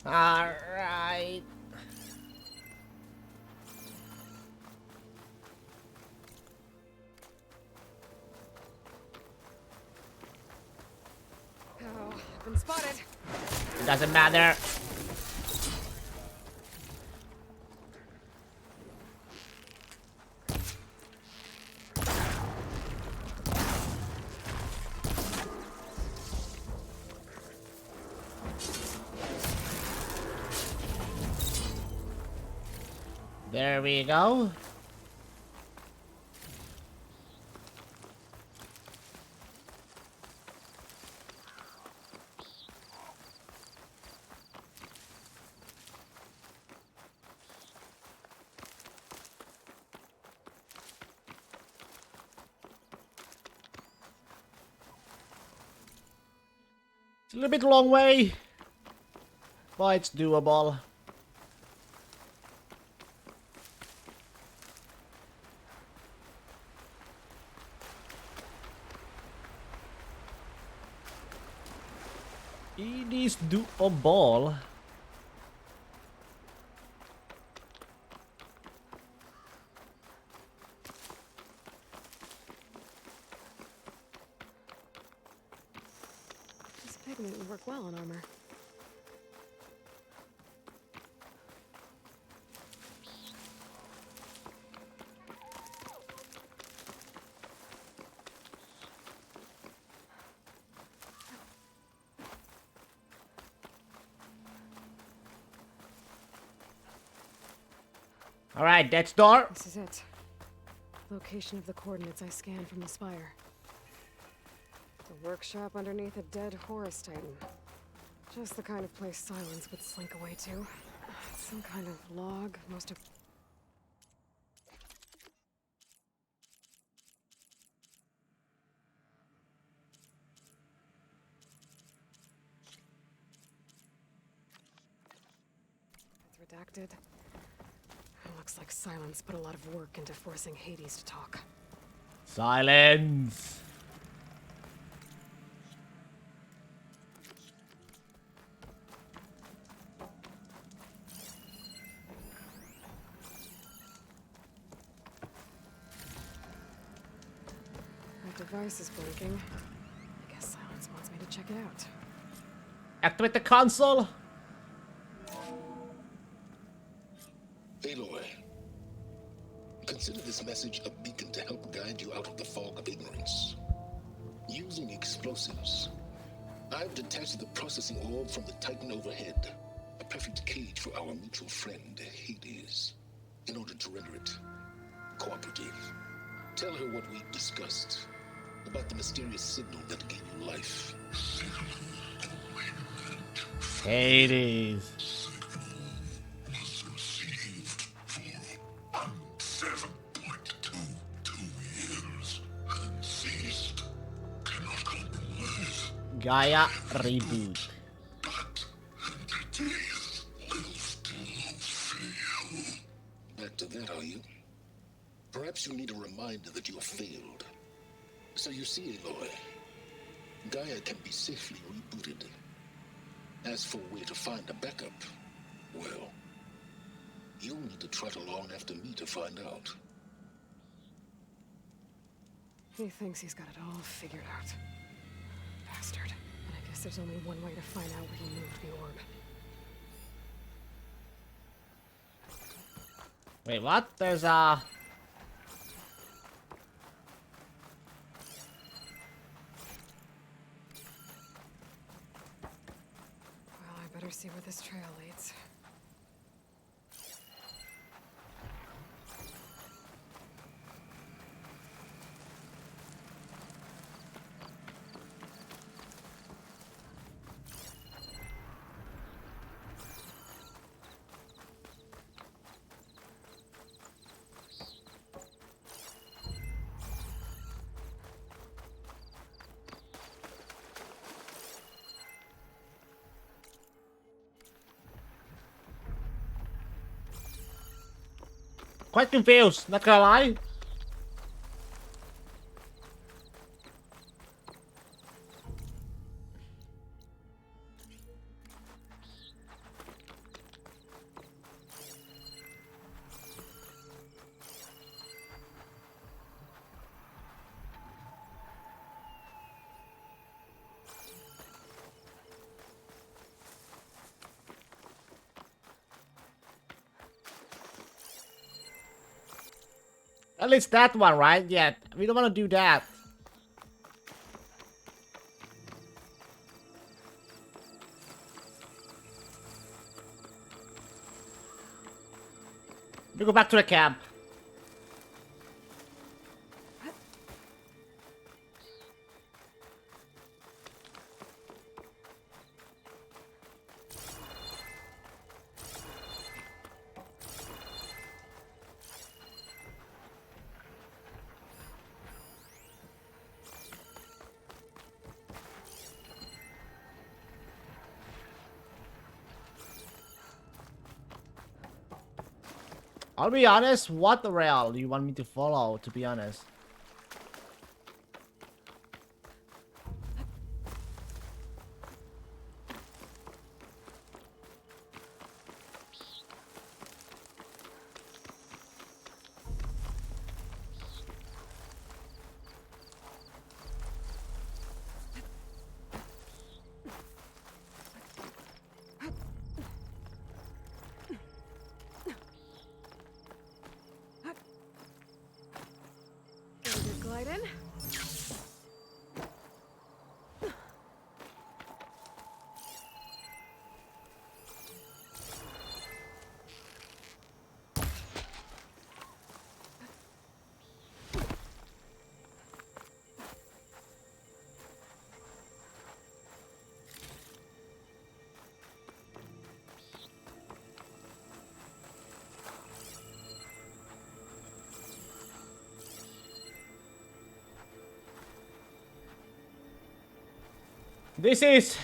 Alright. Oh, I've been spotted. Doesn't matter. There we go. It's a little bit long way, but it's doable. It is doable. This pigment would work well on armor. Alright, that's door. This is it. Location of the coordinates I scanned from the spire. The workshop underneath a dead Horus Titan. Just the kind of place Silence would slink away to. Some kind of log, most of... It's redacted. Looks like Silence put a lot of work into forcing Hades to talk. Silence. That device is blinking. I guess Silence wants me to check it out. Activate the console. Aloy, consider this message a beacon to help guide you out of the fog of ignorance. Using explosives, I've detached the processing orb from the Titan overhead, a perfect cage for our mutual friend, Hades, in order to render it cooperative. Tell her what we discussed about the mysterious signal that gave you life. Hades. Gaia reboot. Back to that, are you? Perhaps you need a reminder that you have failed. So you see, Aloy, Gaia can be safely rebooted. As for where to find a backup, well, you'll need to trot along after me to find out. He thinks he's got it all figured out. Bastard. And I guess there's only one way to find out where he moved the orb. Wait, what? There's Well, I better see where this trail leads. quite confused, not gonna lie. At least that one, right? Yeah, we don't want to do that. We go back to the camp. I'll be honest, what the rail do you want me to follow, to be honest? Glide in. This is...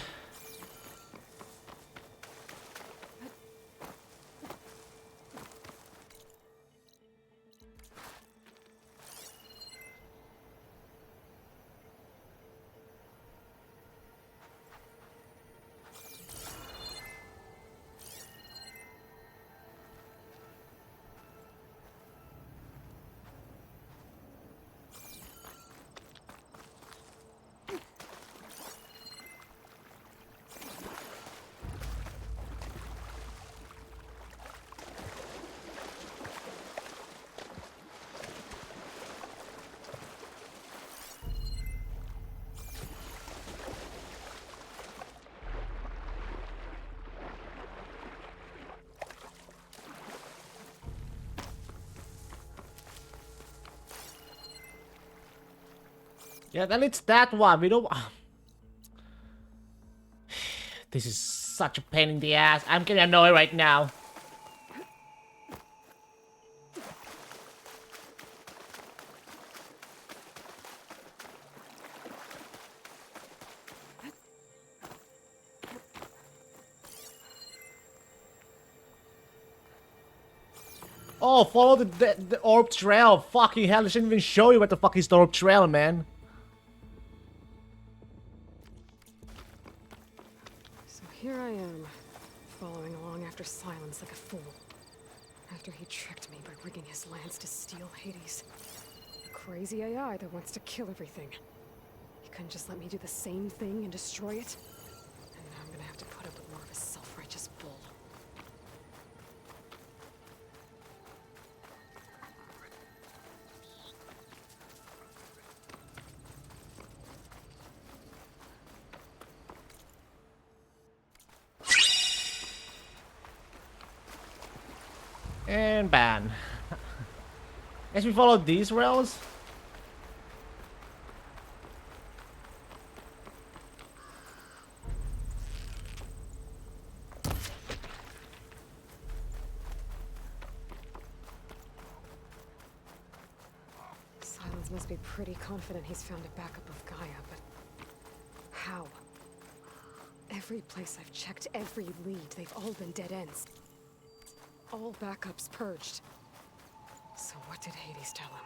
Yeah, then it's that one. We don't... This is such a pain in the ass. I'm getting annoyed right now. Oh, follow the orb trail. Fucking hell, I shouldn't even show you what the fuck is the orb trail, man. So here I am, following along after Silence like a fool. After he tricked me by rigging his lance to steal Hades. A crazy AI that wants to kill everything. He couldn't just let me do the same thing and destroy it? And now I'm gonna have to put up with more of his self-righteous bull. And ban. Guess we follow these rails. Silence must be pretty confident he's found a backup of Gaia, but how? Every place I've checked, every lead, they've all been dead ends. All backups purged. So what did Hades tell him?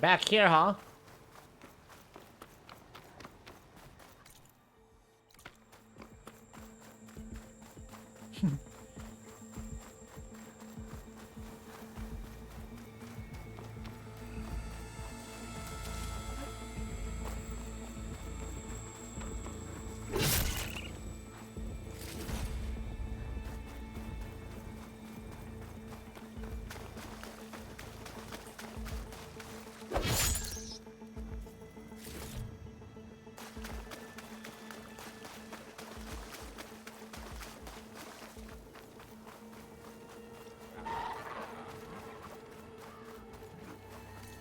Back here, huh?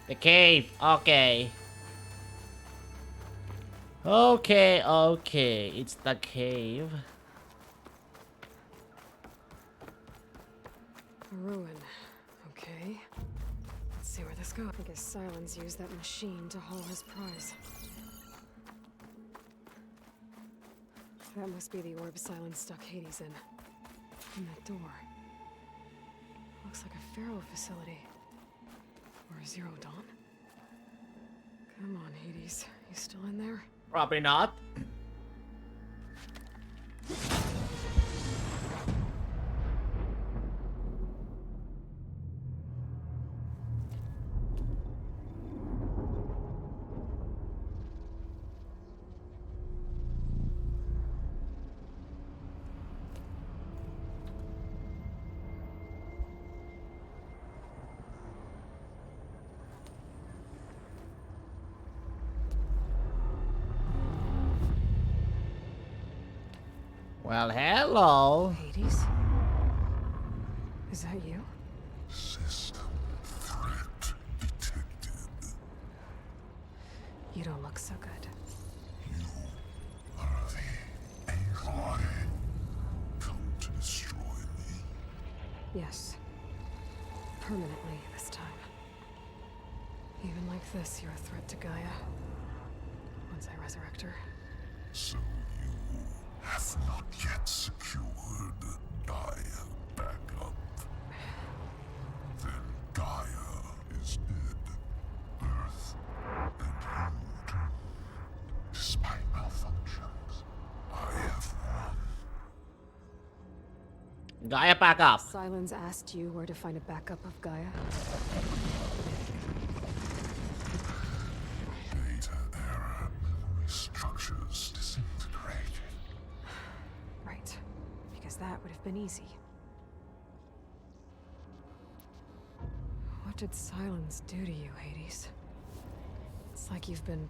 The cave. Okay. Okay. It's the cave. A ruin. Okay. Let's see where this goes. I guess Silence used that machine to haul his prize. That must be the orb Silence stuck Hades in. And that door. Looks like a Pharaoh facility. Or a Zero Dawn. Come on, Hades. You still in there? Probably not. Well, hello. Hades? Is that you? System threat detected. You don't look so good. You are the Aloy. Come to destroy me. Yes. Permanently this time. Even like this, you're a threat to Gaia. Once I resurrect her. So you have not yet secured Gaia back up. Then Gaia is dead. Earth and you too. Despite malfunctions, I have won. Gaia back up. Silence asked you where to find a backup of Gaia. Data error, memory structures disintegrated. Right. Because that would have been easy. What did Silence do to you, Hades? It's like you've been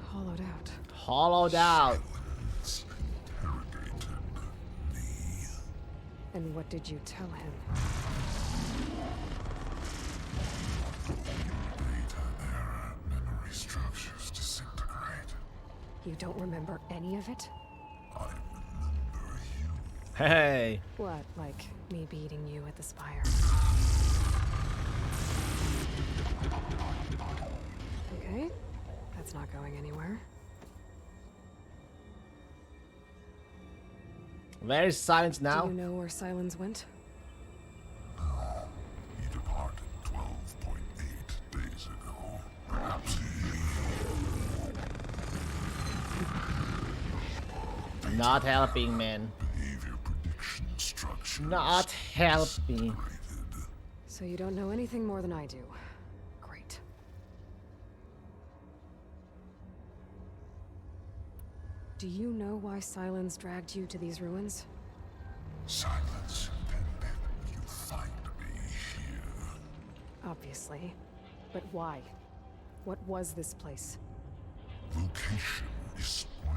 hollowed out. Hollowed out. Silence interrogated me. And what did you tell him? Data error, memory structures disintegrated. You don't remember any of it? I remember you. Hey. What, like me beating you at the Spire? Okay, that's not going anywhere. Where is Silence now? Do you know where Silence went? He departed 12.8 days ago. Perhaps he Not helping, man. behavior prediction structure. Not helping. So you don't know anything more than I do. Great. Do you know why Silence dragged you to these ruins? Silence intended you find me here. Obviously. But why? What was this place? Location is square.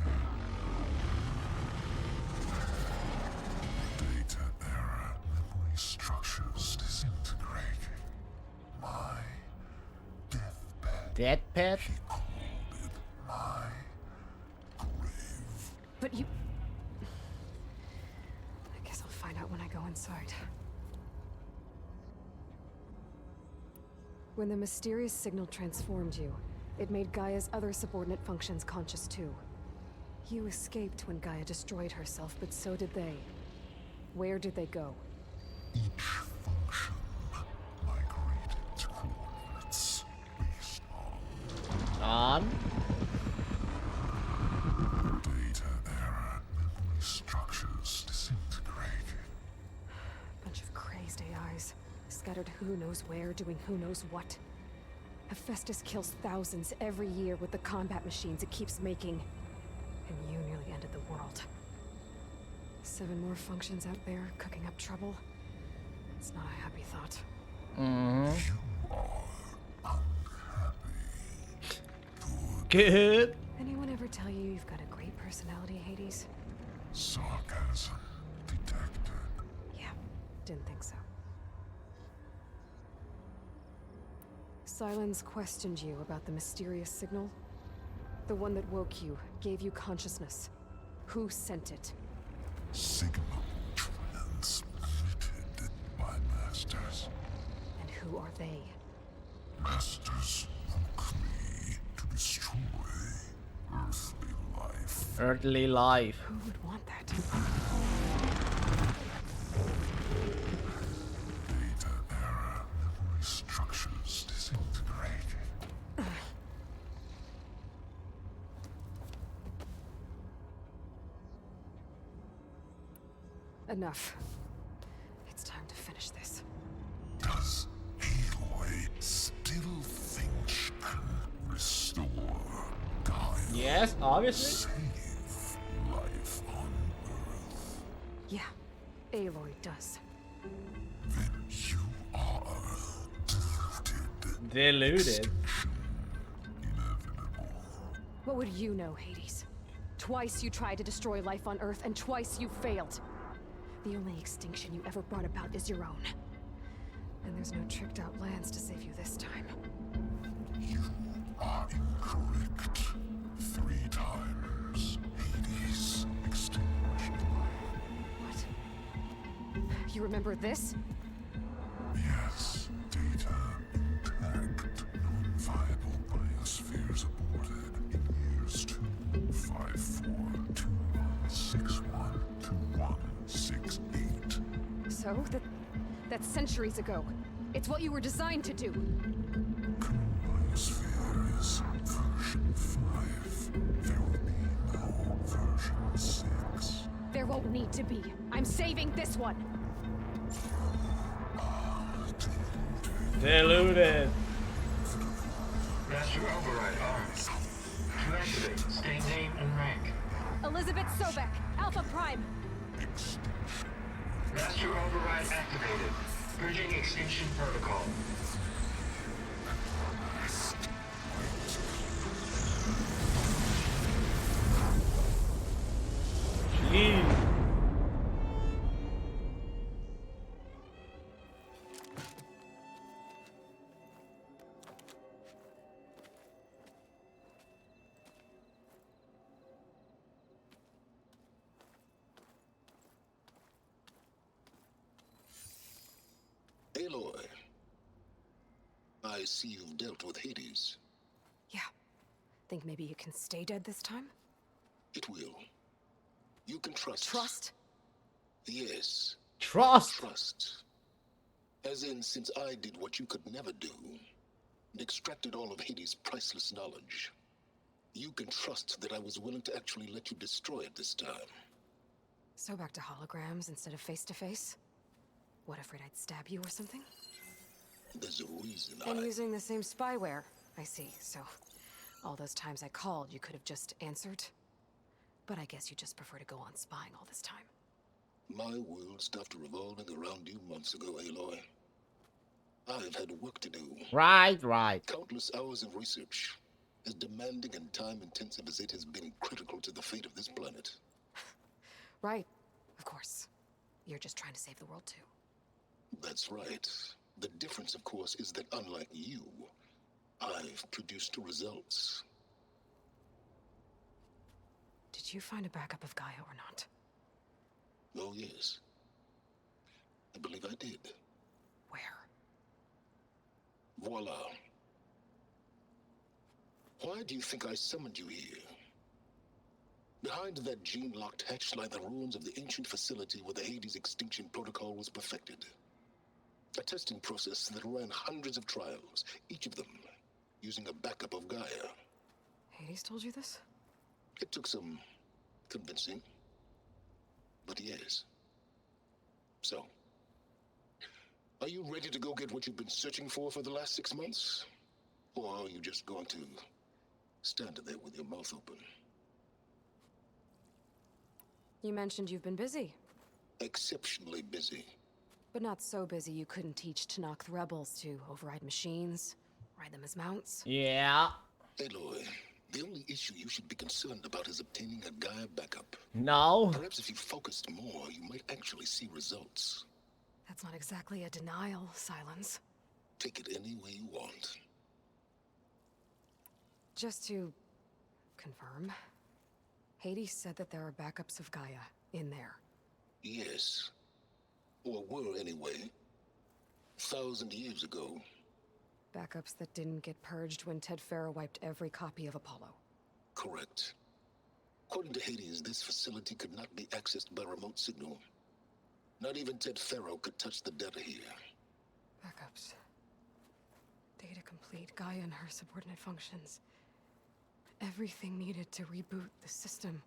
Data error, memory structures disintegrating. My deathbed. Dead pet? He called it my grave. But you... I guess I'll find out when I go inside. When the mysterious signal transformed you, it made Gaia's other subordinate functions conscious too. You escaped when Gaia destroyed herself, but so did they. Where did they go? Each function migrated to coordinates based on data error, memory structures disintegrated. Bunch of crazed AIs, scattered who knows where, doing who knows what. Hephaestus kills thousands every year with the combat machines it keeps making. And you nearly ended the world. 7 more functions out there, cooking up trouble. It's not a happy thought. Mm-hmm. You are unhappy. Good. Anyone ever tell you you've got a great personality, Hades? Sarcasm detected. Yeah, didn't think so. Silence questioned you about the mysterious signal? The one that woke you, gave you consciousness. Who sent it? Signal transmitted by masters. And who are they? Masters woke me to destroy earthly life. Earthly life. Who would want that? Data error, memory structures disintegrated. Enough. It's time to finish this. Does Aloy still think she can restore Gaia? Yes, obviously. Save life on Earth? Yeah, Aloy does. Then you are deluded. Deluded. Inevitable. What would you know, Hades? Twice you tried to destroy life on Earth, and twice you failed. The only extinction you ever brought about is your own. And there's no tricked-out lands to save you this time. You are incorrect. 3 times. Hades extinguished life. What? You remember this? Yes, data intact. Non-viable biospheres aborted in years 254, 2161, 2168. So, that's centuries ago. It's what you were designed to do. Biosphere is version 5. There will be no version 6. There won't need to be. I'm saving this one. Deluded. Master Override arms. To activate, state name and rank. Elizabeth Sobek, Alpha Prime. Master Override activated. Bridging extinction protocol. Jeez. Aloy, I see you've dealt with Hades. Yeah. Think maybe you can stay dead this time? It will. You can trust. Trust? Yes, Trust. trust. As in, since I did what you could never do, and extracted all of Hades' priceless knowledge, you can trust that I was willing to actually let you destroy it this time. So back to holograms instead of face-to-face? What, afraid I'd stab you or something? There's a reason And I... using the same spyware. I see, so... all those times I called, you could have just answered? But I guess you just prefer to go on spying all this time. My world stopped revolving around you months ago, Aloy. I've had work to do. Right. Countless hours of research, as demanding and time-intensive as it has been critical to the fate of this planet. Right. Of course. You're just trying to save the world, too. That's right. The difference, of course, is that unlike you, I've produced results. Did you find a backup of Gaia or not? Oh, yes. I believe I did. Where? Voila. Why do you think I summoned you here? Behind that gene-locked hatch lie the ruins of the ancient facility where the Hades extinction protocol was perfected. A testing process that ran hundreds of trials, each of them using a backup of Gaia. Hades told you this? It took some convincing, but yes. So, are you ready to go get what you've been searching for the last 6 months? Or are you just going to stand there with your mouth open? You mentioned you've been busy. Exceptionally busy. But not so busy you couldn't teach Tanakh the rebels to override machines, ride them as mounts. Yeah. Aloy, the only issue you should be concerned about is obtaining a Gaia backup. No. Perhaps if you focused more, you might actually see results. That's not exactly a denial, Silence. Take it any way you want. Just to confirm, Hades said that there are backups of Gaia in there. Yes. Or were anyway. 1,000 years ago. Backups that didn't get purged when Ted Faro wiped every copy of Apollo. Correct. According to Hades, this facility could not be accessed by remote signal. Not even Ted Faro could touch the data here. Backups. Data complete, Gaia and her subordinate functions. Everything needed to reboot the system.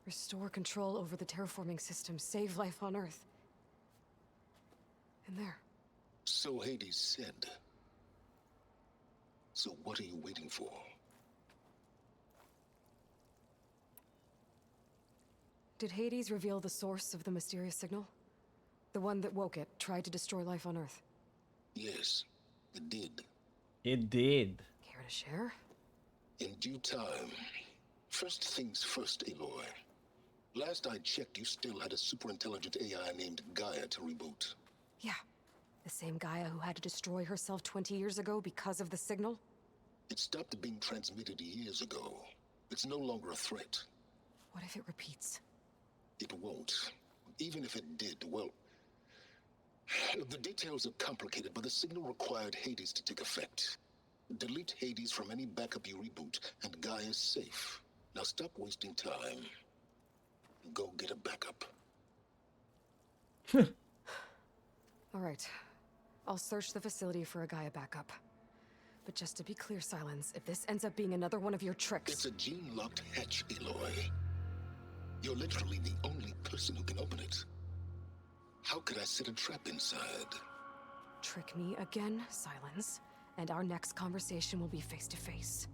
Restore control over the terraforming system, save life on Earth. And there. So Hades said. So what are you waiting for? Did Hades reveal the source of the mysterious signal? The one that woke it, tried to destroy life on Earth? Yes, it did. It did. Care to share? In due time. First things first, Aloy. Last I checked, you still had a super-intelligent AI named Gaia to reboot. Yeah. The same Gaia who had to destroy herself 20 years ago because of the signal? It stopped being transmitted years ago. It's no longer a threat. What if it repeats? It won't. Even if it did, well... The details are complicated, but the signal required Hades to take effect. Delete Hades from any backup you reboot, and Gaia's safe. Now stop wasting time. Go get a backup. Alright. I'll search the facility for a Gaia backup. But just to be clear, Silence, if this ends up being another one of your tricks... It's a gene-locked hatch, Aloy. You're literally the only person who can open it. How could I set a trap inside? Trick me again, Silence, and our next conversation will be face-to-face.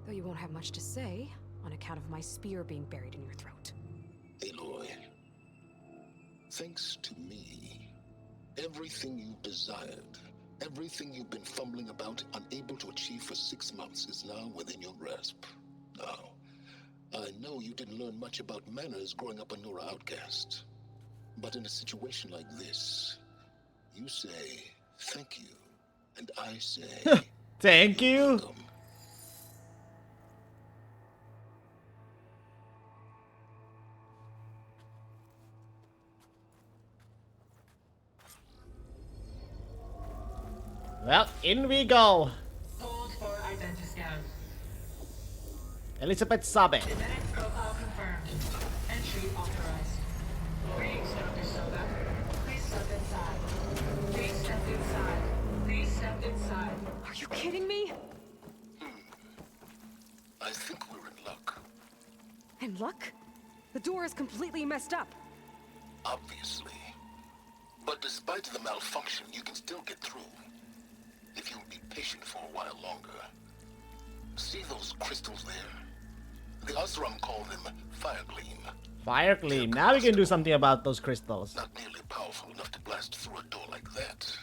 Though you won't have much to say, on account of my spear being buried in your throat. Aloy, thanks to me, everything you desired, everything you've been fumbling about, unable to achieve for 6 months, is now within your grasp. Now, I know you didn't learn much about manners growing up a Nora outcast. But in a situation like this, you say, thank you, and I say, Thank you. welcome. Well, in we go. Hold for identiscan. Elizabeth Sabe. Genetic profile confirmed. Entry authorized. Greetings, Dr. Soda. Please step inside. Please step inside. Please step inside. Are you kidding me? I think we're in luck. And luck? The door is completely messed up. Obviously. But despite the malfunction, you can still get through. If you'll be patient for a while longer. See those crystals there? The Osram call them Fire Gleam. Fire Gleam. Now we can do something about those crystals. Not nearly powerful enough to blast through a door like that.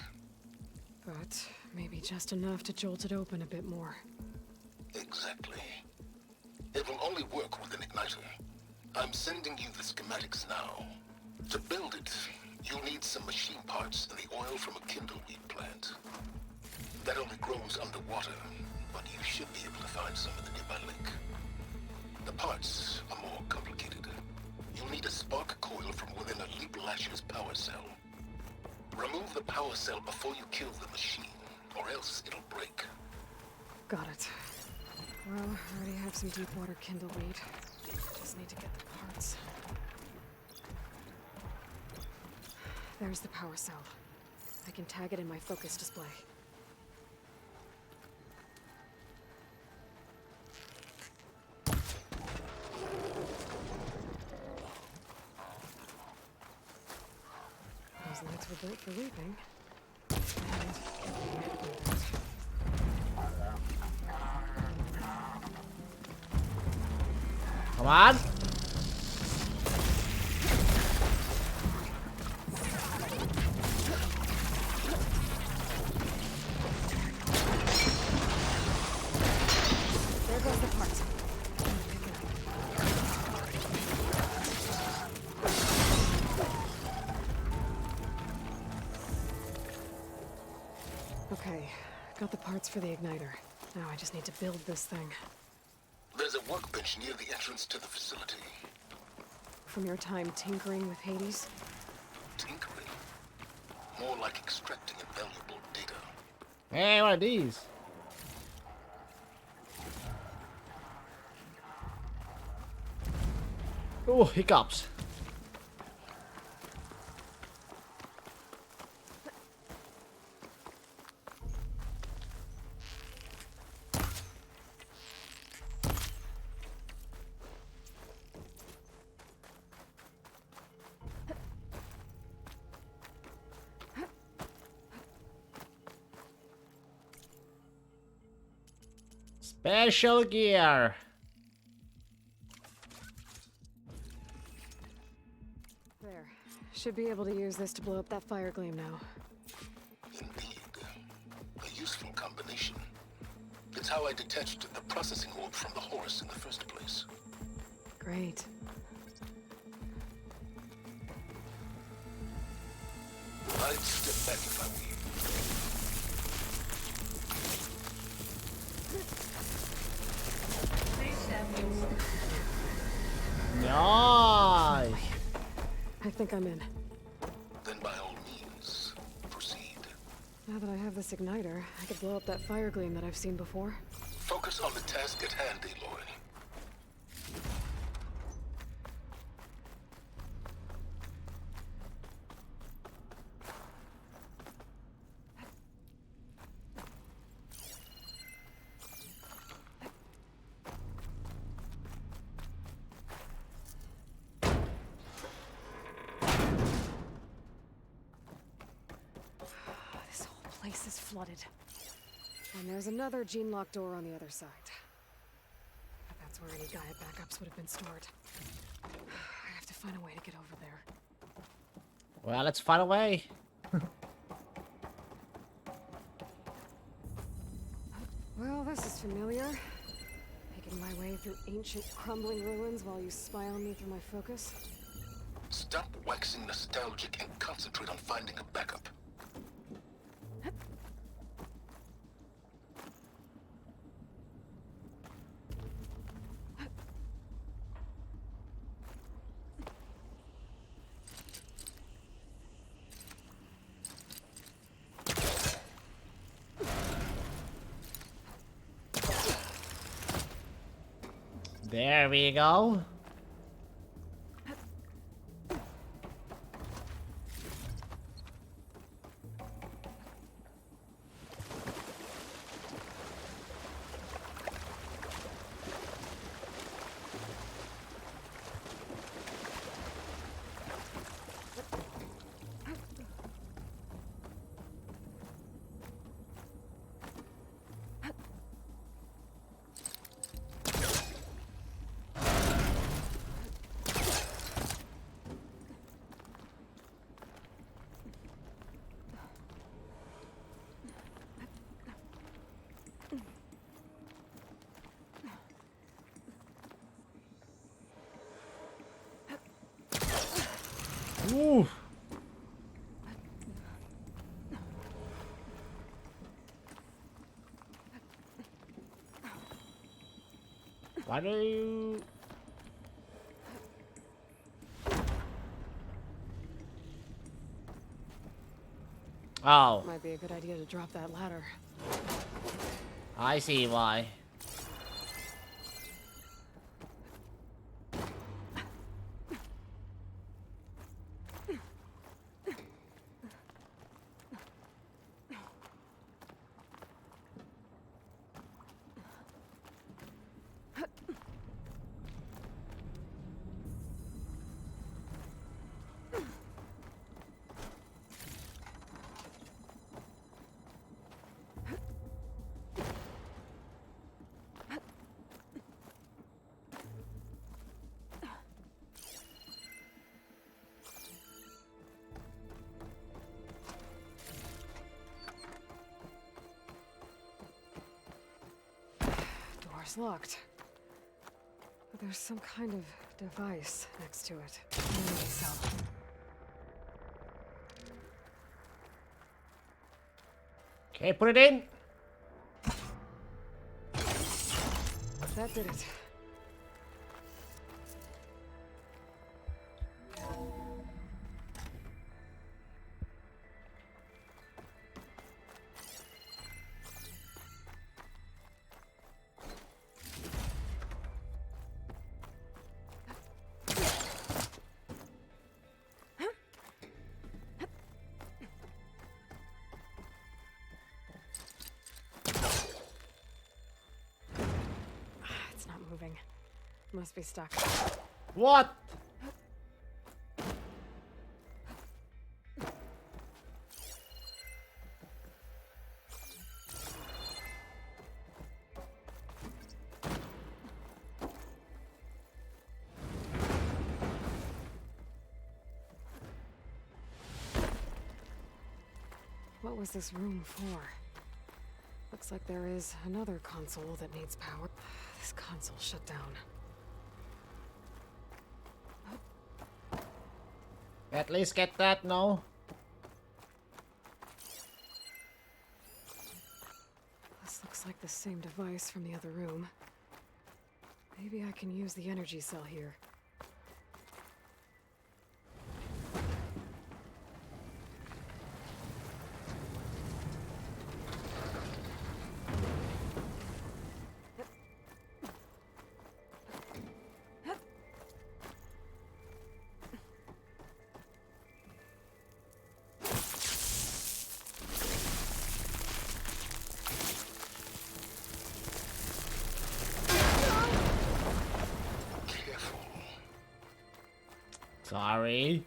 But maybe just enough to jolt it open a bit more. Exactly. It will only work with an igniter. I'm sending you the schematics now. To build it, you'll need some machine parts and the oil from a kindleweed plant. That only grows underwater, but you should be able to find some in the nearby lake. The parts are more complicated. You'll need a spark coil from within a Leap Lasher's power cell. Remove the power cell before you kill the machine, or else it'll break. Got it. Well, I already have some deep water kindleweed. Just need to get the parts. There's the power cell. I can tag it in my focus display. Those lights were built for leaping. Come on. There goes the part. Okay, got the parts for the igniter. Now I just need to build this thing. There's a workbench near the entrance to the facility. From your time tinkering with Hades? Tinkering. More like extracting invaluable data. Hey, what are these? Oh, hiccups. Special gear. There. Should be able to use this to blow up that fire gleam now. Indeed. A useful combination. It's how I detached the processing orb from the Horus in the first place. Great. I'd step back if I were you. Please step inside. Nice. I think I'm in. Then by all means, proceed. Now that I have this igniter, I could blow up that fire gleam that I've seen before. Focus on the task at hand, Aloy. This whole place is flooded. And there's another gene lock door on the other side. But that's where any Gaia backups would have been stored. I have to find a way to get over there. Well, let's find a way. Well, this is familiar. Making my way through ancient, crumbling ruins while you spy on me through my focus. Stop waxing nostalgic and concentrate on finding a backup. There we go. Ooh. Why do you... Oh, Might be a good idea to drop that ladder. I see why. Door's locked. But there's some kind of device next to it. Memory cell. Okay, put it in. That did it. It's not moving. Must be stuck. What? What was this room for? Looks like there is another console that needs power. This console shut down. At least get that, no? This looks like the same device from the other room. Maybe I can use the energy cell here. Careful. Sorry.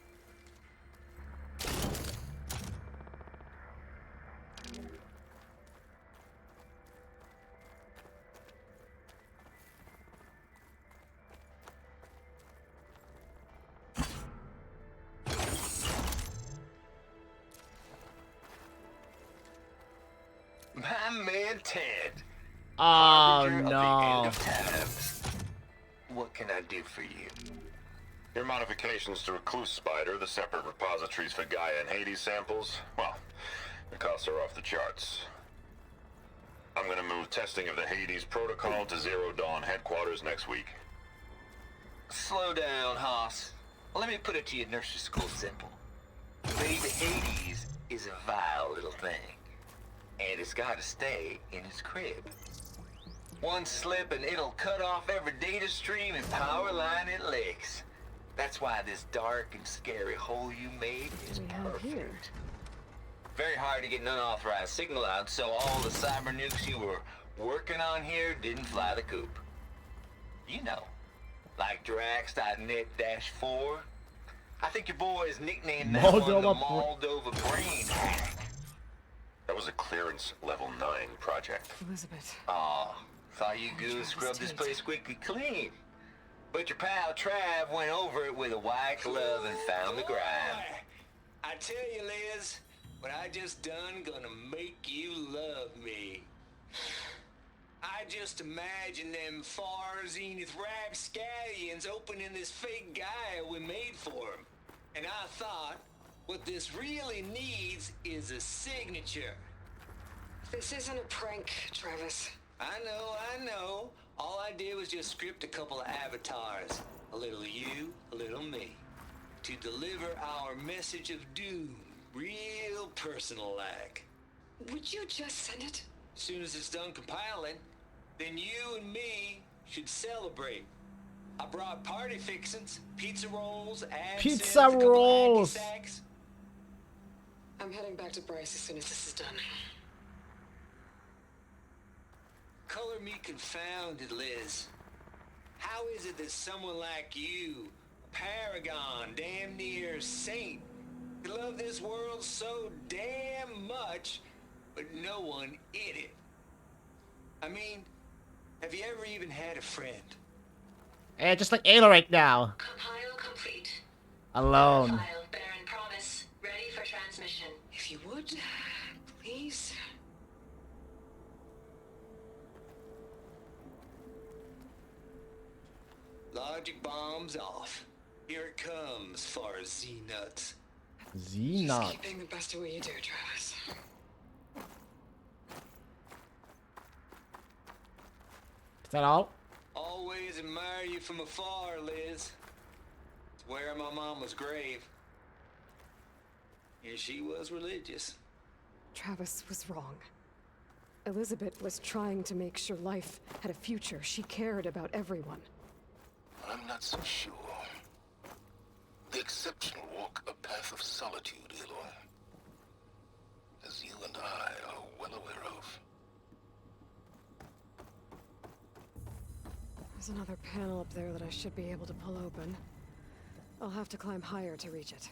My man Ted. Oh Harbinger of the end no. of times. What can I do for you? Your modifications to Recluse Spider, the separate repositories for Gaia and Hades samples, well, the costs are off the charts. I'm gonna move testing of the Hades protocol to Zero Dawn headquarters next week. Slow down, Haas. Let me put it to you nursery school simple. Baby Hades is a vile little thing. And it's gotta stay in its crib. One slip and it'll cut off every data stream and power line it licks. That's why this dark and scary hole you made is We have here. perfect. Very hard to get an unauthorized signal out, so all the cyber nukes you were working on here didn't fly the coop. You know, like Drax.net-4. I think your boy is nicknamed that one the Moldova Brain Hack. That was a clearance level 9 project. Elizabeth. Aw, thought you goons scrubbed this place squeaky clean. But your pal Trav went over it with a white glove and found the grime. I tell you, Liz, what I just done gonna make you love me. I just imagine them far zenith rapscallions opening this fake Gaia we made for them. And I thought, what this really needs is a signature. This isn't a prank, Travis. I know. All I did was just script a couple of avatars. A little you, a little me. To deliver our message of doom, real personal-like. Would you just send it? As soon as it's done compiling, then you and me should celebrate. I brought party fixins, pizza rolls, absinthe, Pizza a couple of rolls. hacky sacks. I'm heading back to Bryce as soon as this is done. Color me confounded, Liz. How is it that someone like you, a paragon, damn near saint, could love this world so damn much, but no one in it? I mean, have you ever even had a friend? Just like Ayla right now. Compile complete. Alone. File Baron Promise ready for transmission. If you would, please. Logic bombs off. Here it comes, far as Z-Nuts. Xena. Just keep being the best at what you do, Travis. Is that all? always admire you from afar, Liz. It's where my mama's grave. Yeah, she was religious. Travis was wrong. Elizabeth was trying to make sure life had a future. She cared about everyone. I'm not so sure. The exceptional walk a path of solitude, Aloy. As you and I are well aware of. There's another panel up there that I should be able to pull open. I'll have to climb higher to reach it.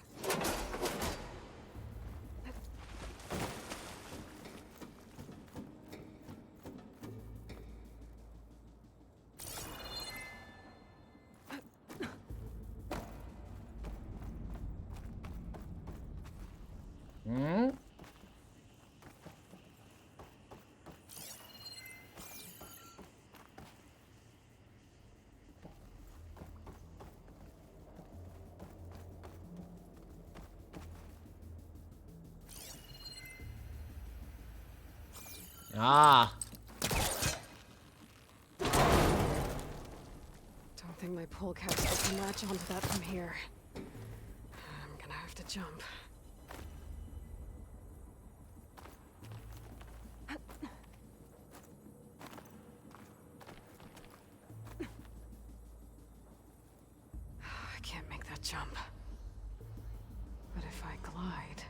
Hmm? Ah. Don't think my pull caps can latch onto that from here. I'm gonna have to jump. I can't make that jump. But if I glide...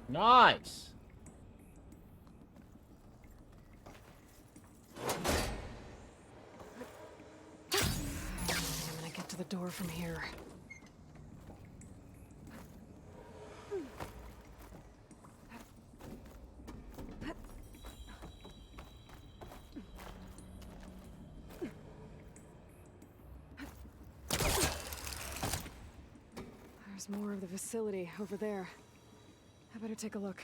Nice. I'm gonna get to the door from here. There's more of the facility over there. I better take a look.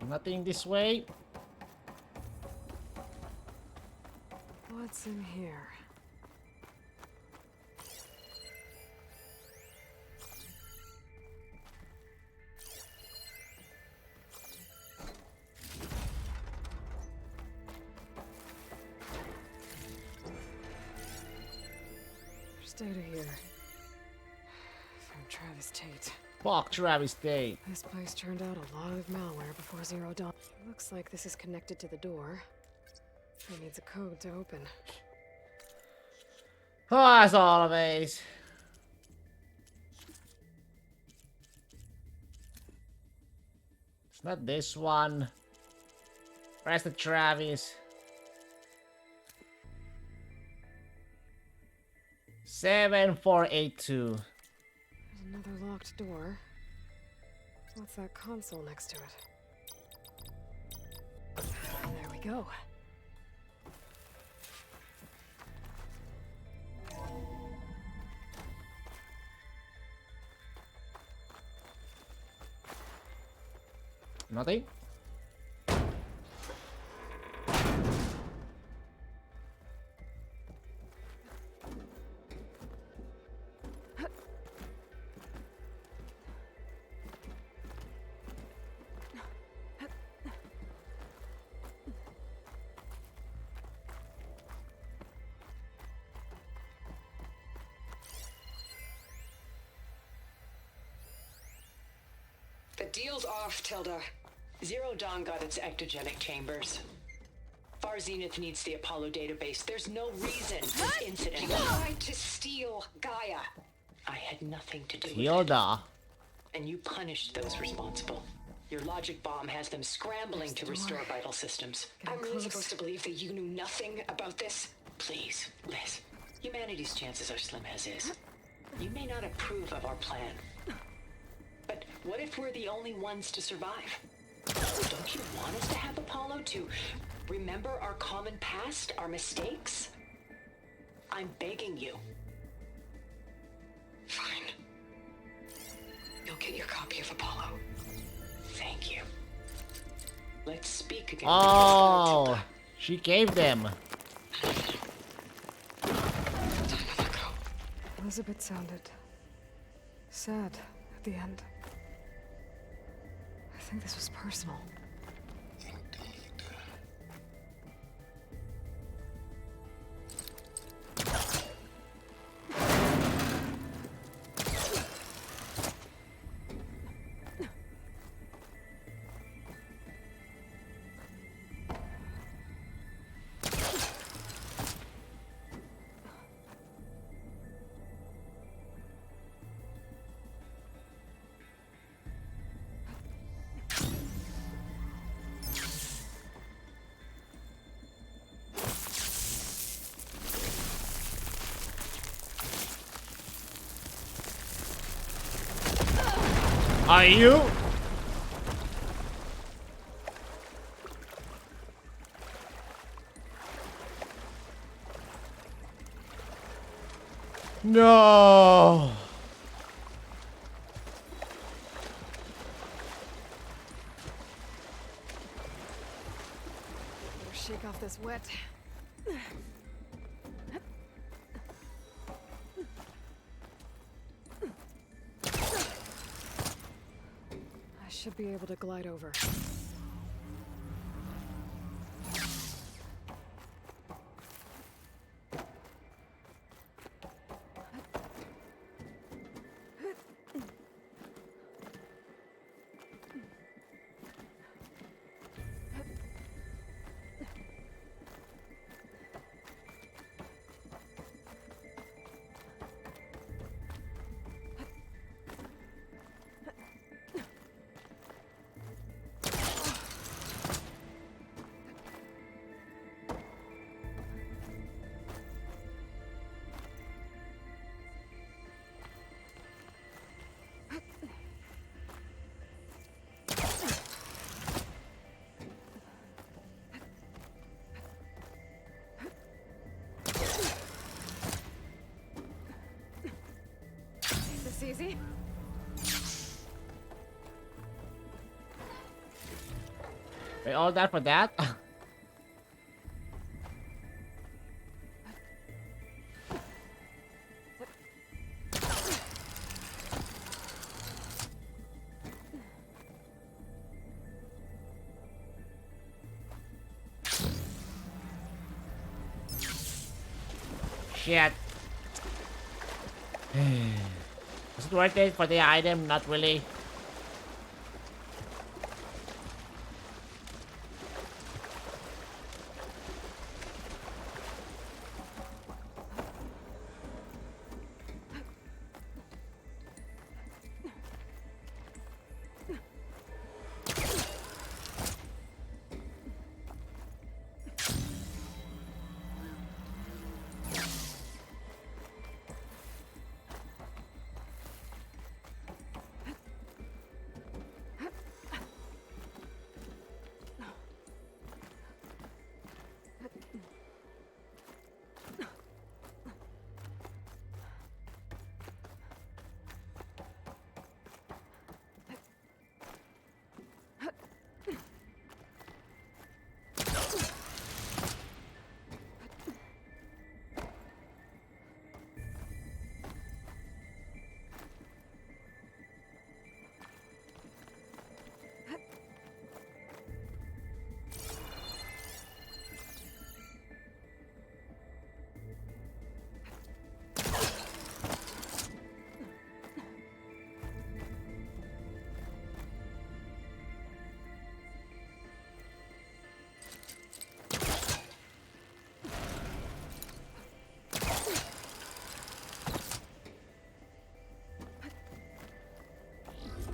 Nothing this way. What's in here? There's data here. From Travis Tate. Fuck Travis Tate. This place turned out a lot of malware before Zero Dawn. Looks like this is connected to the door. It needs a code to open. Oh, as always. It's not this one. Where's the Travis? 7482. There's another locked door. What's that console next to it? There we go. Nothing? The deal's off, Tilda. Zero Dawn got its ectogenic chambers. Far Zenith needs the Apollo database. There's no reason this incident... You tried to steal Gaia. I had nothing to do with it. Yoda. And you punished those responsible. Your logic bomb has them scrambling to restore vital systems. Getting I'm really close. supposed to believe that you knew nothing about this? Please, Liz. Humanity's chances are slim as is. You may not approve of our plan. But what if we're the only ones to survive? Don't you want us to have Apollo to remember our common past, our mistakes? I'm begging you. Fine. You'll get your copy of Apollo. Thank you. Let's speak again. Oh, she gave them. Elizabeth sounded sad at the end. I think this was personal. Indeed. Are you? No. Better shake off this wet. I should be able to glide over. Is this easy? Wait, all that for that? Shit. Is it worth it for the item? Not really.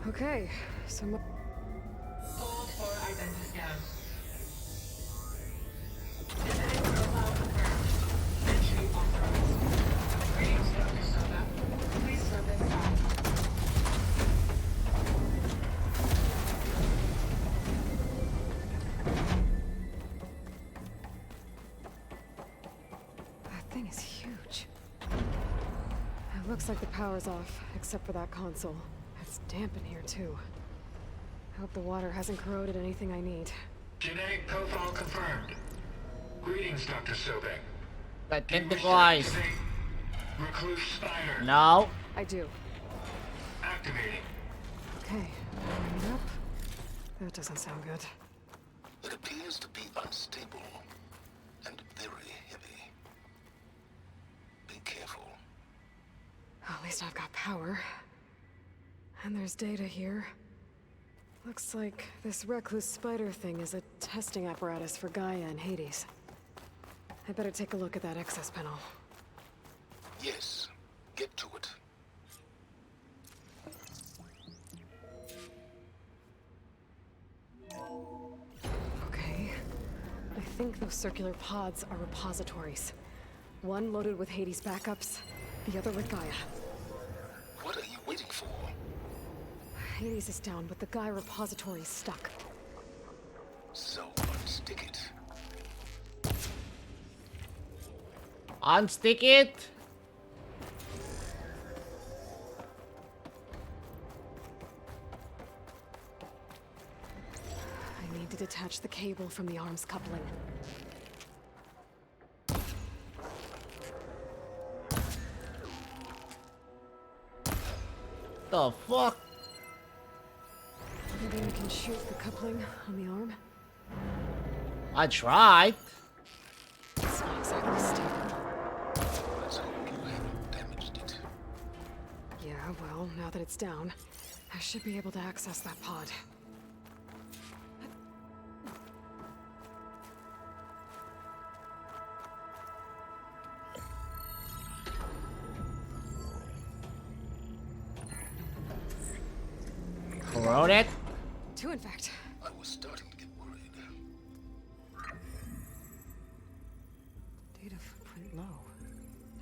Okay, so Hold for identity scan. Identity profile confirmed. Entry authorized. Greetings, Dr. Soda. Please step inside. that thing is huge. It looks like the power's off, except for that console. It It's damp in here, too. Hope the water hasn't corroded anything I need. Genetic profile confirmed. Greetings, Dr. Sobek. Identifies. Recluse Spider. No. I do. Activating. Okay, warming up. That doesn't sound good. It appears to be unstable and very heavy. Be careful. At least I've got power. And there's data here. Looks like this recluse spider thing is a testing apparatus for Gaia and Hades. I better take a look at that access panel. Yes, get to it. Okay. I think those circular pods are repositories. One loaded with Hades backups, the other with Gaia. What are you waiting for? Hades is down, but the Gaia repository is stuck. So unstick it. Unstick it. I need to detach the cable from the arms coupling. The fuck? Maybe I can shoot the coupling on the arm? I tried. It's not exactly stable. Let's hope you haven't damaged it. Yeah, well, now that it's down, I should be able to access that pod. Corroded. Two, in fact. I was starting to get worried. Data footprint low.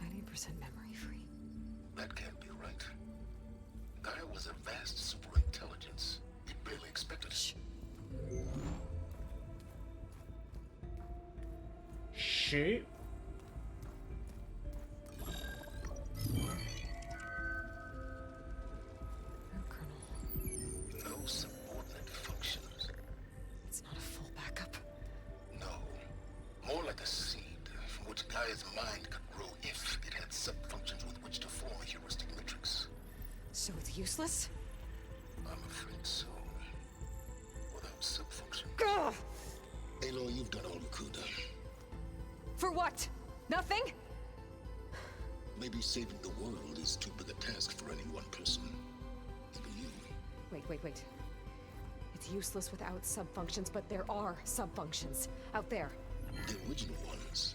90% memory free. That can't be right. Gaia was a vast superintelligence. It barely expected it. Shoot. No subordinate functions. It's not a full backup. No. More like a seed from which Gaia's mind could grow if it had sub-functions with which to form a heuristic matrix. So it's useless? I'm afraid so. Without sub-function. Gah! Aloy, you've done all you could. For what? Nothing? Maybe saving the world is too big a task for any one person. Even you. Wait. It's useless without subfunctions, but there are subfunctions out there. The original ones.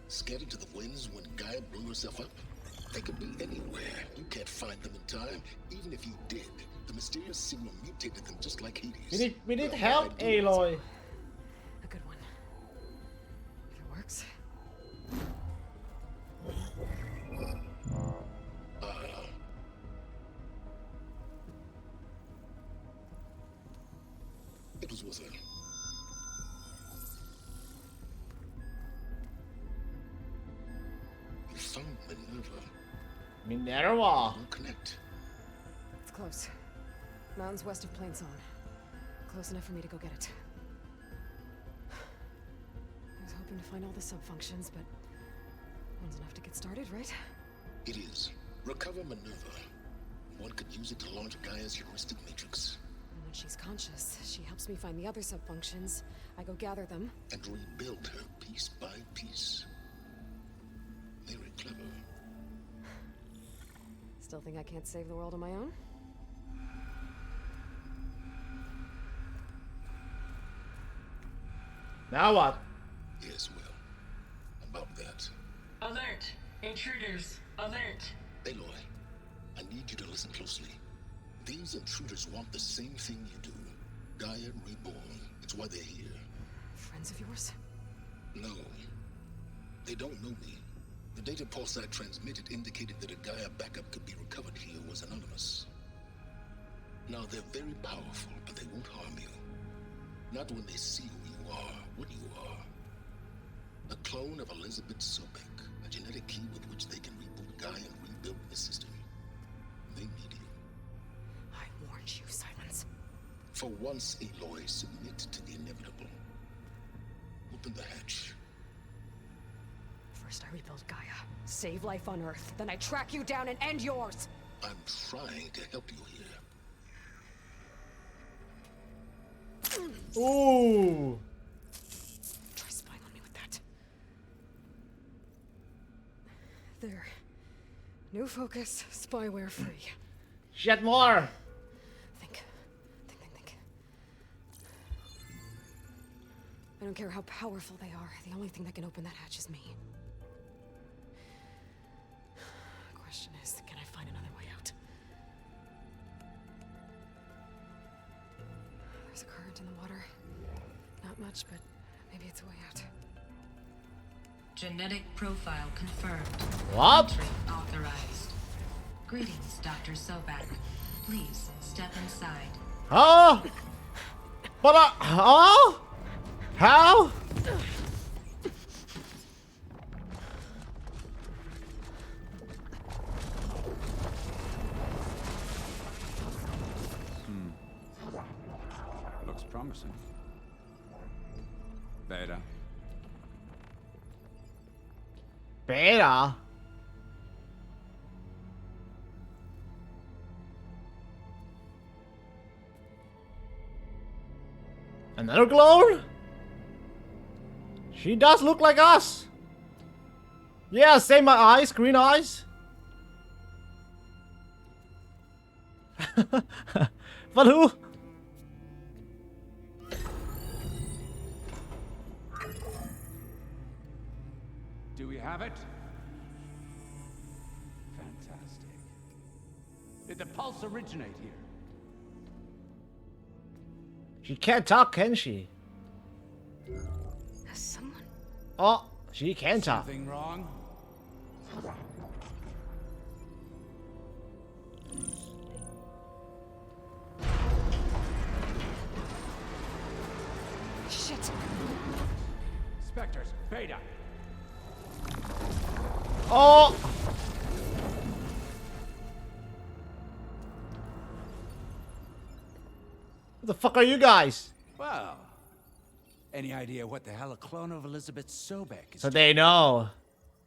Scattered to the winds when Gaia blew herself up. They could be anywhere. You can't find them in time. Even if you did, the mysterious signal mutated them just like Hades. We need The help, whole idea was- Aloy. A good one. If it works. It was worth it. You found Minerva. Minerva. We'll connect. It's close. Mountains west of Plainzone. Close enough for me to go get it. I was hoping to find all the subfunctions, but one's enough to get started, right? It is. Recover Minerva. One could use it to launch Gaia's heuristic matrix. And when she's conscious, she helps me find the other subfunctions. I go gather them. And rebuild her piece by piece. Very clever. Still think I can't save the world on my own? Now what? Yes, well. About that. Alert! Intruders! Alert! Aloy, I need you to listen closely. These intruders want the same thing you do. Gaia reborn. It's why they're here. Friends of yours? No. They don't know me. The data pulse I transmitted indicated that a Gaia backup could be recovered here was anonymous. Now, they're very powerful, but they won't harm you. Not when they see who you are, what you are. A clone of Elizabeth Sobek, a genetic key with which they can reboot Gaia and rebuild the system. They need you. I For once, Aloy, submit to the inevitable. Open the hatch. First I rebuild Gaia, save life on Earth, then I track you down and end yours! I'm trying to help you here. Ooh. Try spying on me with that. There. New focus, spyware free. Shit more. Think. I don't care how powerful they are. The only thing that can open that hatch is me. Question is, can I find another way out? There's a current in the water. Not much, but maybe it's a way out. Genetic profile confirmed. What? Entry authorized. Greetings, Dr. Sobek. Please step inside. Huh? But huh? How? Looks promising. Beta. Beta. Another clone? She does look like us. Yeah, same eyes, green eyes. But who? Do we have it? Fantastic. Did the pulse originate here? She can't talk, can she? Has someone... Oh, she can talk. Something wrong? Shit! Spectres, Beta. Oh! What the fuck are you guys? Well, any idea what the hell a clone of Elizabeth Sobek is? So they know.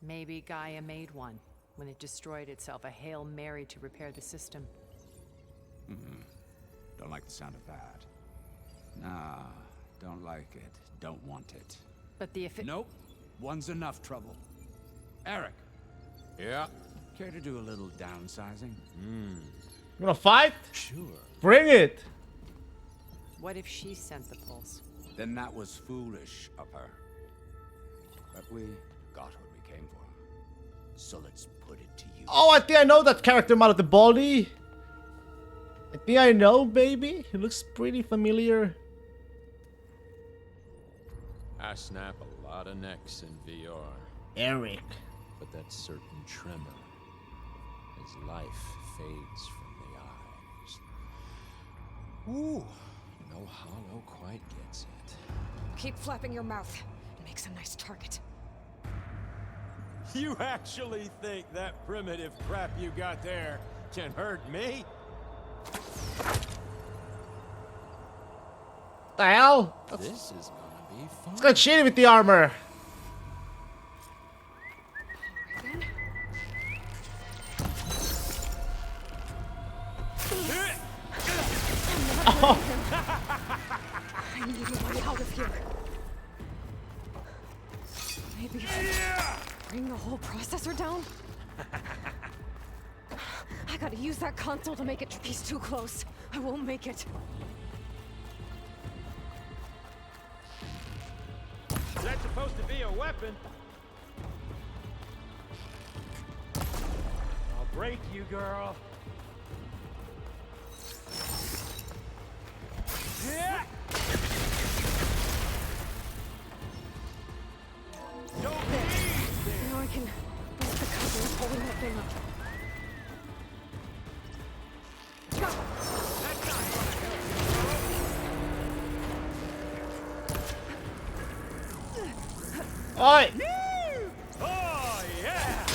Maybe Gaia made one when it destroyed itself, a Hail Mary to repair the system. Don't like the sound of that. Nah, don't like it. Don't want it. But the Nope. One's enough trouble. Eric. Yeah. Care to do a little downsizing? You wanna fight? Sure. Bring it! What if she sent the pulse? Then that was foolish of her. But we got what we came for. So let's put it to use. Oh, I think I know that character out of the body. I think I know, baby. He looks pretty familiar. I snap a lot of necks in VR. Eric. But that certain tremor as life fades from the eyes. Ooh, no hollow quite gets it. Keep flapping your mouth. It makes a nice target. You actually think that primitive crap you got there can hurt me? The hell? This is gonna be fun. Let's get shitty with the armor. I need a way out of here. Maybe bring the whole processor down? I gotta use that console to make it. He's too close. I won't make it. That's supposed to be a weapon. I'll break you, girl. Yeah. Don't leave. Now I can use the cover of holding that thing up. That's not gonna help you, girl. Oi! Oh yeah!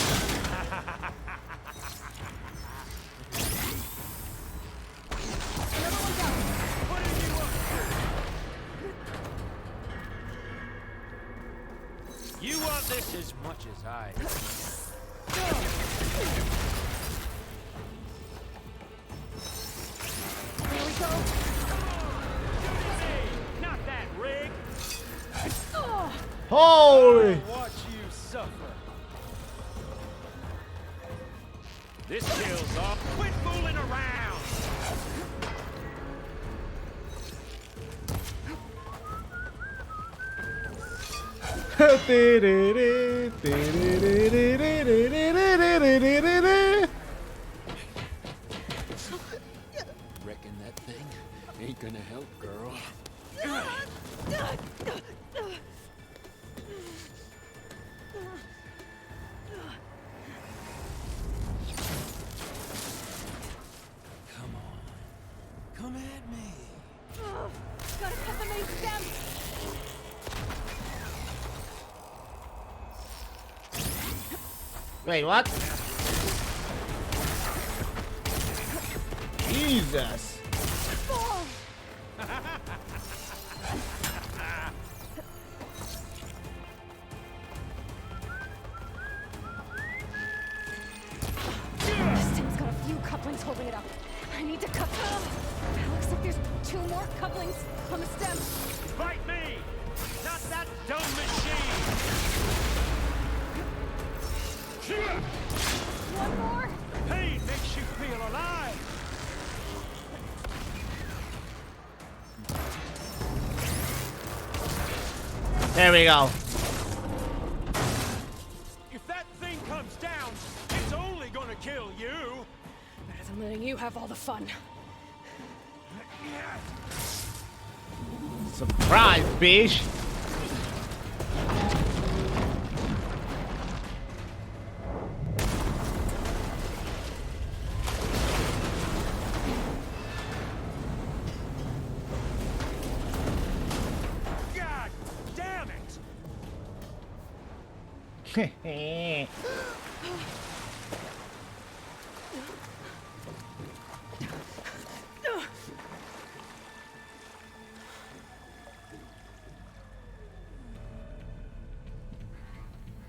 Putting you You want this as much as I do. Here we go. Not that rig. Holy! I'll watch you suffer. This kills off. Quit fooling around. Reckon that thing ain't gonna help, girl. Come on. Come at me. Gotta cut the main stem. Wait, what? Jesus. This thing's got a few couplings holding it up. I need to cut them. Looks like there's 2 more couplings on the stem. Fight me, not that dumb machine. One more. Pain makes you feel alive. There we go. If that thing comes down, it's only gonna kill you. Better than letting you have all the fun. Surprise, bitch. God damn it!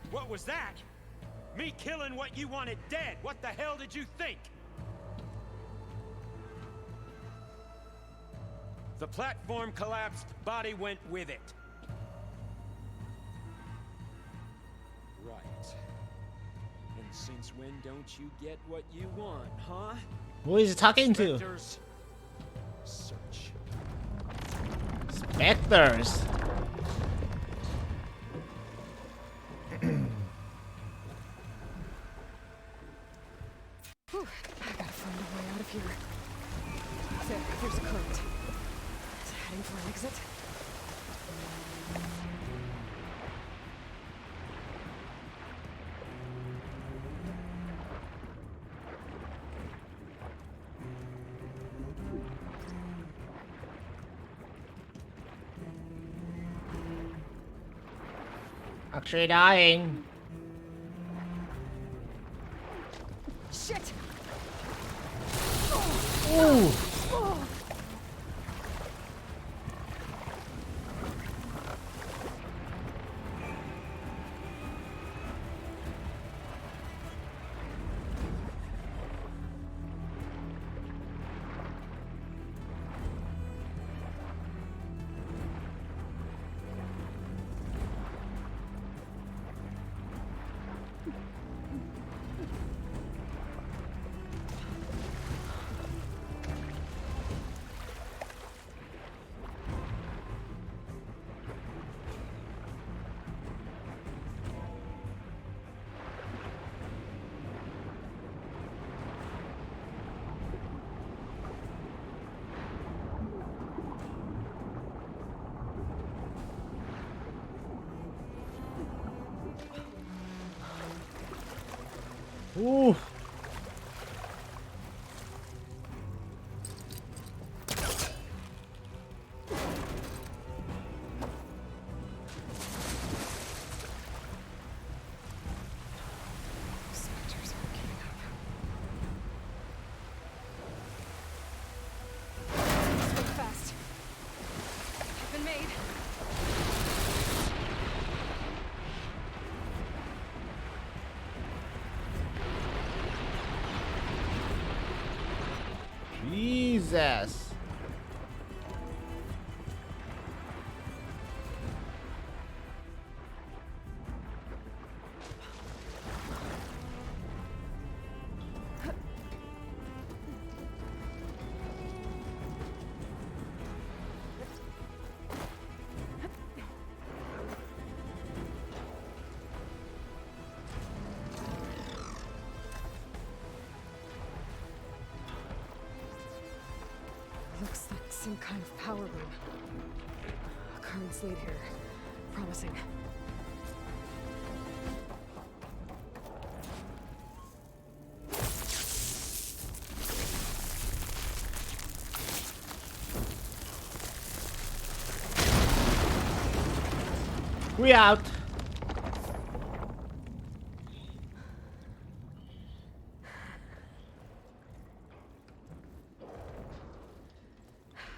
What was that? Me killing what you wanted dead. What the hell did you think? The platform collapsed, body went with it. Right. And since when don't you get what you want, huh? Who is he talking to? Spectres. Search. Spectres. Whew, I gotta find a way out of here. There's a current. Is it heading for an exit? Actually dying. Shit! Ooh. Ooh. Spectres are getting up. Let's go fast. I've been made. Jesus. Looks like some kind of power room. Currents lead here. Promising. We out.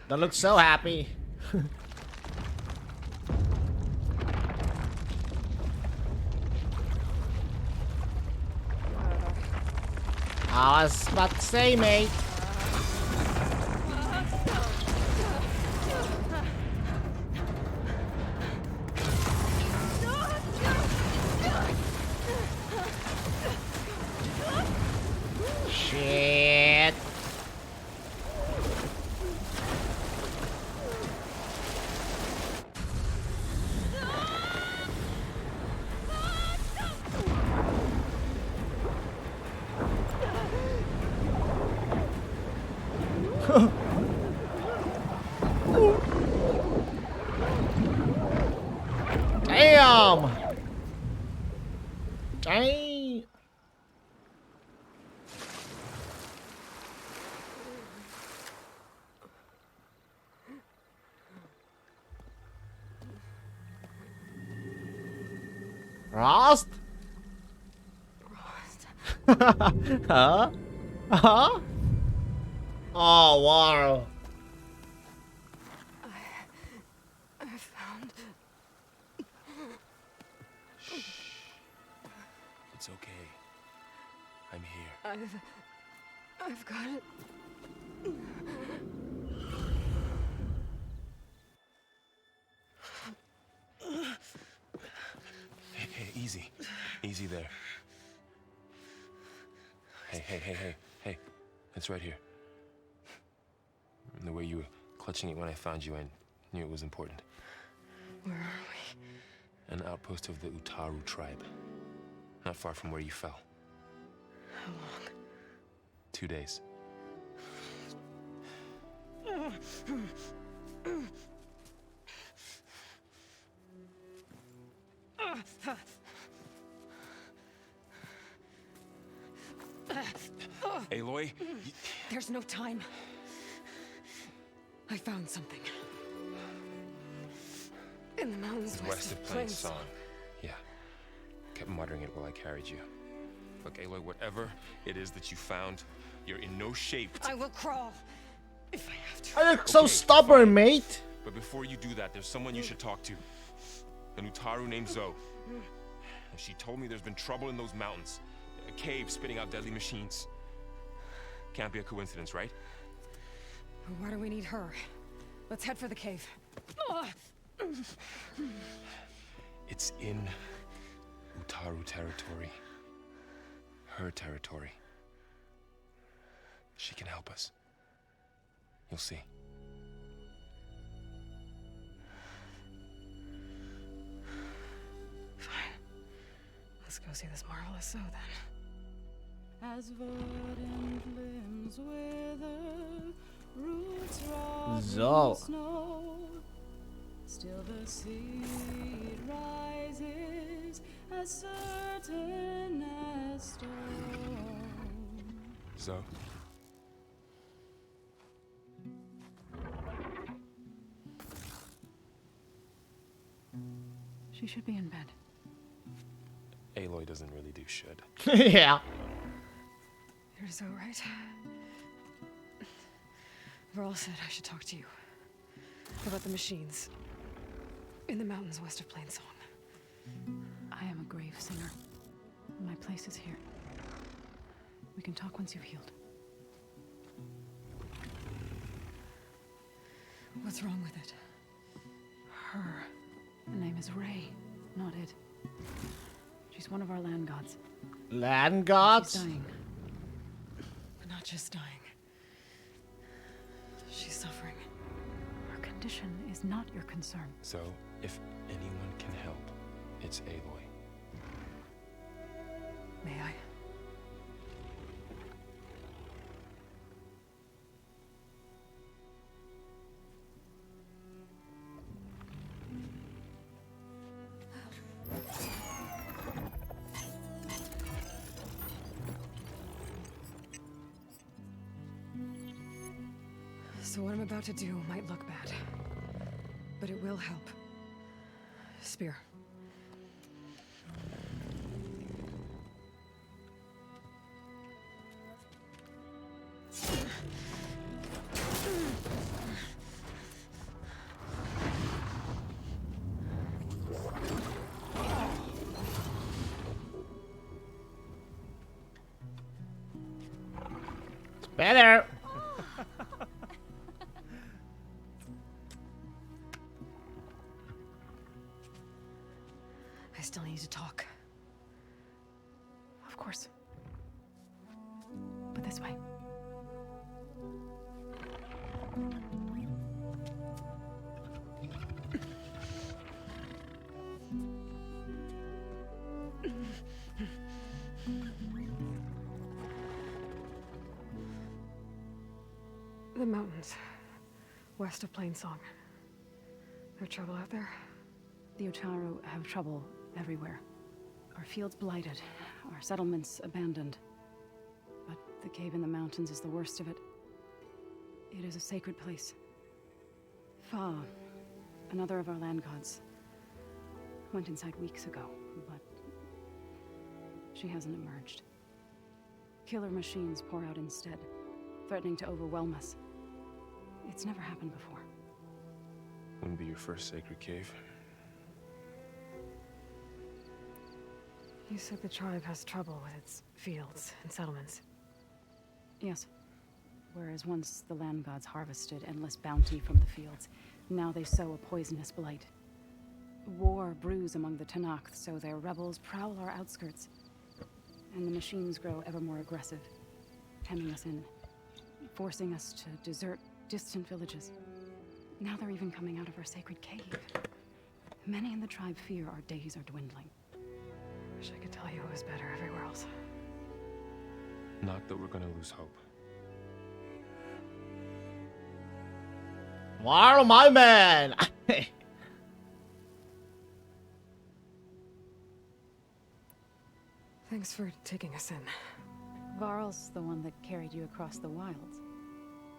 Don't look so happy. I was about to say, mate. Shit. Damn. Dang. Rost? Huh? Huh? Oh, wow. I found... It's okay. I'm here. I've got it. Hey, easy. Easy there. Hey. It's right here. And the way you were clutching it when I found you, I knew it was important. Where are we? An outpost of the Utaru tribe. Not far from where you fell. How long? 2 days. Aloy? There's no time. I found something. In the mountains West of Plainsong. Yeah. Kept muttering it while I carried you. Look, Aloy, whatever it is that you found, you're in no shape to... I will crawl. If I have to. I look so stubborn, mate. But before you do that, there's someone you should talk to. An Utaru named Zoe. And she told me there's been trouble in those mountains. A cave spitting out deadly machines. Can't be a coincidence, right? Why do we need her? Let's head for the cave. It's in Utaru territory. Her territory. She can help us. You'll see. Fine. Let's go see this marvelous Zoe then. As verdant limbs wither, roots rot Zoe. in snow, still the seed rises as certain as stone. Zoe? She should be in bed. Aloy doesn't really do should. Yeah. You're so right. Varl said I should talk to you. About the machines. In the mountains west of Plainsong. I am a grave singer. My place is here. We can talk once you've healed. What's wrong with it? Her. The name is Ray, not it. She's one of our land gods. Land gods? She's dying. But not just dying. She's suffering. Her condition is not your concern. So, if anyone can help, it's Aloy. May I? So what I'm about to do might look bad, but it will help. Spear. It's better. I still need to talk. Of course. But this way. The mountains, west of Plainsong. There trouble out there? The Utaru have trouble everywhere. Our fields blighted, our settlements abandoned. But the cave in the mountains is the worst of it. It is a sacred place. Fa, another of our land gods, went inside weeks ago, but she hasn't emerged. Killer machines pour out instead, threatening to overwhelm us. It's never happened before. Wouldn't be your first sacred cave. You said the tribe has trouble with its fields and settlements. Yes. Whereas once the land gods harvested endless bounty from the fields, now they sow a poisonous blight. War brews among the Tenakth, so their rebels prowl our outskirts. And the machines grow ever more aggressive, hemming us in, forcing us to desert distant villages. Now they're even coming out of our sacred cave. Many in the tribe fear our days are dwindling. Wish I could tell you it was better everywhere else. Not that we're gonna lose hope. Wow, my man! Thanks for taking us in. Varl's the one that carried you across the wilds.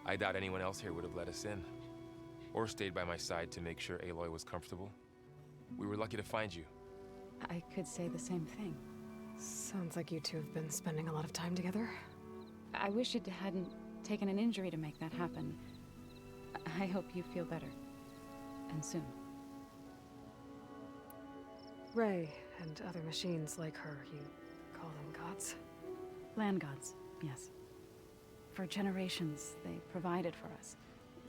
I doubt anyone else here would have let us in. Or stayed by my side to make sure Aloy was comfortable. We were lucky to find you. I could say the same thing. Sounds like you two have been spending a lot of time together. I wish it hadn't taken an injury to make that happen. I hope you feel better. And soon. Ray and other machines like her, you call them gods? Land gods, yes. For generations, they provided for us.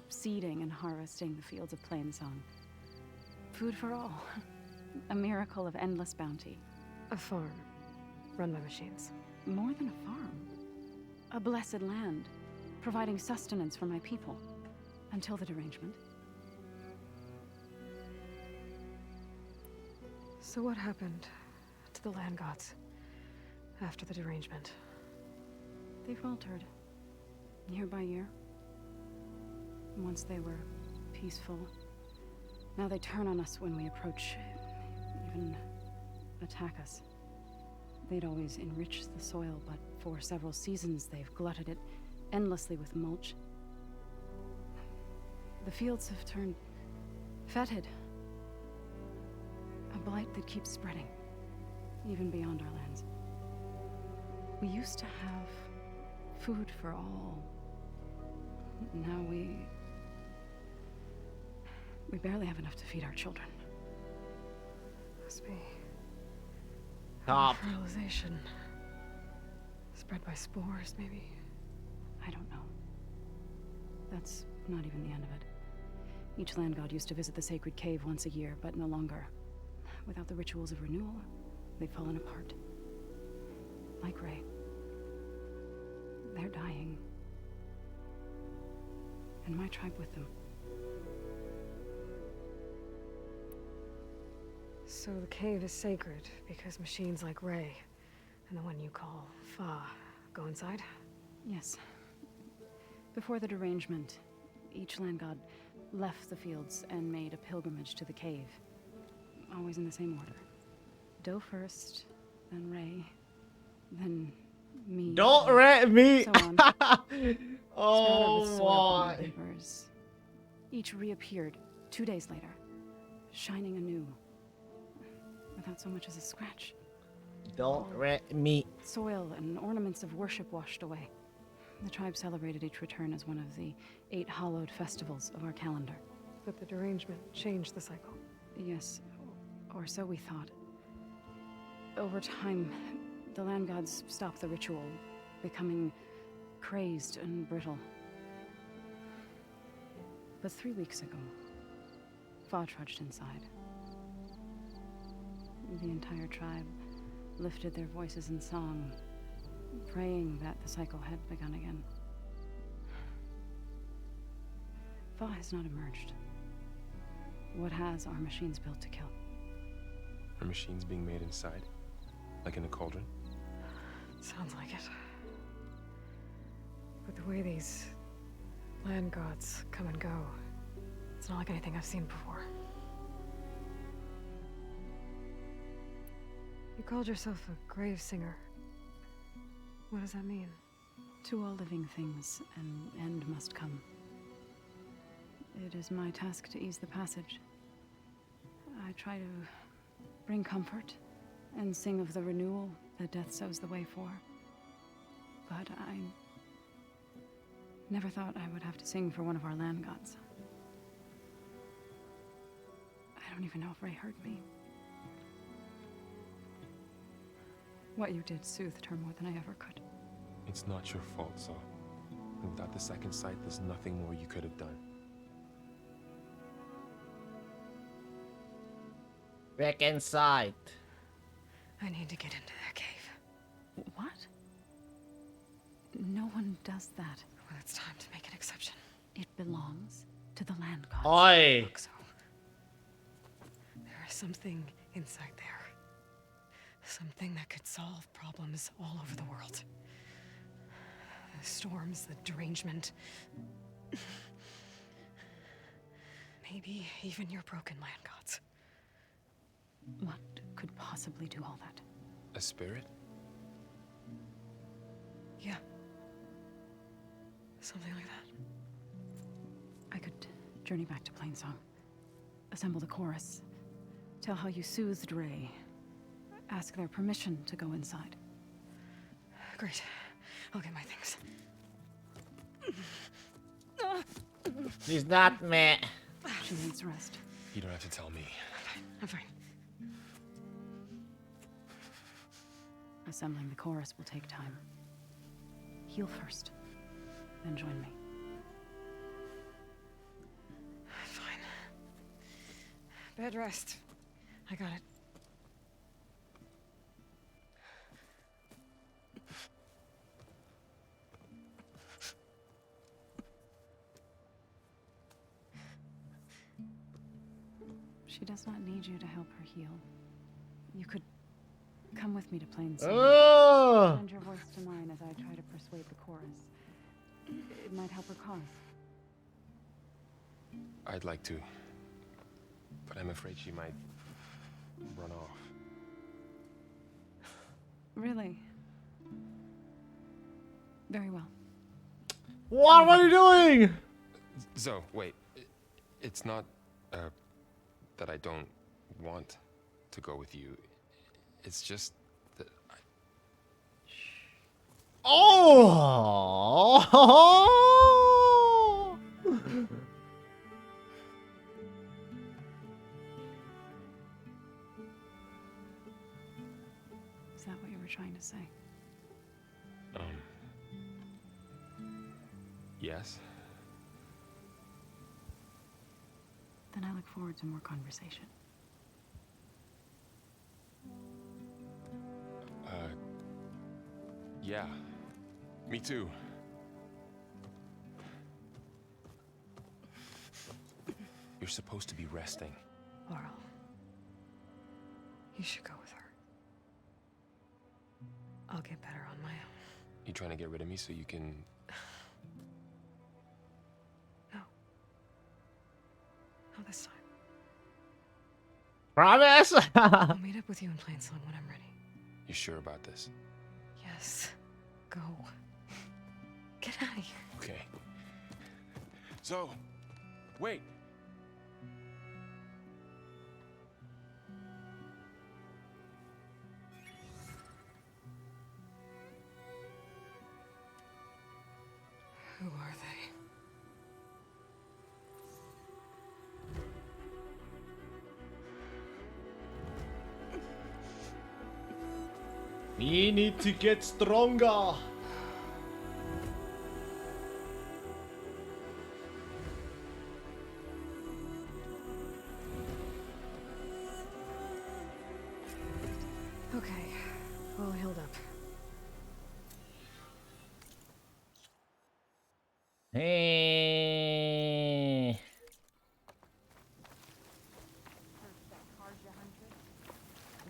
Seeding and harvesting the fields of Plainsong. Food for all. A miracle of endless bounty. A farm, run by machines. More than a farm. A blessed land, providing sustenance for my people. Until the derangement. So what happened to the land gods after the derangement? They faltered, year by year. Once they were peaceful. Now they turn on us when we approach, even attack us. They'd always enriched the soil, but for several seasons they've glutted it endlessly with mulch. The fields have turned fetid. A blight that keeps spreading, even beyond our lands. We used to have food for all. Now we barely have enough to feed our children. Must be Top. fertilization. Spread by spores, maybe? I don't know. That's not even the end of it. Each land god used to visit the sacred cave once a year, but no longer. Without the rituals of renewal, they've fallen apart. Like Ray. They're dying. And my tribe with them. So the cave is sacred because machines like Ray and the one you call Fa go inside? Yes. Before the derangement, each land god left the fields and made a pilgrimage to the cave. Always in the same order. Doe first, then Ray, then me. Don't rat me! So on. Oh Spattered with soil from my. the papers. Each reappeared 2 days later, shining anew, without so much as a scratch. Don't rat me. Soil and ornaments of worship washed away. The tribe celebrated each return as one of the 8 hallowed festivals of our calendar. But the derangement changed the cycle. Yes, or so we thought. Over time, the land gods stopped the ritual, becoming crazed and brittle. But 3 weeks ago, Fa trudged inside. The entire tribe lifted their voices in song, praying that the cycle had begun again. Fa has not emerged. What has are machines built to kill? Are machines being made inside? Like in a cauldron? Sounds like it. But the way these land gods come and go, it's not like anything I've seen before. You called yourself a grave singer. What does that mean? To all living things, an end must come. It is my task to ease the passage. I try to bring comfort and sing of the renewal that death sows the way for. But I never thought I would have to sing for one of our land gods. I don't even know if Ray heard me. What you did soothed her more than I ever could. It's not your fault, Saul. Without the second sight, there's nothing more you could have done. Back inside. I need to get into that cave. What? No one does that. Well, it's time to make an exception. It belongs to the land gods. Oi! Look, so there is something inside there. Something that could solve problems all over the world. The storms, the derangement. Maybe even your broken land gods. What could possibly do all that? A spirit? Yeah. Something like that. I could journey back to Plainsong, assemble the chorus, tell how you soothed Ray, ask their permission to go inside. Great. I'll get my things. He's not me. She needs rest. You don't have to tell me. I'm fine. Assembling the chorus will take time. Heal first, then join me. Fine. Bed rest. I got it. She does not need you to help her heal. You could come with me to Plainsong. Oh! Lend your voice to mine as I try to persuade the chorus. It might help her cause. I'd like to. But I'm afraid she might run off. Really? Very well. What are you doing? Zoe, wait. It's not, that I don't want to go with you. It's just that I... Oh! Is that what you were trying to say? Yes. then I look forward to more conversation. Yeah. Me too. You're supposed to be resting. Laurel, you should go with her. I'll get better on my own. You trying to get rid of me so you can... No. Not this time. Promise? I'll meet up with you in Plain Song when I'm ready. You sure about this? Yes. Go. Get out of here. Okay. So, wait. Who are they? We need to get stronger. Okay, all healed up. Hey.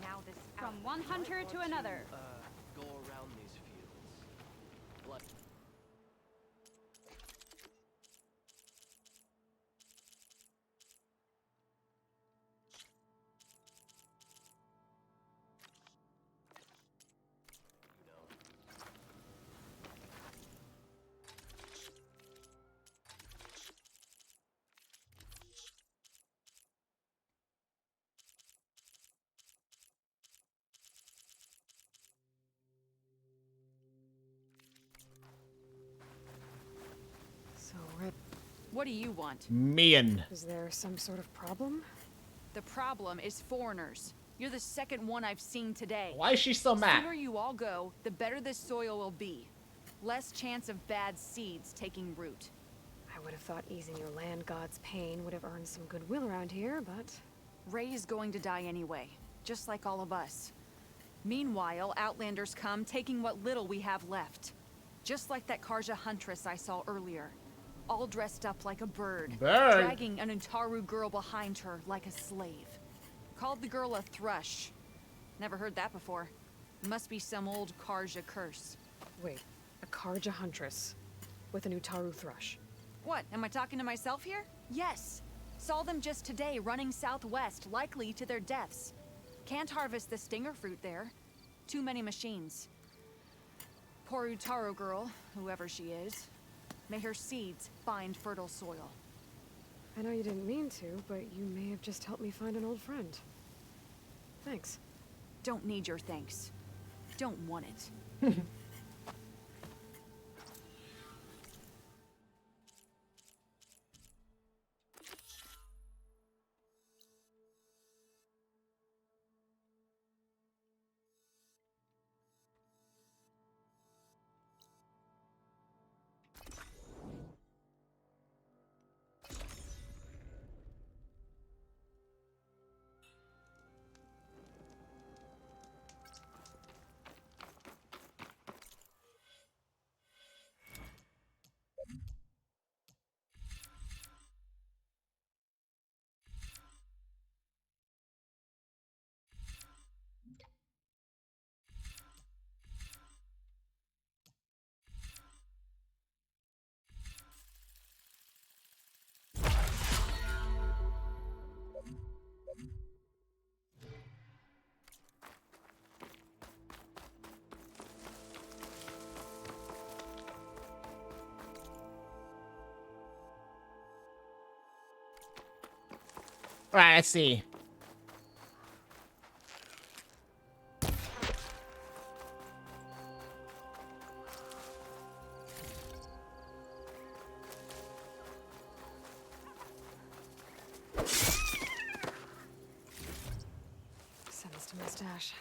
Now this from one hunter to another. Go around these fields. Blood. So, Rip, What do you want? Mean. is there some sort of problem? The problem is foreigners. You're the second one I've seen today. Why is she so The mad? sooner you all go, the better this soil will be. Less chance of bad seeds taking root. I would have thought easing your land god's pain would have earned some goodwill around here, but... Ray is going to die anyway, just like all of us. Meanwhile, Outlanders come, taking what little we have left. Just like that Karja huntress I saw earlier. All dressed up like a bird. Bird? Dragging an Utaru girl behind her like a slave. Called the girl a thrush. Never heard that before. Must be some old Karja curse. Wait, a Karja huntress with an Utaru thrush. What, am I talking to myself here? Yes. Saw them just today running southwest, likely to their deaths. Can't harvest the stinger fruit there. Too many machines. Poor Utaru girl, whoever she is. May her seeds find fertile soil. I know you didn't mean to, but you may have just helped me find an old friend. Thanks. Don't need your thanks. Don't want it. Alright, let's see. Send this to my stash.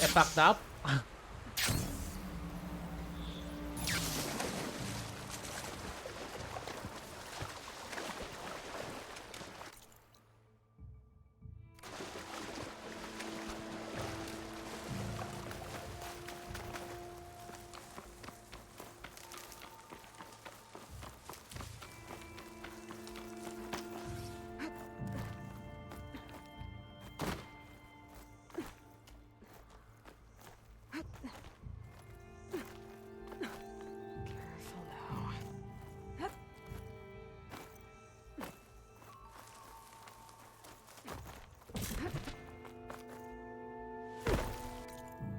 Get fucked up.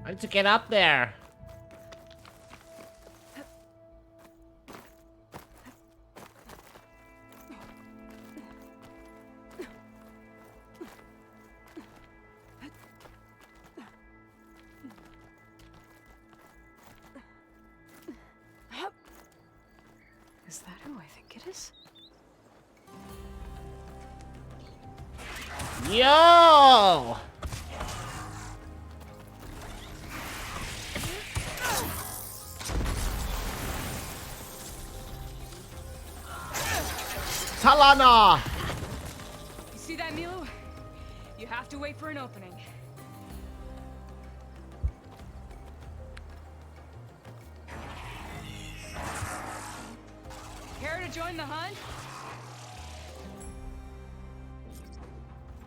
I need to get up there. Is that who I think it is? Yo! Talana! You see that, Milu? You have to wait for an opening. Care to join the hunt?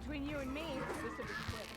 Between you and me, this will be quick.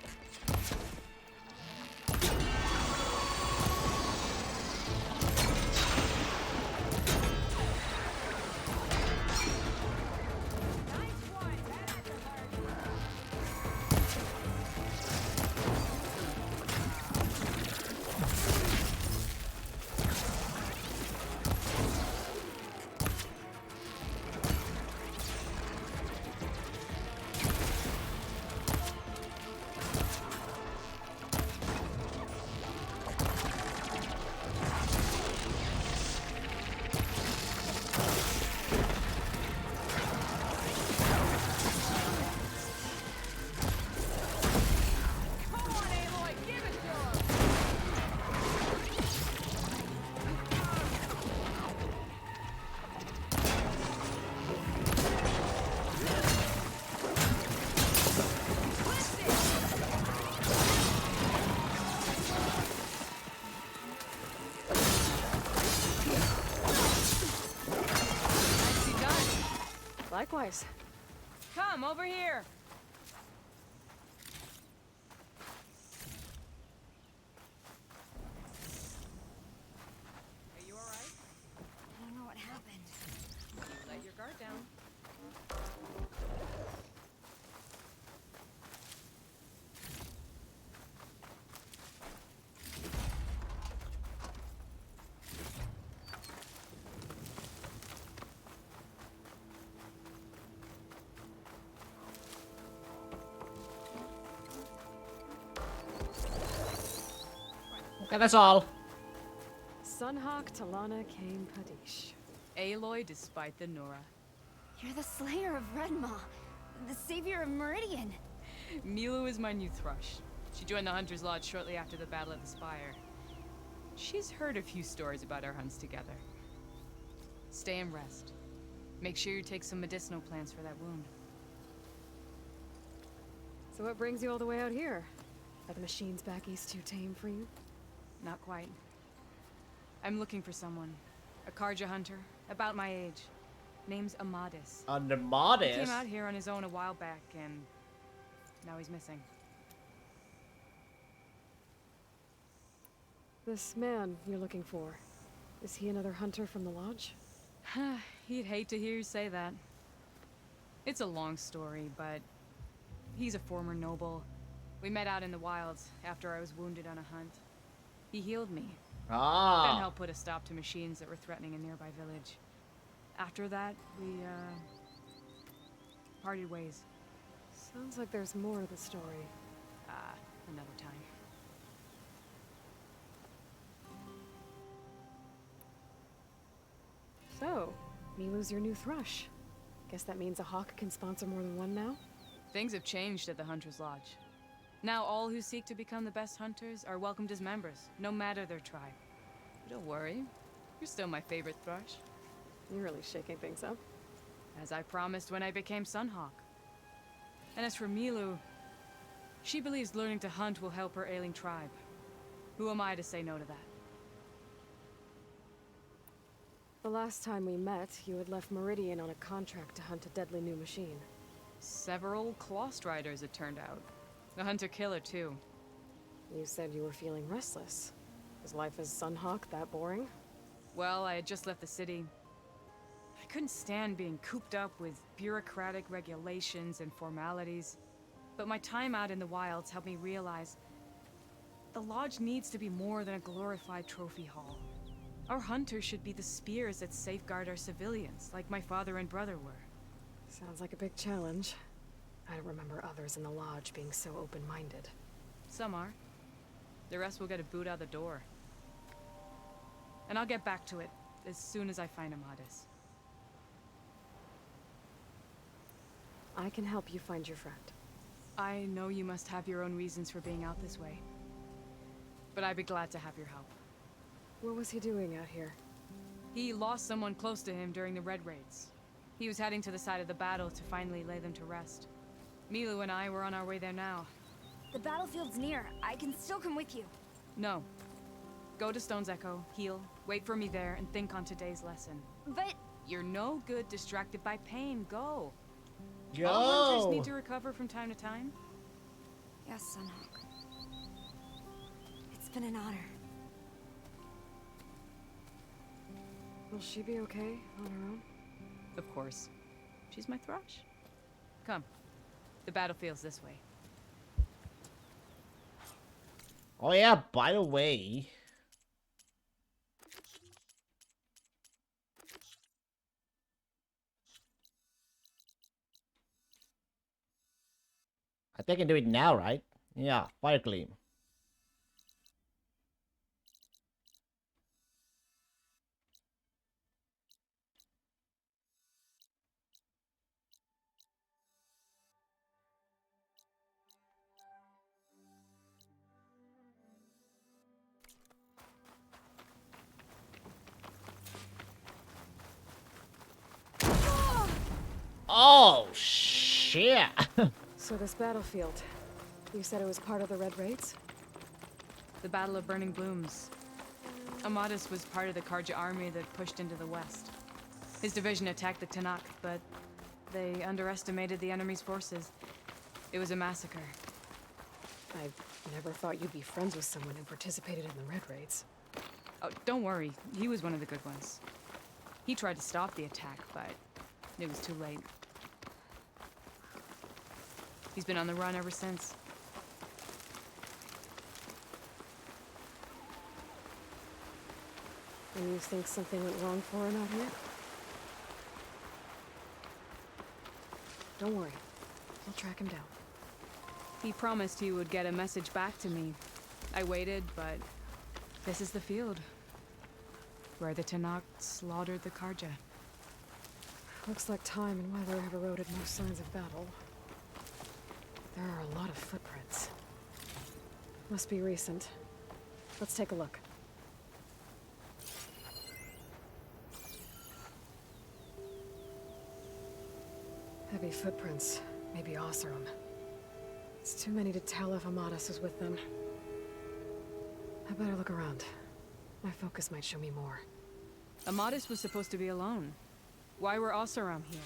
Likewise. Come over here. Are you all right? I don't know what happened. Let your guard down. Okay, that's all. Sunhawk Talana Kane Padish. Aloy despite the Nora. You're the slayer of Redmaw, the savior of Meridian. Milu is my new thrush. She joined the Hunter's Lodge shortly after the Battle of the Spire. She's heard a few stories about our hunts together. Stay and rest. Make sure you take some medicinal plants for that wound. So what brings you all the way out here? Are the machines back east too tame for you? Not quite. I'm looking for someone. A Karja hunter, about my age. Name's Amadis. Amadis? He came out here on his own a while back, and now he's missing. This man you're looking for, is he another hunter from the lodge? He'd hate to hear you say that. It's a long story, but he's a former noble. We met out in the wilds after I was wounded on a hunt. He healed me. Then helped put a stop to machines that were threatening a nearby village. After that, we, parted ways. Sounds like there's more to the story. Another time. So, Milu's your new thrush. Guess that means a hawk can sponsor more than one now? Things have changed at the Hunter's Lodge. Now all who seek to become the best hunters are welcomed as members, no matter their tribe. But don't worry, you're still my favorite thrush. You're really shaking things up. As I promised when I became Sunhawk. And as for Milu, she believes learning to hunt will help her ailing tribe. Who am I to say no to that? The last time we met, you had left Meridian on a contract to hunt a deadly new machine. Several Clawstriders, it turned out. A hunter-killer, too. You said you were feeling restless. Is life as Sunhawk that boring? Well, I had just left the city. I couldn't stand being cooped up with bureaucratic regulations and formalities. But my time out in the wilds helped me realize the Lodge needs to be more than a glorified trophy hall. Our hunters should be the spears that safeguard our civilians, like my father and brother were. Sounds like a big challenge. I don't remember others in the Lodge being so open-minded. Some are. The rest will get a boot out the door. And I'll get back to it as soon as I find Amadis. I can help you find your friend. I know you must have your own reasons for being out this way. But I'd be glad to have your help. What was he doing out here? He lost someone close to him during the Red Raids. He was heading to the side of the battle to finally lay them to rest. Milu and I were on our way there now. The battlefield's near. I can still come with you. No. Go to Stone's Echo, heal, wait for me there, and think on today's lesson. But... You're no good distracted by pain. Go! Go! All hunters need to recover from time to time. Yes, Sunhawk. It's been an honor. Will she be okay on her own? Of course. She's my thrush. Come. The battlefield's this way. Oh yeah, by the way. I think I can do it now, right? Yeah, Fire Gleam. Oh, shit. So this battlefield, you said it was part of the Red Raids? The Battle of Burning Blooms. Amadis was part of the Karja army that pushed into the west. His division attacked the Tanakh, but they underestimated the enemy's forces. It was a massacre. I never thought you'd be friends with someone who participated in the Red Raids. Oh, don't worry. He was one of the good ones. He tried to stop the attack, but it was too late. He's been on the run ever since. And you think something went wrong for him out here? Don't worry. I'll track him down. He promised he would get a message back to me. I waited, but this is the field. Where the Tanakh slaughtered the Karja. Looks like time and weather have eroded most signs of battle. There are a lot of footprints. Must be recent. Let's take a look. Heavy footprints. Maybe Oseram. It's too many to tell if Amadis is with them. I better look around. My focus might show me more. Amadis was supposed to be alone. Why were Oseram here?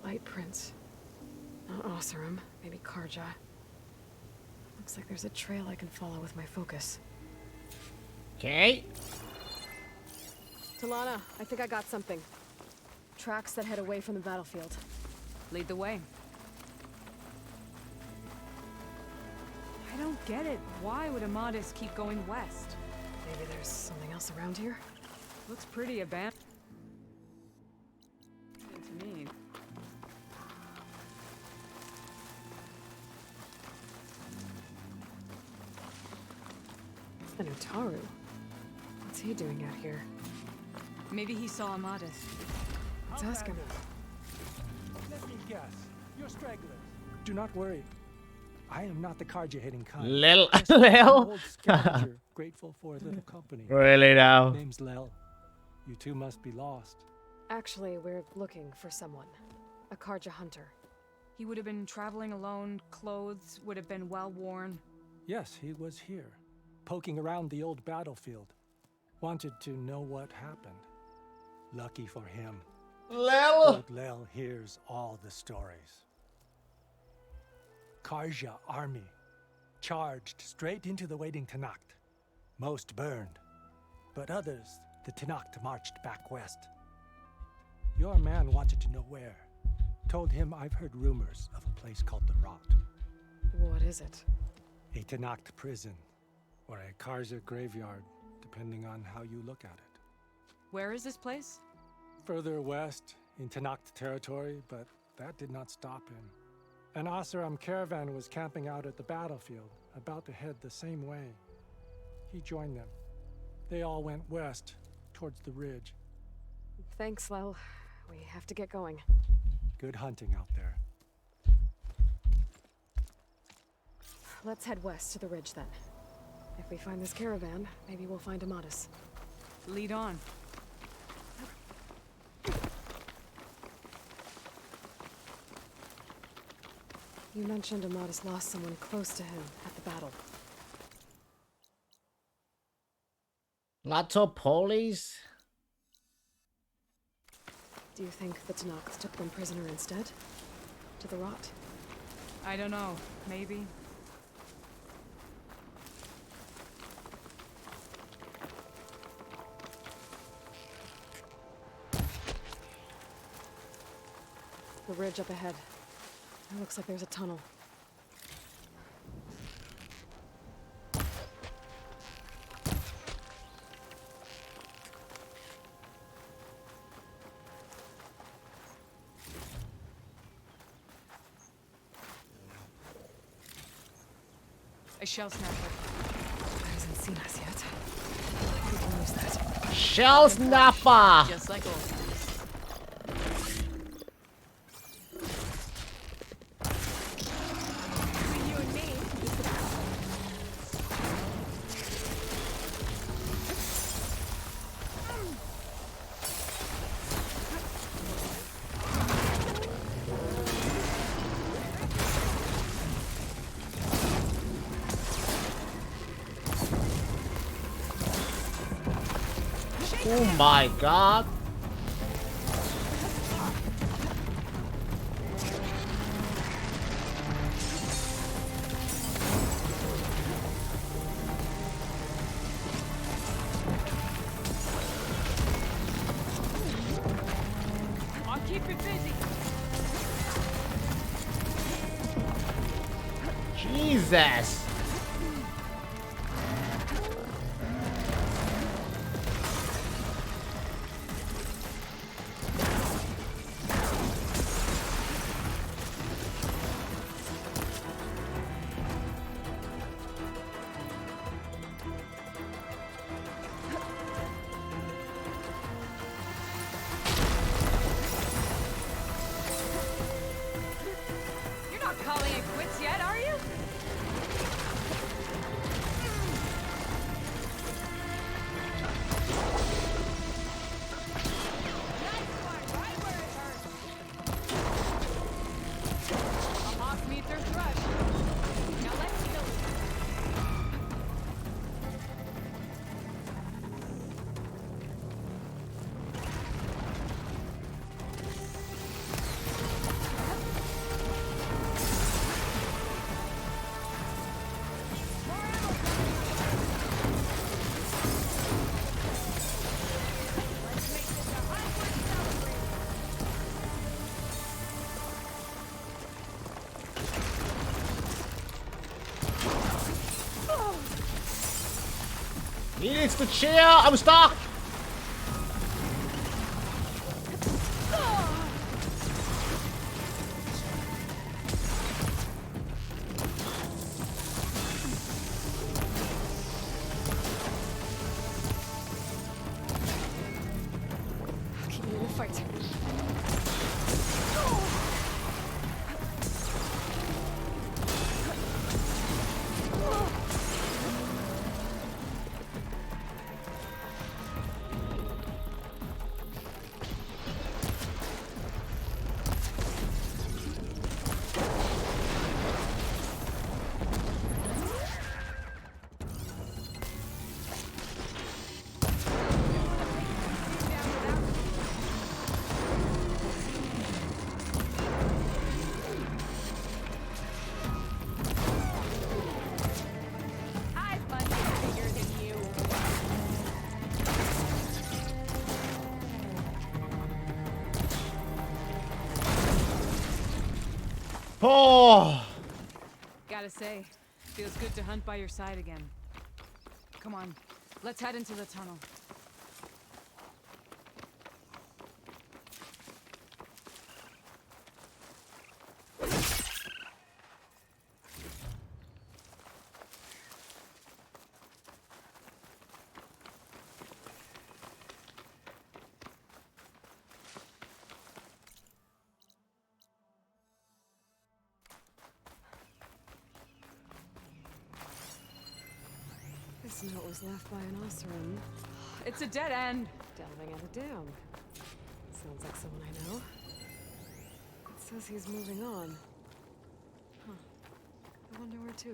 Light prints. Not Oseram, maybe Karja. Looks like there's a trail I can follow with my focus. Okay. Talana, I think I got something. Tracks that head away from the battlefield. Lead the way. I don't get it. Why would Amadis keep going west? Maybe there's something else around here? Looks pretty abandoned to me. An Utaru. What's he doing out here? Maybe he saw Amadis. Let's ask him. Let me guess. You're stragglers. Do not worry. I am not the Carja-hating kind. Lel. Just an Lel. old scavenger, grateful for a little company. Really now? Name's Lel. You two must be lost. Actually, we're looking for someone. A Carja hunter. He would have been traveling alone, clothes would have been well worn. Yes, he was here, poking around the old battlefield. Wanted to know what happened. Lucky for him. Lel. Old Lel hears all the stories. Carja army charged straight into the waiting Tenakth. Most burned, but others, the Tenakth marched back west. Your man wanted to know where. Told him I've heard rumors of a place called the Rot. What is it? A Tenakth prison, or a Carja graveyard, depending on how you look at it. Where is this place? Further west, in Tenakth territory, but that did not stop him. An Oseram caravan was camping out at the battlefield, about to head the same way. He joined them. They all went west, towards the ridge. Thanks, Lel. We have to get going. Good hunting out there. Let's head west to the ridge then. If we find this caravan, maybe we'll find Amadis. Lead on. You mentioned Amadis lost someone close to him at the battle. Latopolis? Do you think the Tenakth took them prisoner instead? To the Rot? I don't know. Maybe. The ridge up ahead. It looks like there's a tunnel. A shell snapper. He hasn't seen us yet. We can use that. Shell snapper! Just like old times. Between you and me, it's the battle. Oh my god. I'll keep you busy. Jesus. You're not calling it quits yet, are you? A moth meets her thrush. Now let's kill it. He needs to chill. I'm stuck. fight. I've much bigger than you. Oh! Gotta say, feels good to hunt by your side again. Come on, let's head into the tunnel. This note was left by an Oseram. It's a dead end. Delving at a dam. Sounds like someone I know. It says he's moving on. Huh. I wonder where to.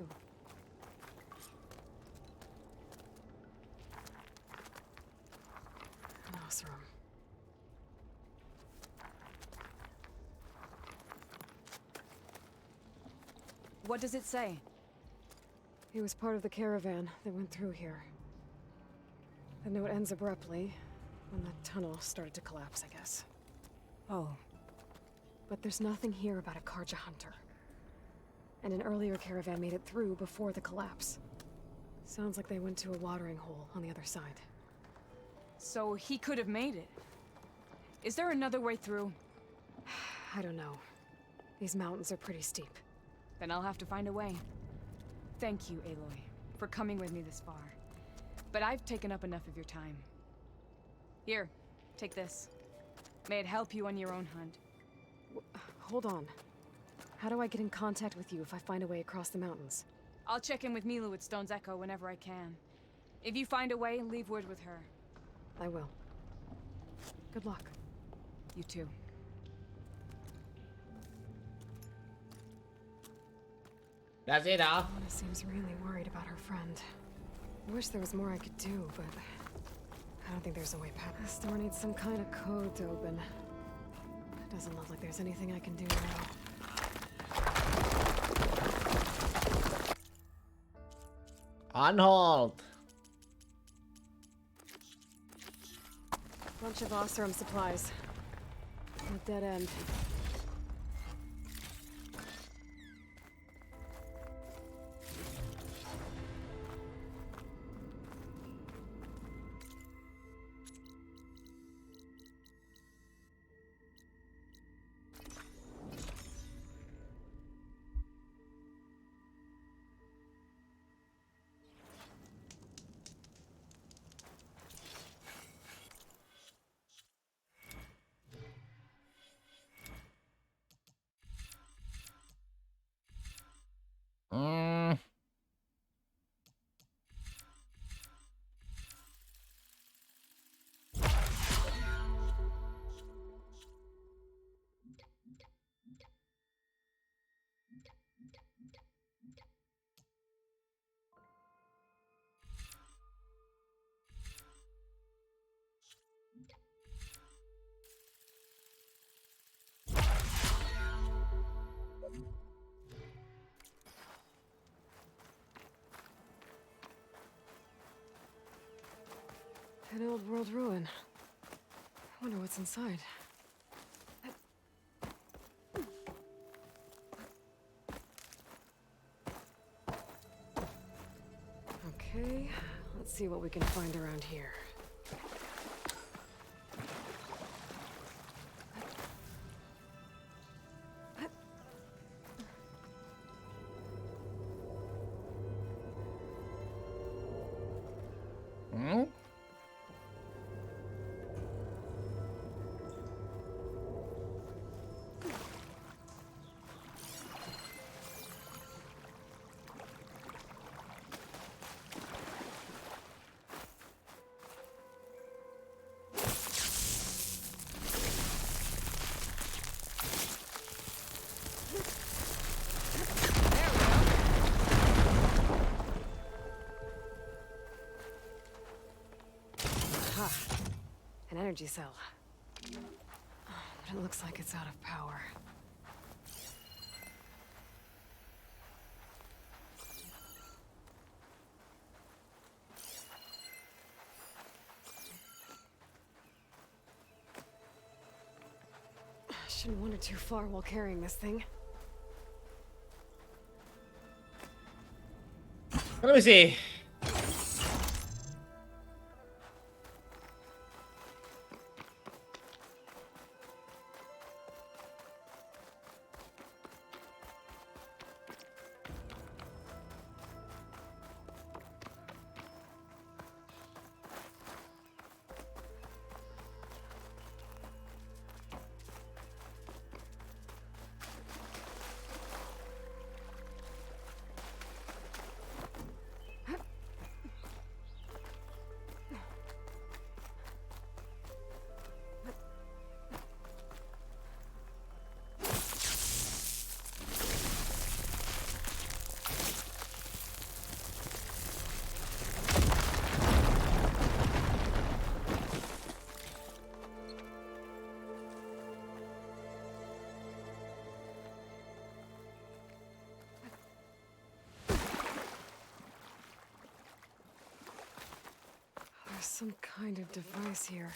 An Oseram. What does it say? He was part of the caravan that went through here. The note ends abruptly, when the tunnel started to collapse, I guess. Oh. But there's nothing here about a Karja hunter. And an earlier caravan made it through before the collapse. Sounds like they went to a watering hole on the other side. So he could have made it. Is there another way through? I don't know. These mountains are pretty steep. Then I'll have to find a way. Thank you, Aloy, for coming with me this far. But I've taken up enough of your time. Here, take this. May it help you on your own hunt. Hold on. How do I get in contact with you if I find a way across the mountains? I'll check in with Milu at Stone's Echo whenever I can. If you find a way, leave word with her. I will. Good luck. You too. That's it, huh? Anna seems really worried about her friend. I wish there was more I could do, but I don't think there's a way past. This door needs some kind of code to open. It doesn't look like there's anything I can do now. Unhold. Bunch of Oseram supplies. A dead end. An old world ruin. I wonder what's inside. Okay, let's see what we can find around here. energy cell. But it looks like it's out of power. Shouldn't wander too far while carrying this thing. Let me see. There's some kind of device here.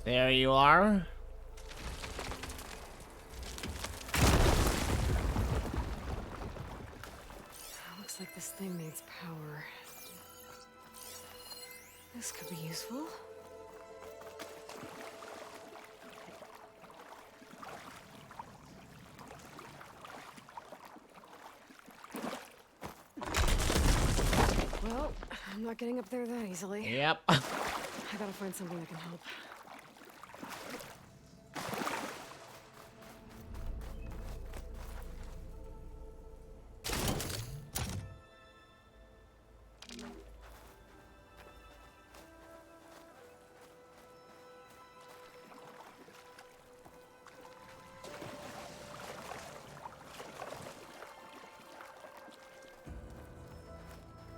There you are. Looks like this thing needs power. This could be useful. Well, I'm not getting up there that easily. Yep. I gotta find something that can help.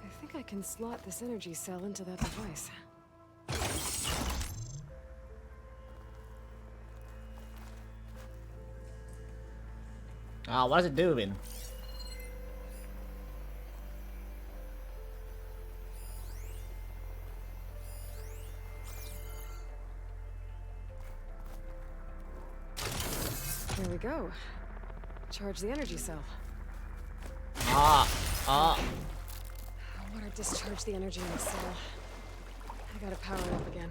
I think I can slot this energy cell into that device. Ah, what's it doing? There we go. Charge the energy cell. Water discharge the energy in the cell. I gotta power it up again.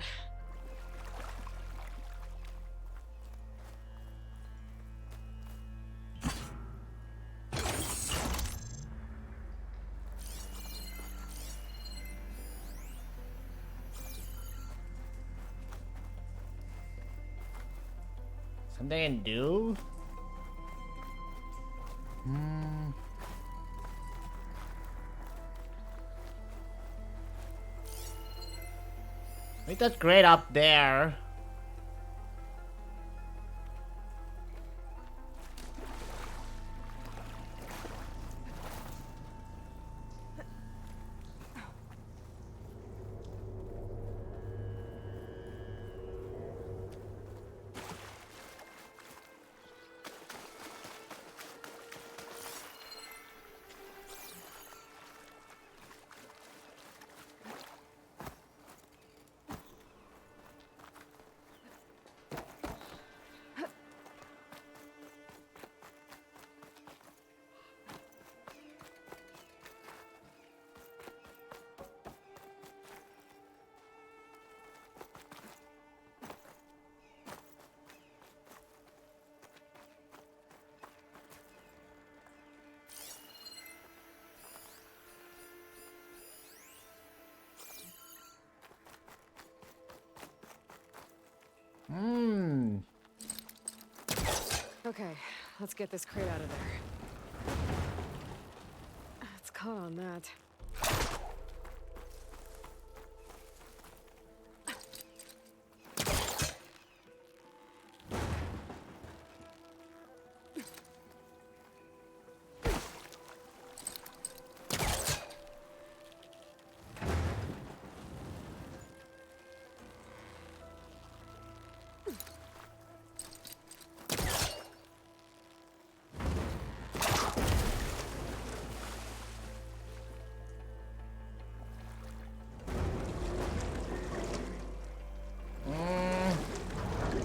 Something I can do? I think that's great up there. Okay, let's get this crate out of there. It's caught on that.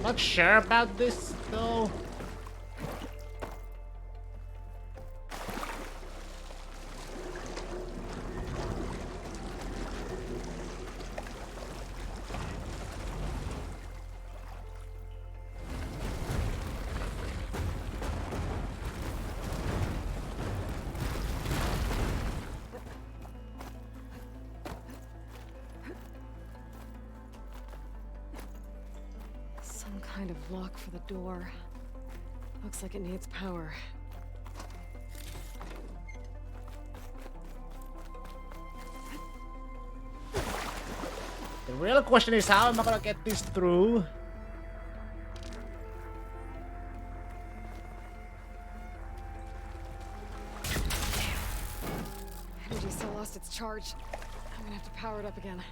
Not sure about this though. Some kind of lock for the door. Looks like it needs power. The real question is, how am I gonna get this through? Energy cell lost its charge. I'm gonna have to power it up again.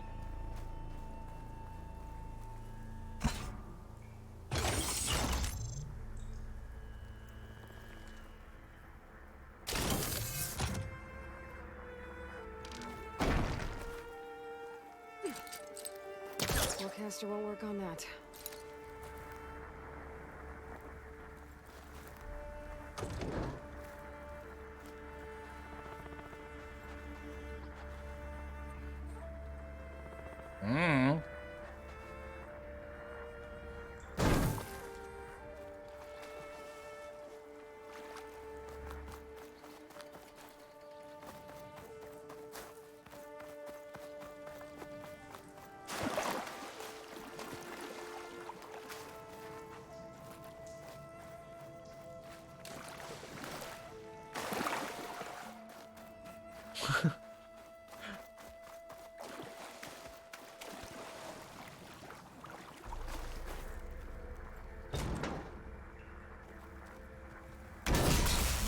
Spellcaster won't work on that. Hmm.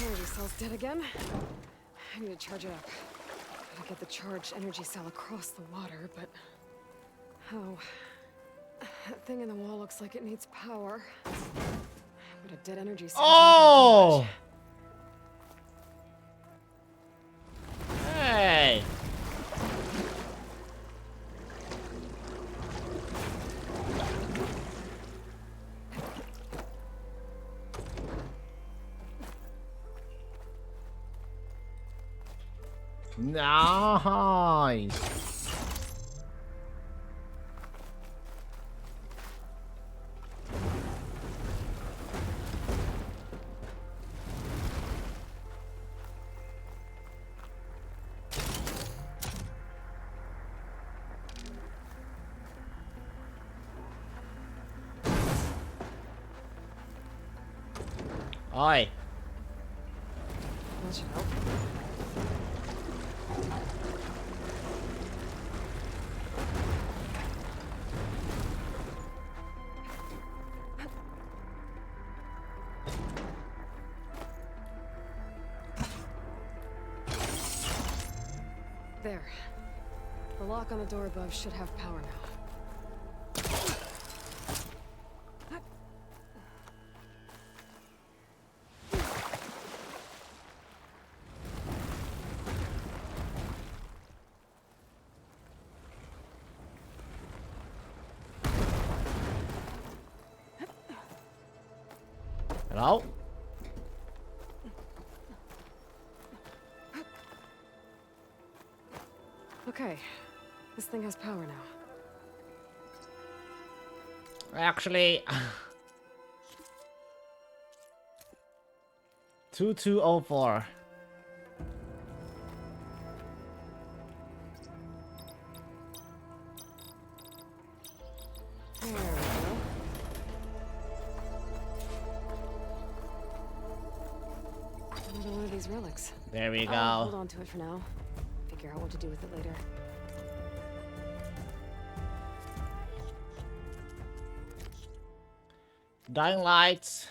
Energy cell's dead again. I need to charge it up. Gotta get the charged energy cell across the water, but how? That thing in the wall looks like it needs power. But a dead energy cell. Oh! Hey! Nice. Oi. That should help. There. The lock on the door above should have power now. Hello? Okay. This thing has power now. Actually... 2204. There we go. Another one of these relics. There we go. I'll hold on to it for now. Figure out what to do with it later. Dying lights.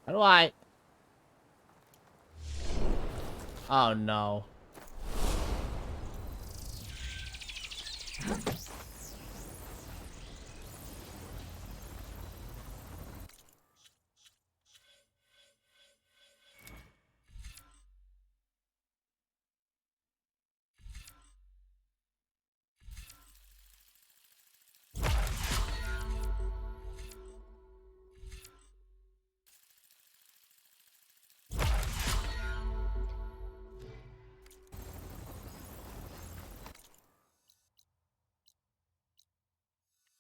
How do I? Oh no.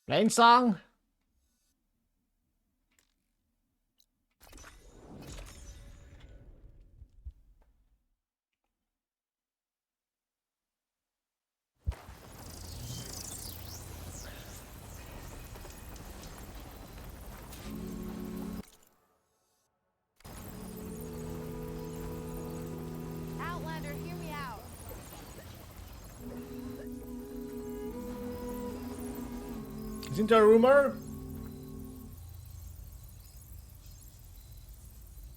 Plain song. Outlander, hear me out. Isn't there a rumor?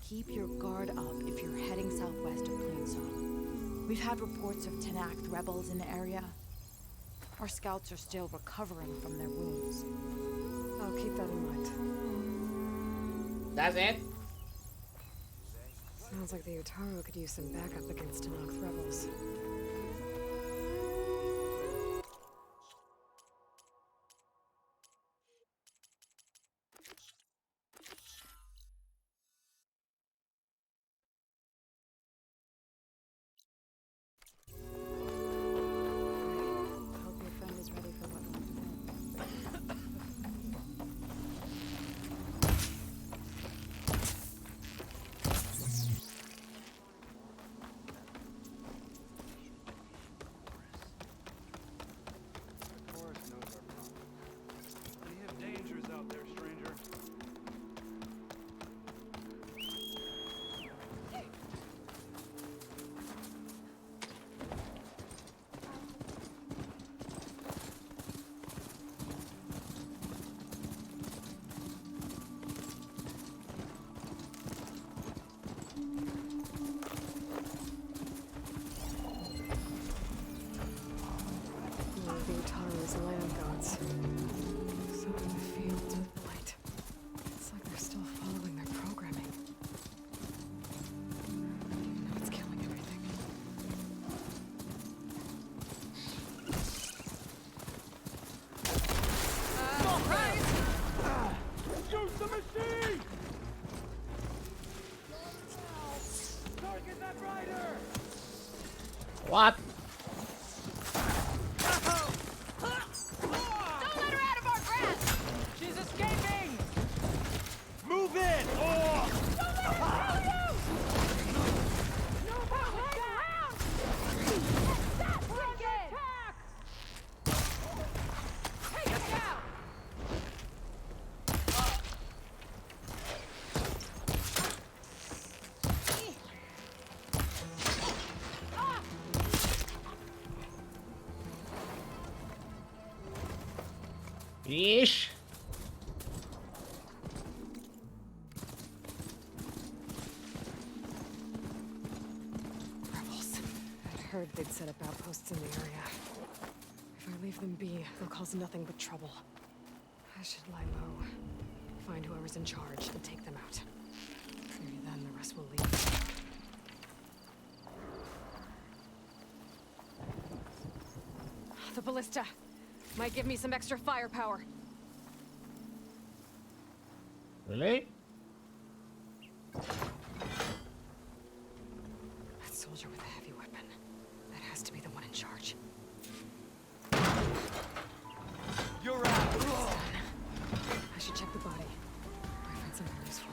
Keep your guard up if you're heading southwest of Plainsong. We've had reports of Tenakth rebels in the area. Our scouts are still recovering from their wounds. I'll keep that in mind. That's it? Sounds like the Utaru could use some backup against Tenakth rebels. Hope your friend is ready for what comes next. We have dangers out there, stranger. One of the Utaru's land gods. So in the fields with blight. It's like they're still following their programming. Even though it's killing everything. Use the machine! Target that rider! What? Don't let her out of our grasp! She's escaping! Move in! Don't let her kill you! No, hang around! Stop, Lincoln! Take us out! Yeesh. Rebels. I'd heard they'd set up outposts in the area. If I leave them be, they'll cause nothing but trouble. I should lie low. Find whoever's in charge and take them out. Maybe then the rest will leave. The ballista might give me some extra firepower. Really? That soldier with a heavy weapon. That has to be the one in charge. You're out! I should check the body. Might find something useful.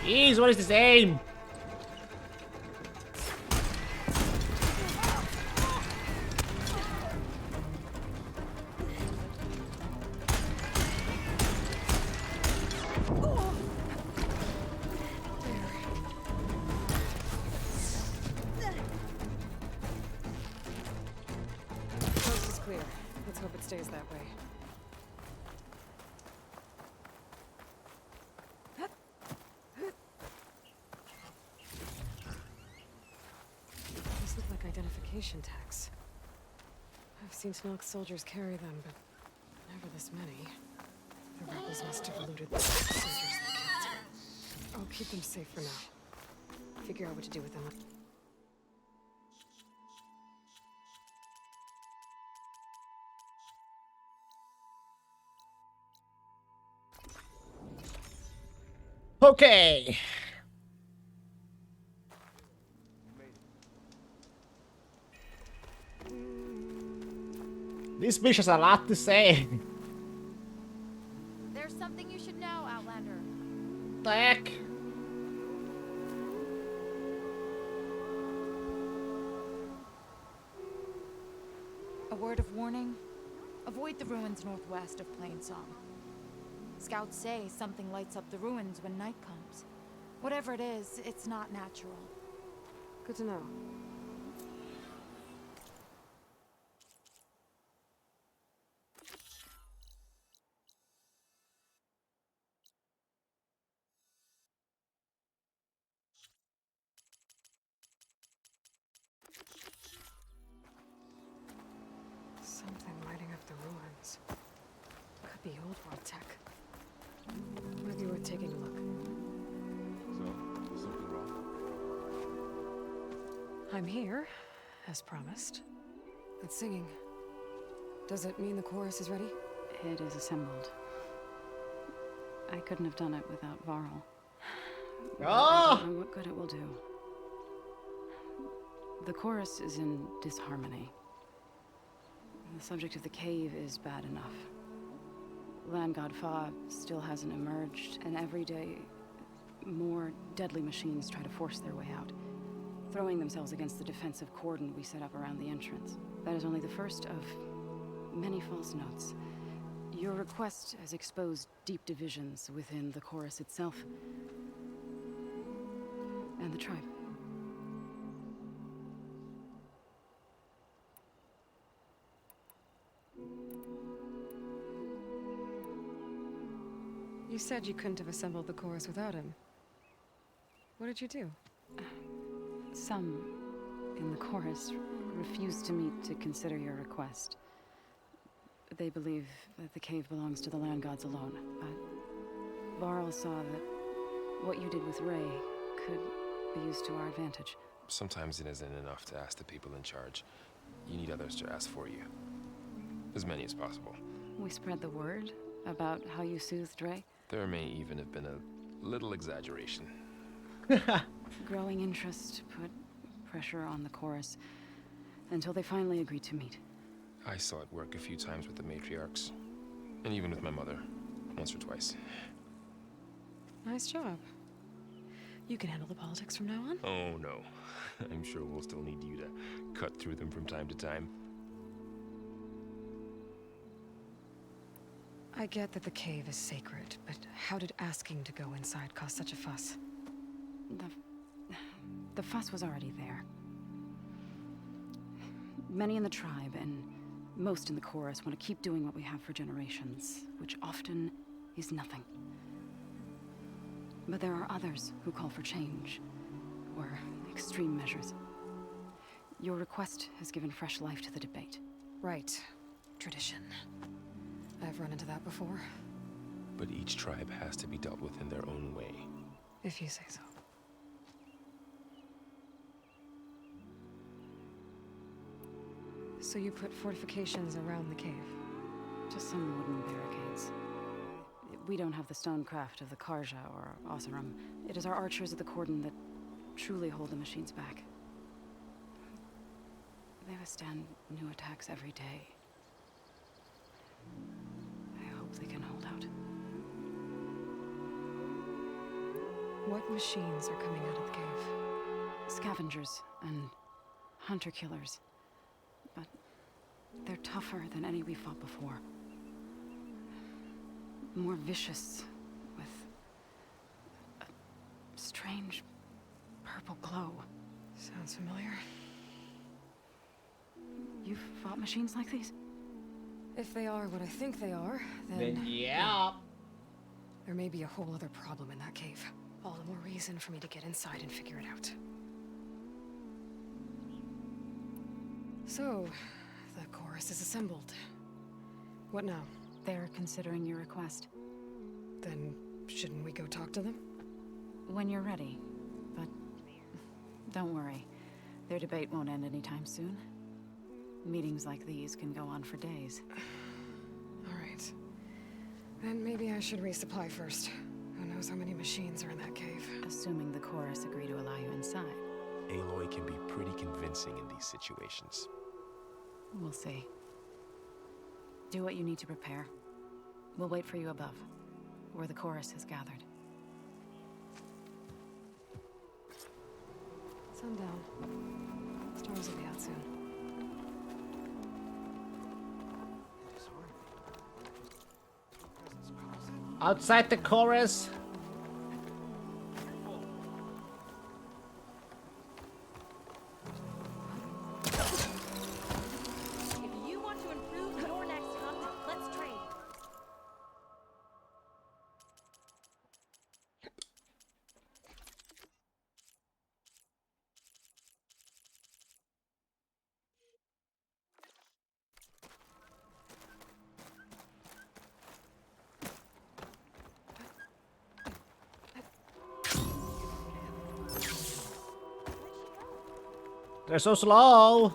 Jeez, what is this aim? Coast is clear. Let's hope it stays that way. These look like identification tags. I've seen Snoke soldiers carry them, but never this many. The rebels must have looted the soldiers they killed. I'll keep them safe for now. Figure out what to do with them. Okay. This bitch has a lot to say. There's something you should know, Outlander. The heck? A word of warning. Avoid the ruins northwest of Plainsong. Scouts say something lights up the ruins when night comes. Whatever it is, it's not natural. Good to know. Something lighting up the ruins. Could be old world tech. Might be worth taking a look. So, is something wrong? I'm here, as promised. It's singing. Does it mean the chorus is ready? It is assembled. I couldn't have done it without Varl. But I don't know what good it will do. The chorus is in disharmony. The subject of the cave is bad enough. Land God Fa still hasn't emerged, and every day more deadly machines try to force their way out, throwing themselves against the defensive cordon we set up around the entrance. That is only the first of many false notes. Your request has exposed deep divisions within the chorus itself and the tribe. You said you couldn't have assembled the chorus without him. What did you do? Some in the chorus refused to meet to consider your request. They believe that the cave belongs to the land gods alone, but Varl saw that what you did with Rey could be used to our advantage. Sometimes it isn't enough to ask the people in charge. You need others to ask for you. As many as possible. We spread the word about how you soothed Rey. There may even have been a little exaggeration. Growing interest put pressure on the chorus until they finally agreed to meet. I saw it work a few times with the matriarchs. And even with my mother. Once or twice. Nice job. You can handle the politics from now on? Oh no. I'm sure we'll still need you to cut through them from time to time. I get that the cave is sacred, but how did asking to go inside cause such a fuss? The fuss was already there. Many in the tribe and most in the chorus want to keep doing what we have for generations, which often is nothing. But there are others who call for change, or extreme measures. Your request has given fresh life to the debate. Right. Tradition. I've run into that before. But each tribe has to be dealt with in their own way. If you say so. So you put fortifications around the cave? Just some wooden barricades. We don't have the stonecraft of the Karja or Oseram. It is our archers of the cordon that truly hold the machines back. They withstand new attacks every day. I hope they can hold out. What machines are coming out of the cave? Scavengers and hunter-killers. But they're tougher than any we fought before. More vicious, with a strange purple glow. Sounds familiar. You've fought machines like these? If they are what I think they are, Then yeah. There may be a whole other problem in that cave. All the more reason for me to get inside and figure it out. So, the chorus is assembled. What now? They're considering your request. Then, shouldn't we go talk to them? When you're ready. But don't worry. Their debate won't end anytime soon. Meetings like these can go on for days. All right. Then maybe I should resupply first. Who knows how many machines are in that cave? Assuming the chorus agree to allow you inside. Aloy can be pretty convincing in these situations. We'll see. Do what you need to prepare. We'll wait for you above, where the chorus has gathered. Sundown. Stars will be out soon. Outside the chorus. If you want to improve your next hunt, let's trade. They're so slow.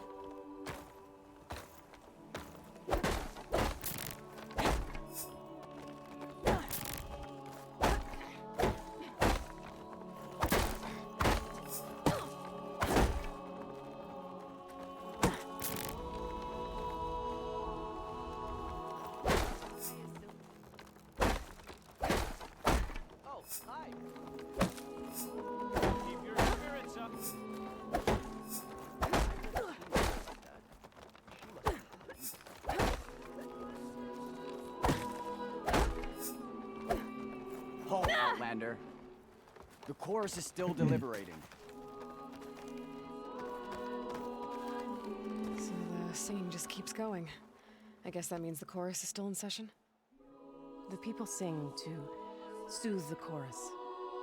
Oh, hi. Keep your spirits up. Halt, Outlander. The chorus is still deliberating. So the singing just keeps going. I guess that means the chorus is still in session? The people sing to soothe the chorus,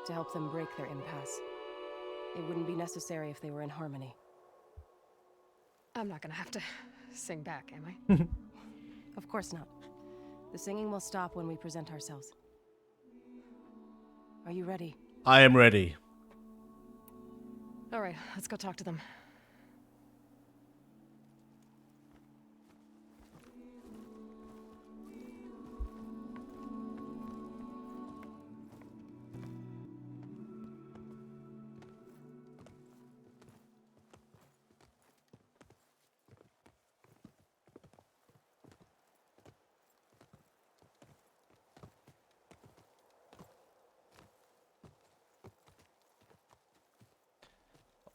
to help them break their impasse. It wouldn't be necessary if they were in harmony. I'm not gonna have to sing back, am I? Of course not. The singing will stop when we present ourselves. Are you ready? I am ready. All right, let's go talk to them.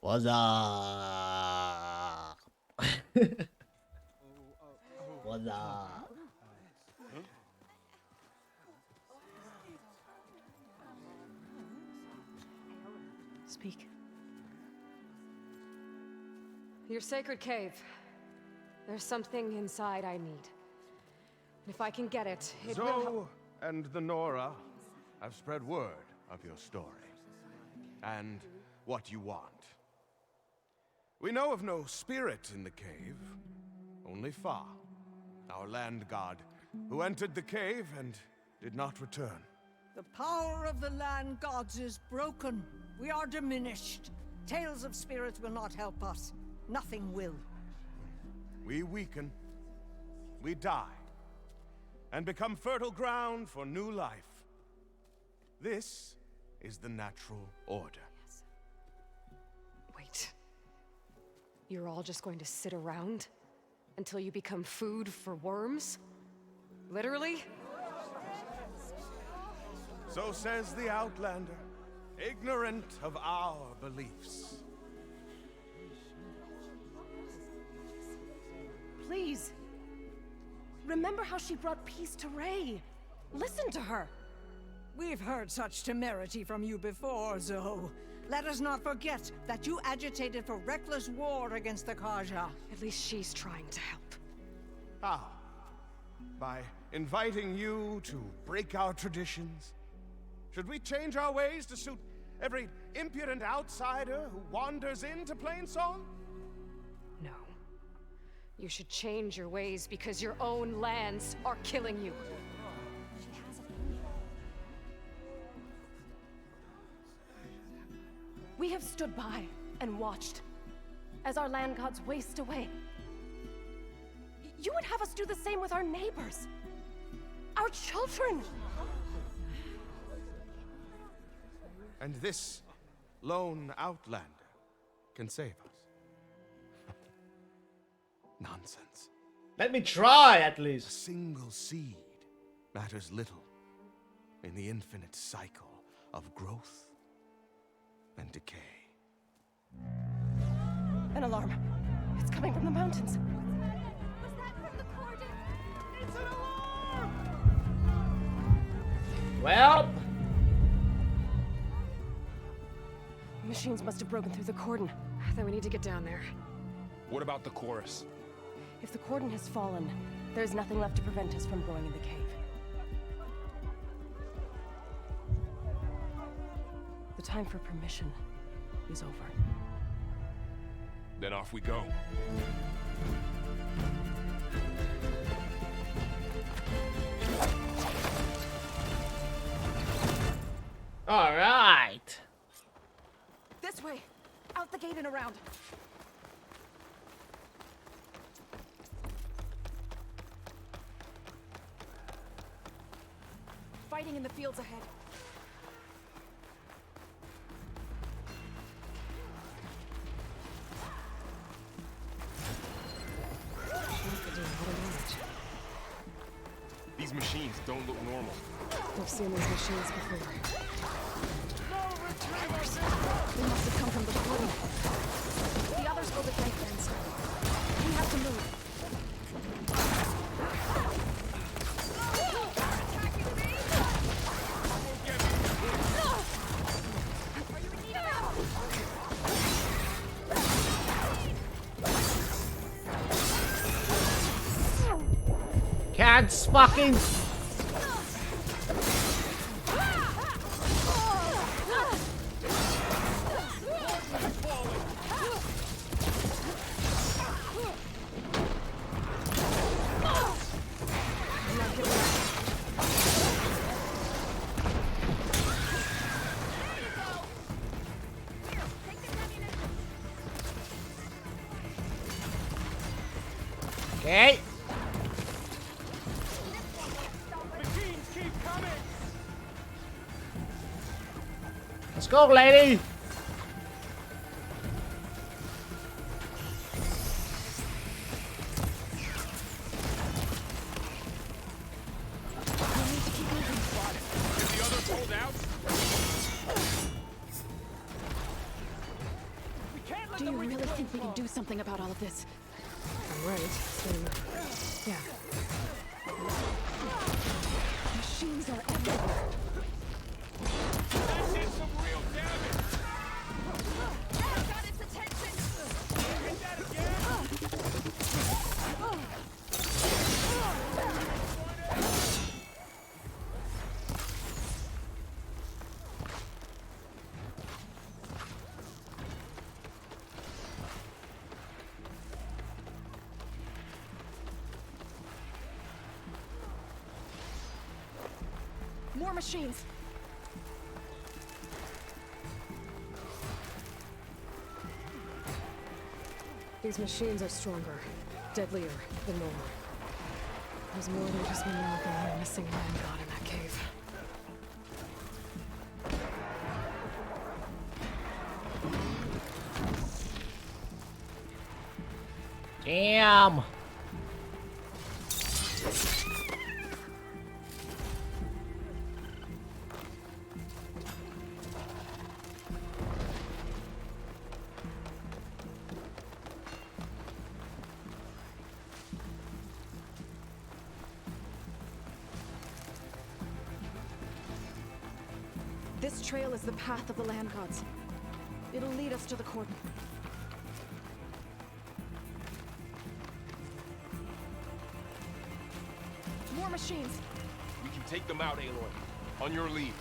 What's up? What's up? Speak. Your sacred cave. There's something inside I need. If I can get it, it will help. Zoe and the Nora have spread word of your story. And what you want. We know of no spirit in the cave, only Fa, our land god, who entered the cave and did not return. The power of the land gods is broken. We are diminished. Tales of spirits will not help us. Nothing will. We weaken, we die, and become fertile ground for new life. This is the natural order. Wait. You're all just going to sit around until you become food for worms? Literally? So says the Outlander, ignorant of our beliefs. Please. Remember how she brought peace to Ray. Listen to her. We've heard such temerity from you before, Zoe. Let us not forget that you agitated for reckless war against the Kaja. At least she's trying to help. How? By inviting you to break our traditions? Should we change our ways to suit every impudent outsider who wanders into Plainsong? No. You should change your ways because your own lands are killing you. We have stood by and watched as our land gods waste away. You would have us do the same with our neighbors, our children. And this lone outlander can save us. Nonsense. Let me try, at least. A single seed matters little in the infinite cycle of growth and decay. An alarm. It's coming from the mountains. Was that from the Cordon? It's an alarm! Well... Machines must have broken through the cordon. Then we need to get down there. What about the chorus? If the cordon has fallen, there's nothing left to prevent us from going in the cave. The time for permission is over. Then off we go. All right. This way! Out the gate and around! Fighting in the fields ahead. These machines don't look normal. We've seen these machines before. They must have come from the cordon. The others go the flank fence. We have to move. Can't fucking... Okay. Let's go, lady. Do you really think we can do something about all of this? I'm right, then... yeah. Machines are everywhere. That did some real damage! Got its attention! Hit that again! More machines. These machines are stronger, deadlier than normal. There's more than just me knocking on a missing land god in that cave. Damn. This trail is the path of the land gods. It'll lead us to the cordon. More machines. We can take them out, Aloy. On your lead.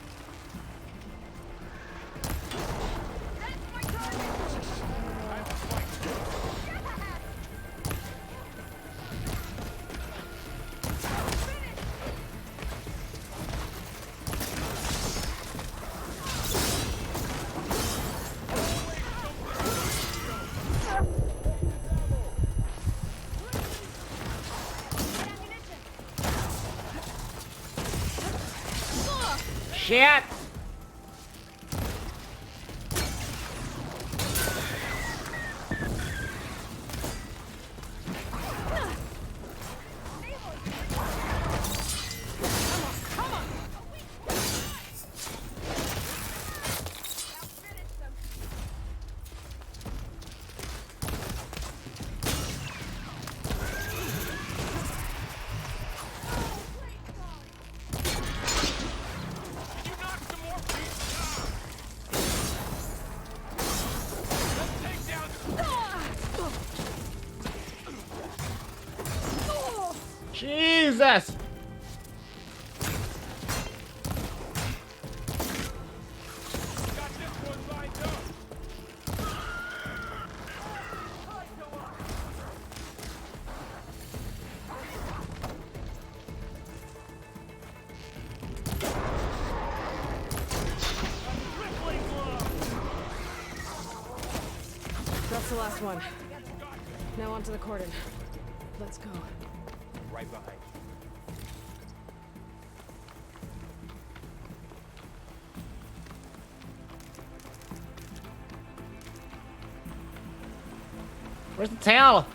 Shit! Jesus! That's the last one. Now onto the cordon. Let's go. Right behind. Where's the tail?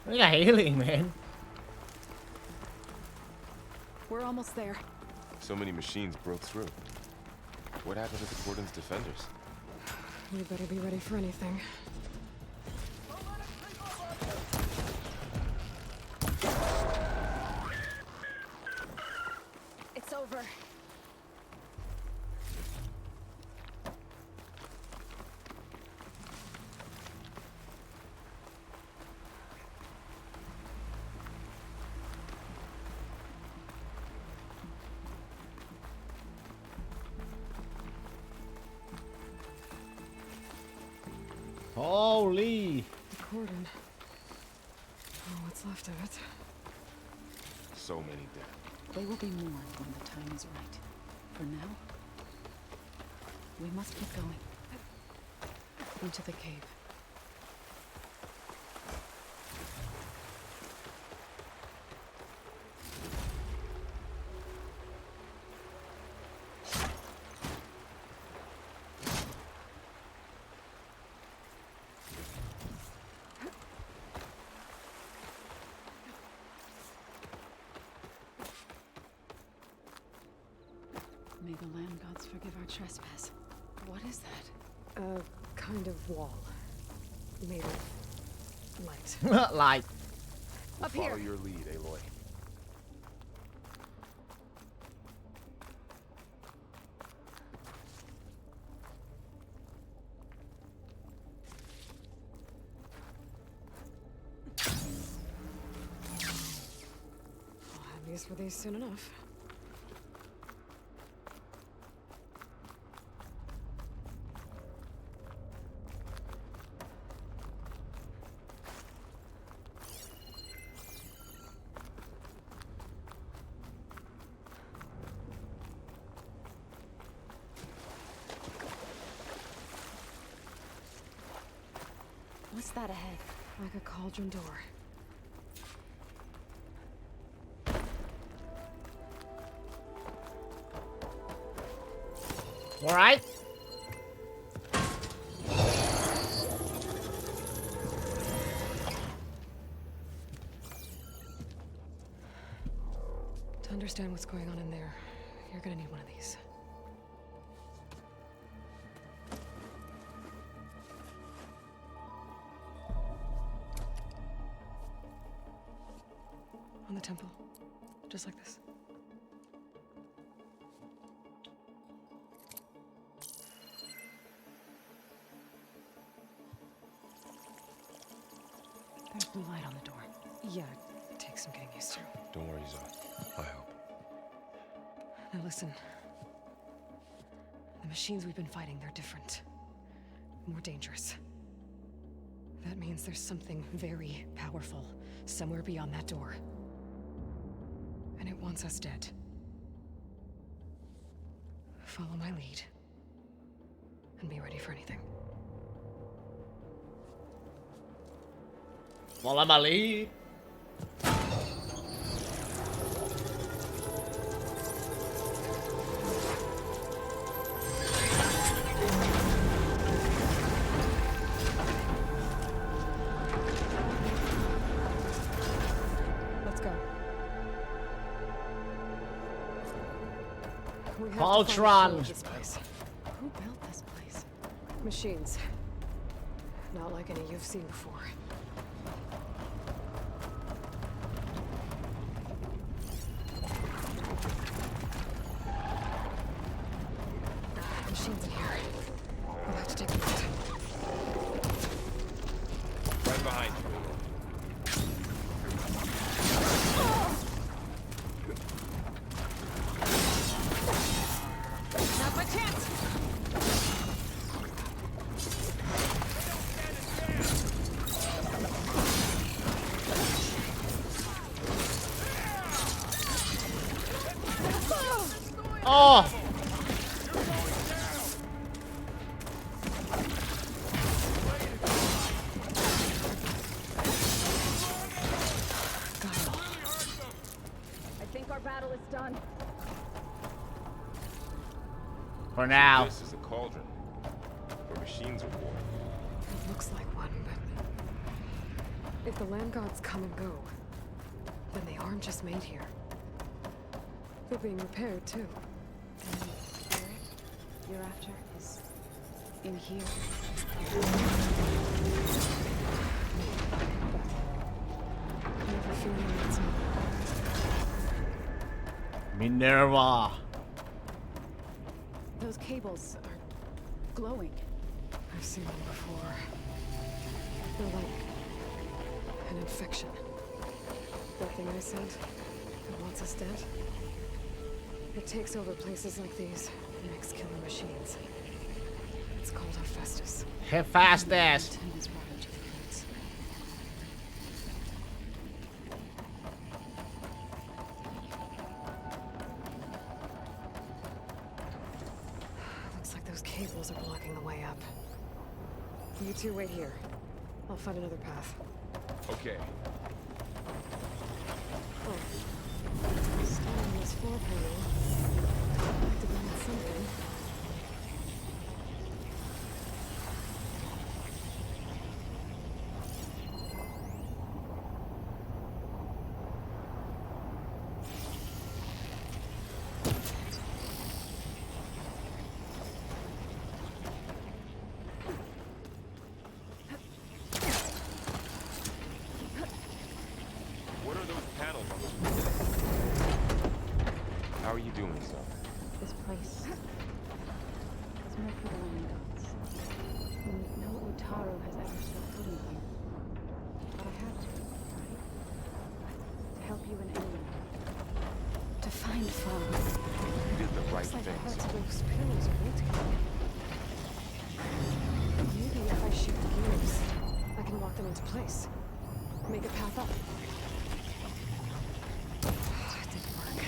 Look at healing, man. We're almost there. So many machines broke through. What happened to the Cordon's defenders? We better be ready for anything. It's over. Holy! The cordon. Oh, what's left of it? So many dead. They will be mourned when the time is right. For now, we must keep going. Into the cave. May the land gods forgive our trespass. What is that? A kind of wall. Made of light. Light. Up Follow here. your lead, Aloy. I'll have use for these soon enough. What's that ahead? Like a cauldron door. Alright. To understand what's going on in there, you're gonna need one of these. On the temple. Just like this. There's blue light on the door. Yeah, it takes some getting used to. Don't worry, Zoe. I help. Now listen. The machines we've been fighting, they're different. More dangerous. That means there's something very powerful somewhere beyond that door. And it wants us dead. Follow my lead. And be ready for anything. Follow my lead. Let's go. We have Ultron. to find this place. Who built this place? Machines. Not like any you've seen before. Machines in here. We'll have to take them out. Right behind you. Now's my chance! Oh! I think our battle is done. For now. This is a cauldron where machines are born. It looks like one, but... if the land gods come and go, then they aren't just made here. They're being repaired, too. And the spirit you're after is in here. Never feeling it's Minerva. Those cables are glowing. I've seen them before. They're like an infection. That thing I sent that wants us dead. It takes over places like these and makes killer machines. It's called Hephaestus. Hephaestus. Tendons ravage the roots. Looks like those cables are blocking the way up. You two wait here. I'll find another path. Okay. Oh. Standing on this floor panel. Activating something. What are those panels on the wall? How are you doing, Zoe? This place was meant for the land gods. And no Utaru has ever set foot in here. But I had to, right? To help you in any way. To find Fall. You did the right Looks like thing, parts of Zoe. those pillars are rotating. Maybe if I shoot the gears, I can lock them into place. Make a path up. It didn't work.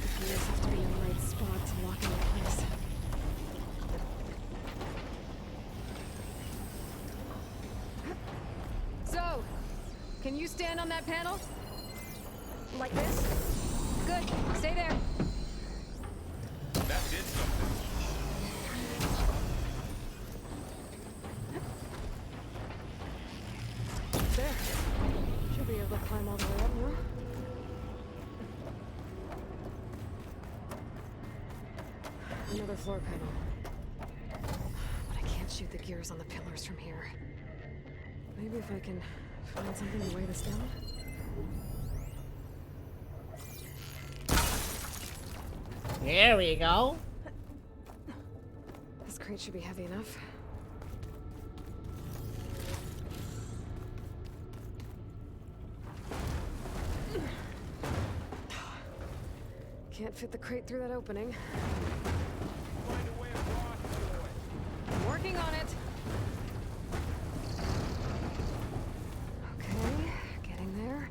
The gears have to be in the right spot to lock into place. So, can you stand on that panel? Like this? Good. Stay there. That did something. There. Should be able to climb all the way up now. Another floor panel. But I can't shoot the gears on the pillars from here. Maybe if I can find something to weigh this down? There we go. This crate should be heavy enough. Can't fit the crate through that opening. I'm working on it. Okay, getting there.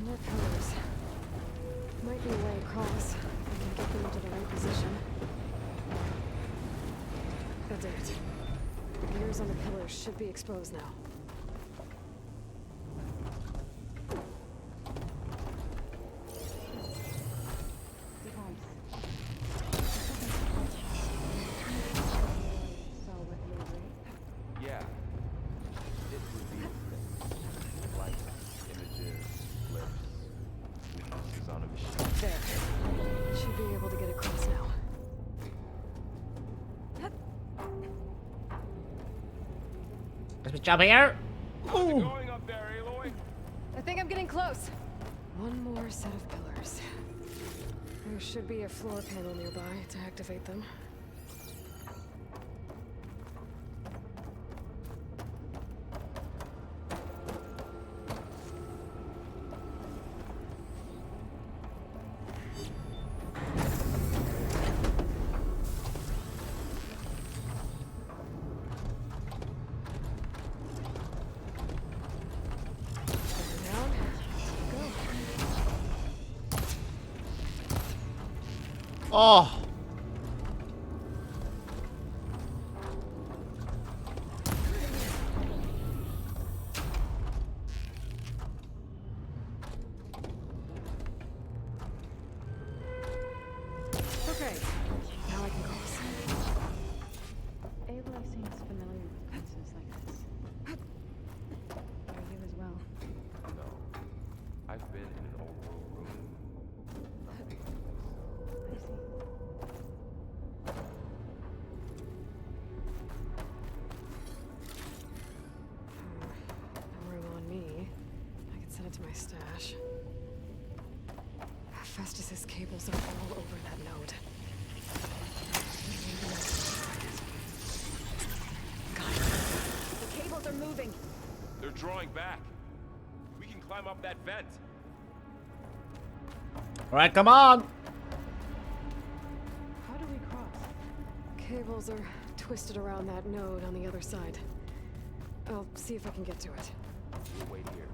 More pillars. Might be a way across. I can get them into the right position. That did it. The gears on the pillars should be exposed now. Yeah. It reveals things. Like images, clips, weaknesses on a machine. There. Should be able to get across now. Let's just jump here. Ooh. Going up there, Aloy? I think I'm getting close. One more set of pillars. There should be a floor panel nearby to activate them. Oh. Okay, now I can cross. Abel seems familiar with places like this. Are you as well? No. I've been in an old world room. Nothing like this. I see. No room on me. I can send it to my stash. Festus's cables are all over that node. Got it. The cables are moving. They're drawing back. We can climb up that vent. All right, come on. How do we cross? Cables are twisted around that node on the other side. I'll see if I can get to it. We'll wait here.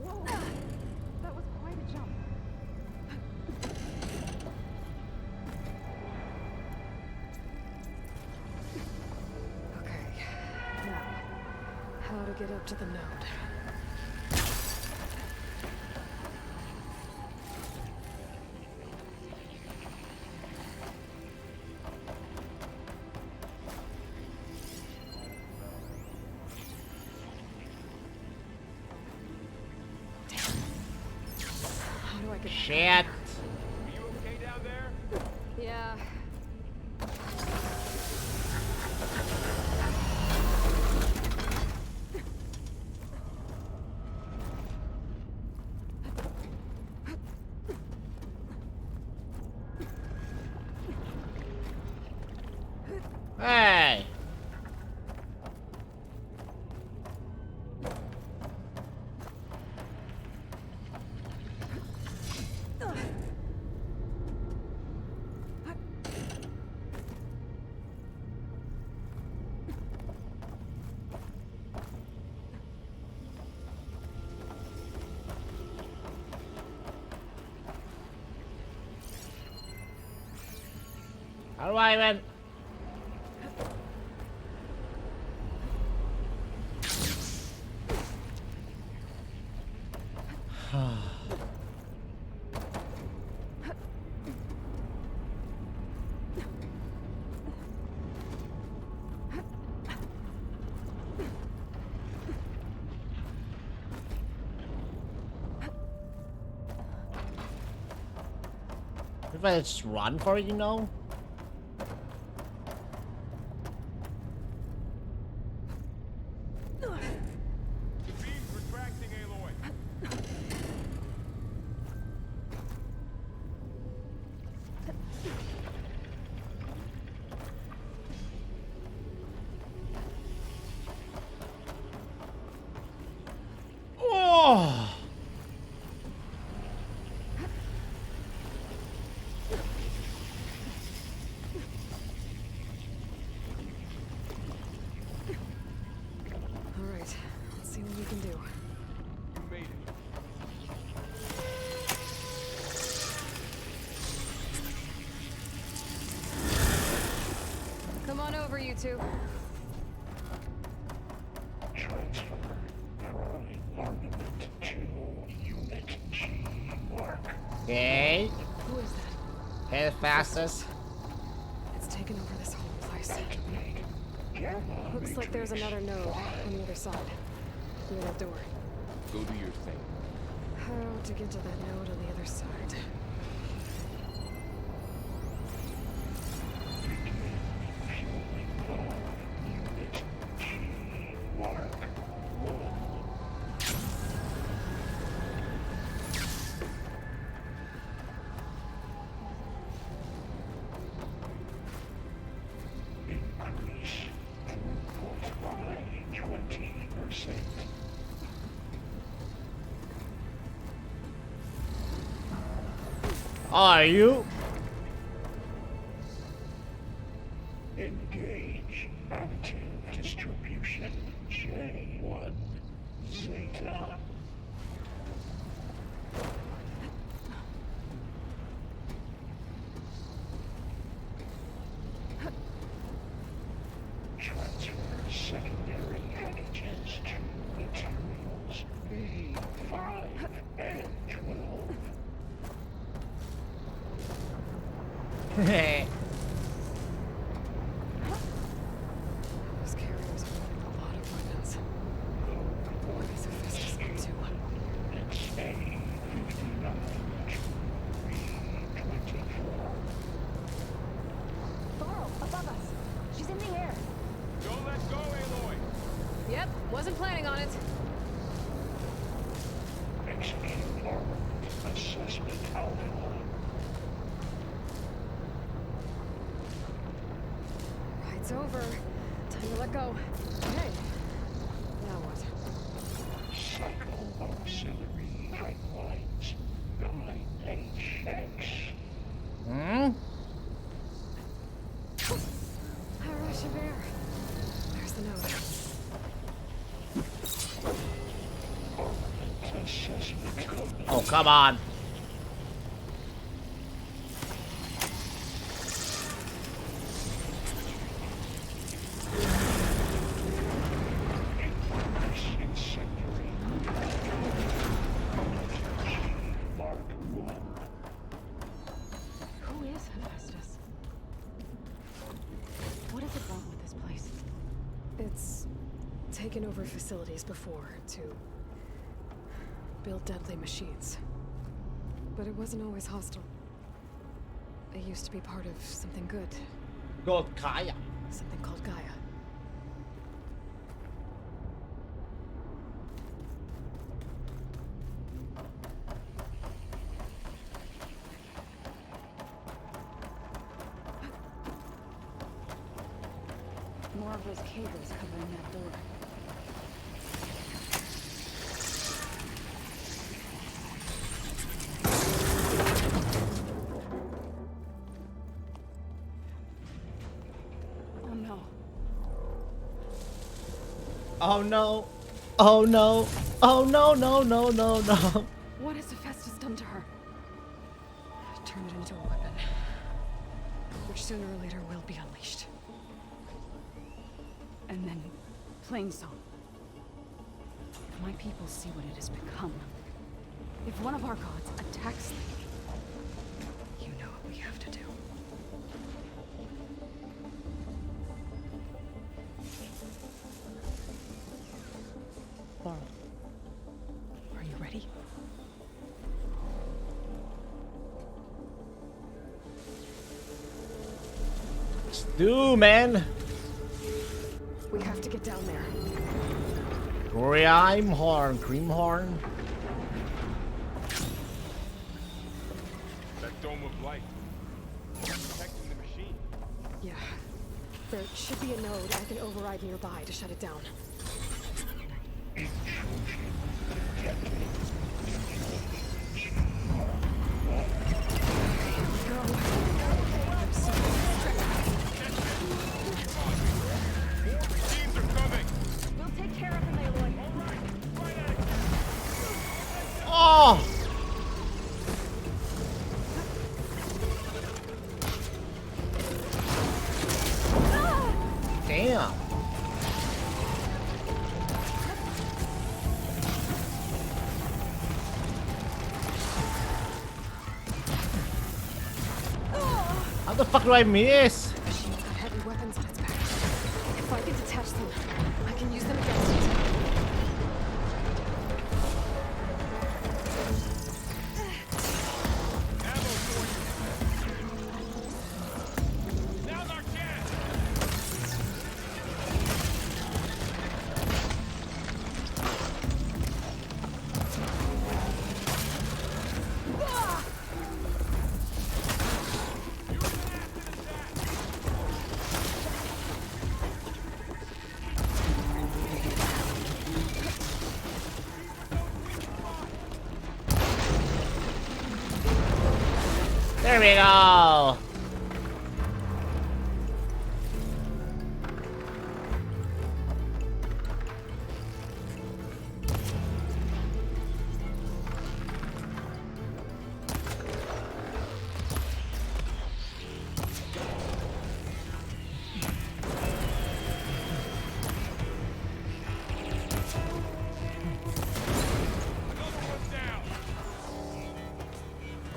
Whoa! That was quite a jump. Okay. Now, how to get up to the node? How do I get? Shit. Are you okay down there? Yeah. Hey. How do I even... If I just run for it, you know? The beam's retracting, Aloy. Oh! All right, let's see what we can do. You made it. Come on over, you two. Okay. Who is that? Head fastest. It's taken over this whole place. Looks like there's another node on the other side. Near that door. Go do your thing. How to get to that node on the other side? Are you? Engage active distribution J1 Zeta. Transfer secondary packages to materials B5 and 12. Hey. Those carriers are loading a lot of weapons. What is Hephaestus up to? It's A59 B24. Thorl, above us. She's in the air. Don't let go, Aloy. Yep, wasn't planning on it. Execute armed assessment alpha. Ride's over. Time to let go. Hey. Now what? Cycle auxiliary pipelines 9HX. Hmm? Hara Shabir. There's the node. Assessment code. Oh, come on. Who is Hephaestus? What does it want with this place? It's taken over facilities before to build deadly machines. But it wasn't always hostile. It used to be part of something good. Called Kaya. Something called Gaia. More of those cables covering that door. Oh no. Oh no. Oh no. Oh no, no, no, no, no. What has Hephaestus done to her? Turned it into a weapon. Which sooner or later will be unleashed. And then Plainsong. If my people see what it has become, if one of our gods attacks them, you know what we have to do. Laurel, are you ready? Let's do, man. We have to get down there. Cream horn. That dome of light. Protecting the machine. Yeah. There should be a node I can override nearby to shut it down. We'll take care of him, Aloy. Oh! Damn. How the fuck do I miss? The machine's got heavy weapons on its back. If I can detach them, I can use them against it. Now's our chance! There we go.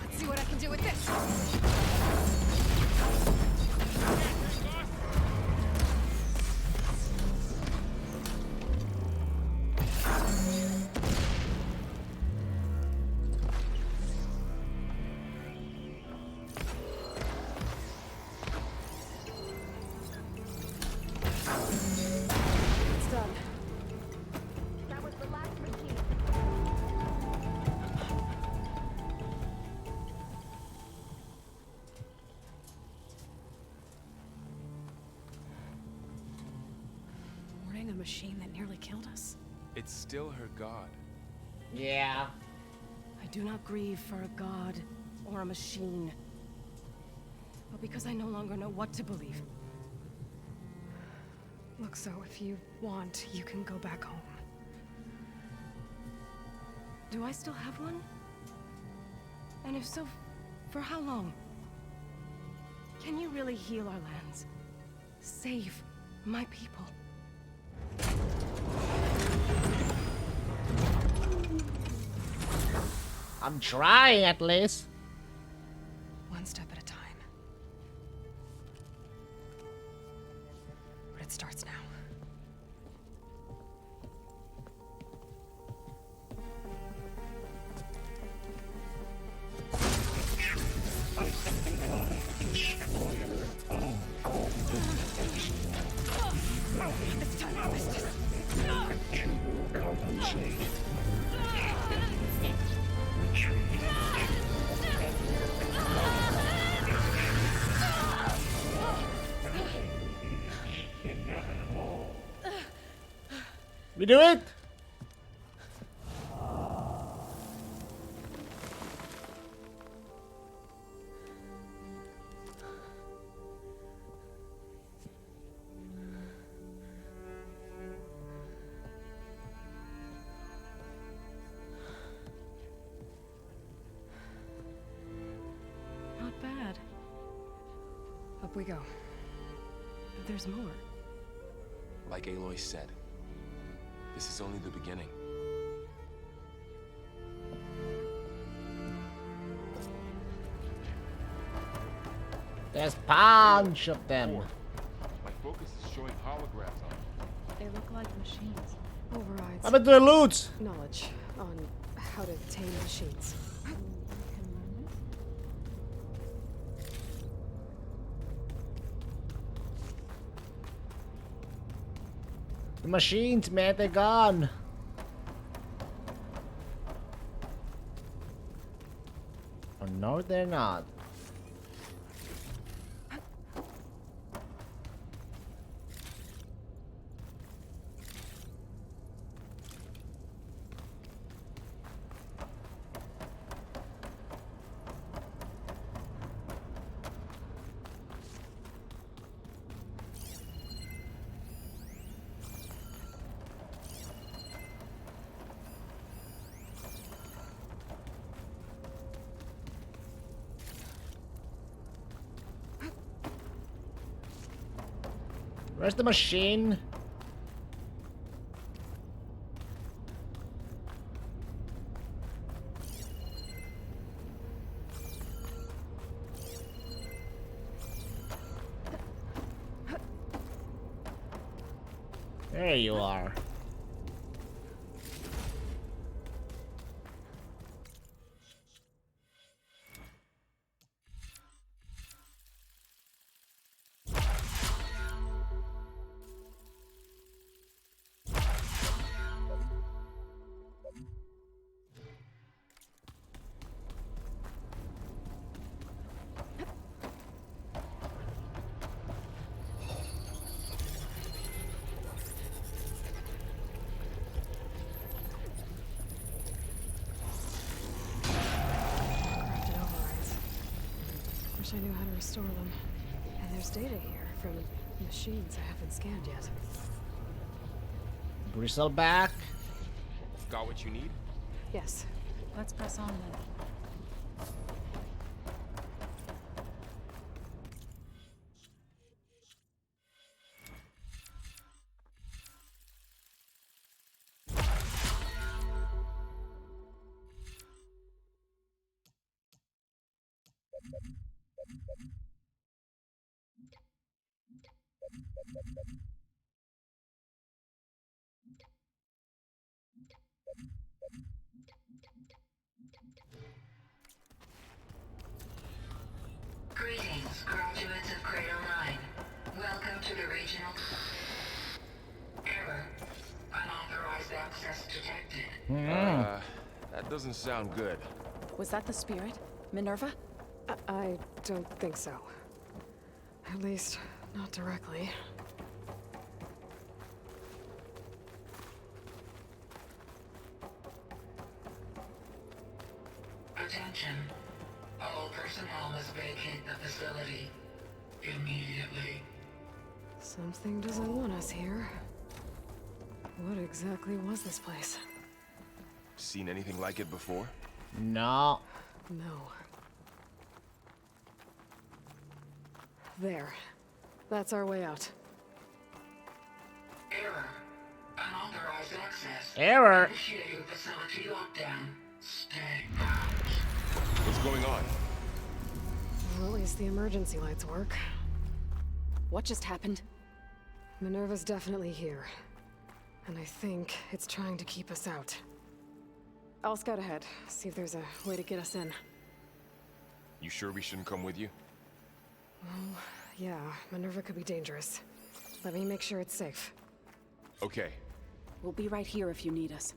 Let's see what I can do with this. It's done. That was the last machine. Warning a machine that nearly killed us. It's still her god. Yeah. I do not grieve for a god or a machine, but because I no longer know what to believe. Look, so if you want, you can go back home. Do I still have one? And if so, for how long? Can you really heal our lands? Save my people? I'm trying at least. One step at a time. But it starts now. It's time for business. We do it. Not bad. A Up we go. There's more. Like Aloy said, this is only the beginning. There's a bunch of them. My focus is showing holograms on them. They look like machines. Overrides. What happened to the loot? Knowledge on how to tame machines. The machines, man, they're gone. Oh no, they're not. Where's the machine? There you are. Wish I knew how to restore them. And there's data here from machines I haven't scanned yet. Bristle back. Got what you need? Yes. Let's press on then. Greetings, graduates of Cradle 9. Welcome to the regional... Error. Unauthorized access detected. That doesn't sound good. Was that the spirit? Minerva? I don't think so. At least, not directly. Attention. All personnel must vacate the facility immediately. Something doesn't want us here. What exactly was this place? Seen anything like it before? No. No. There. That's our way out. Error. Unauthorized access. Error. Initiating facility lockdown. Stay out. What's going on? Well, at least the emergency lights work. What just happened? Minerva's definitely here. And I think it's trying to keep us out. I'll scout ahead, see if there's a way to get us in. You sure we shouldn't come with you? Well, yeah, Minerva could be dangerous. Let me make sure it's safe. Okay. We'll be right here if you need us.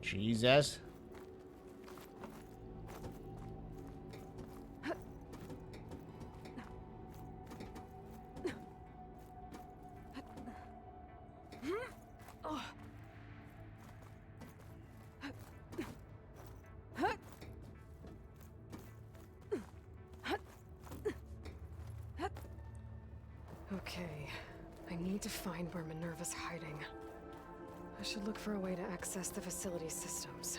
Jesus. Okay, I need to find where Minerva's hiding. I should look for a way to access the facility systems.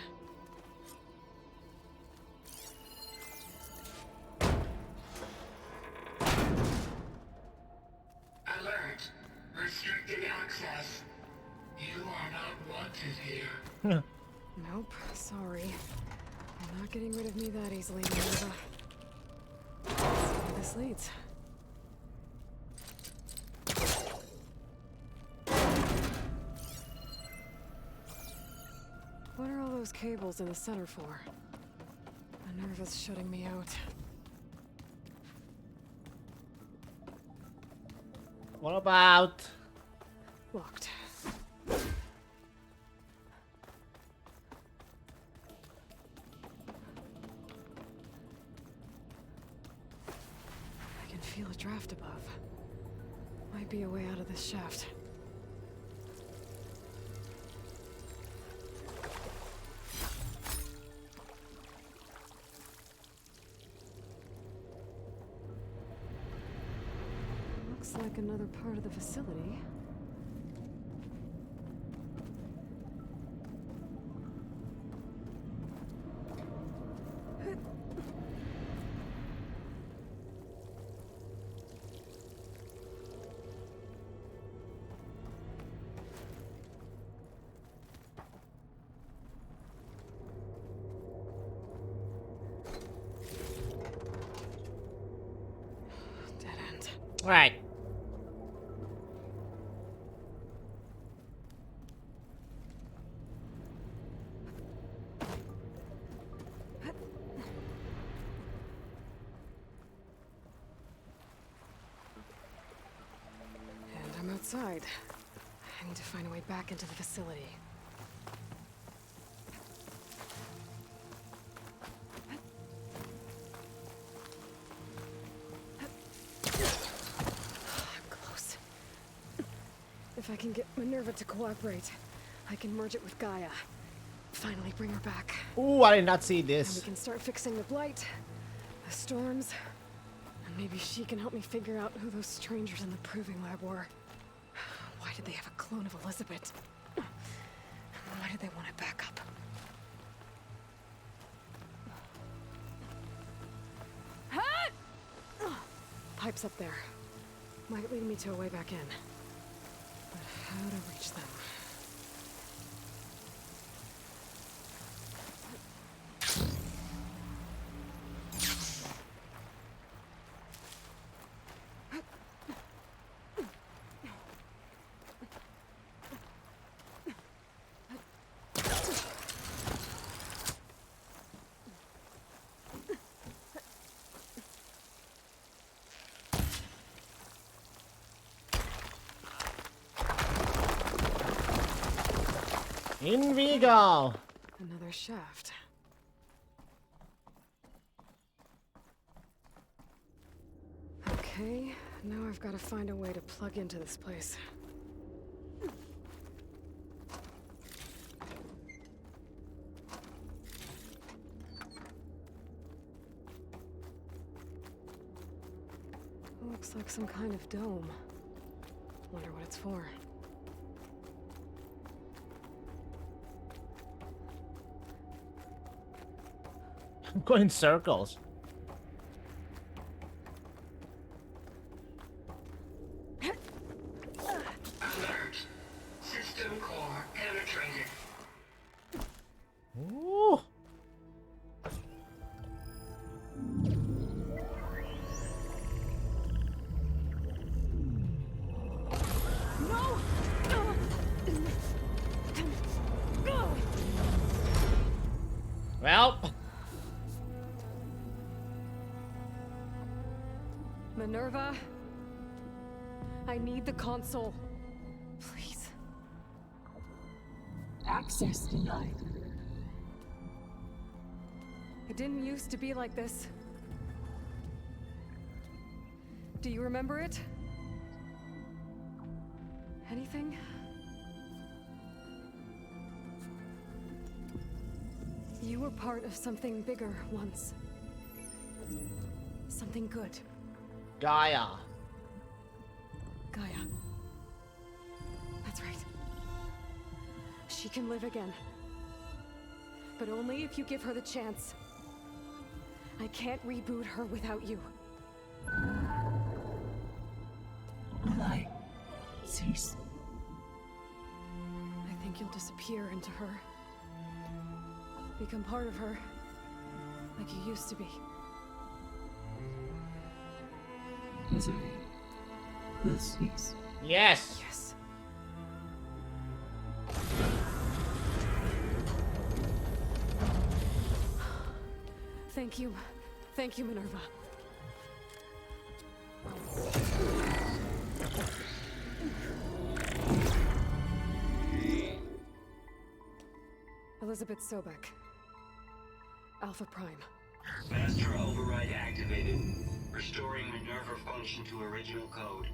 Alert! Restricted access. You are not wanted here. Nope, sorry. You're not getting rid of me that easily, Minerva. Let's see where this leads. What are all those cables in the center for? Minerva's shutting me out. What about? Locked. I can feel a draft above. Might be a way out of this shaft. Looks like another part of the facility. Dead end. Right. And I'm outside. I need to find a way back into the facility. Close. If I can get Minerva to cooperate, I can merge it with Gaia. Finally bring her back. Ooh, I did not see And this. we can start fixing the blight, the storms, and maybe she can help me figure out who those strangers in the proving lab were. Why did they have a clone of Elizabeth? Why did they want it back up? Pipes up there. Might lead me to a way back in. But how to reach them? In we go. Another shaft. Okay, now I've got to find a way to plug into this place. Looks like some kind of dome. Wonder what it's for. I'm going in circles. Alert. System core penetrated. Ooh. No! Well. Minerva, I need the console. Please. Access denied. It didn't used to be like this. Do you remember it? Anything? You were part of something bigger once. Something good. Gaia. Gaia. That's right. can live again. But only if you give her the chance. I can't reboot her without you. Light, cease. I think you'll disappear into her. Become part of her. Like you used to be. Misery will cease. Yes! Yes. Thank you. Thank you, Minerva. Elizabeth Sobek. Alpha Prime. Master override activated. Restoring Minerva function to original code.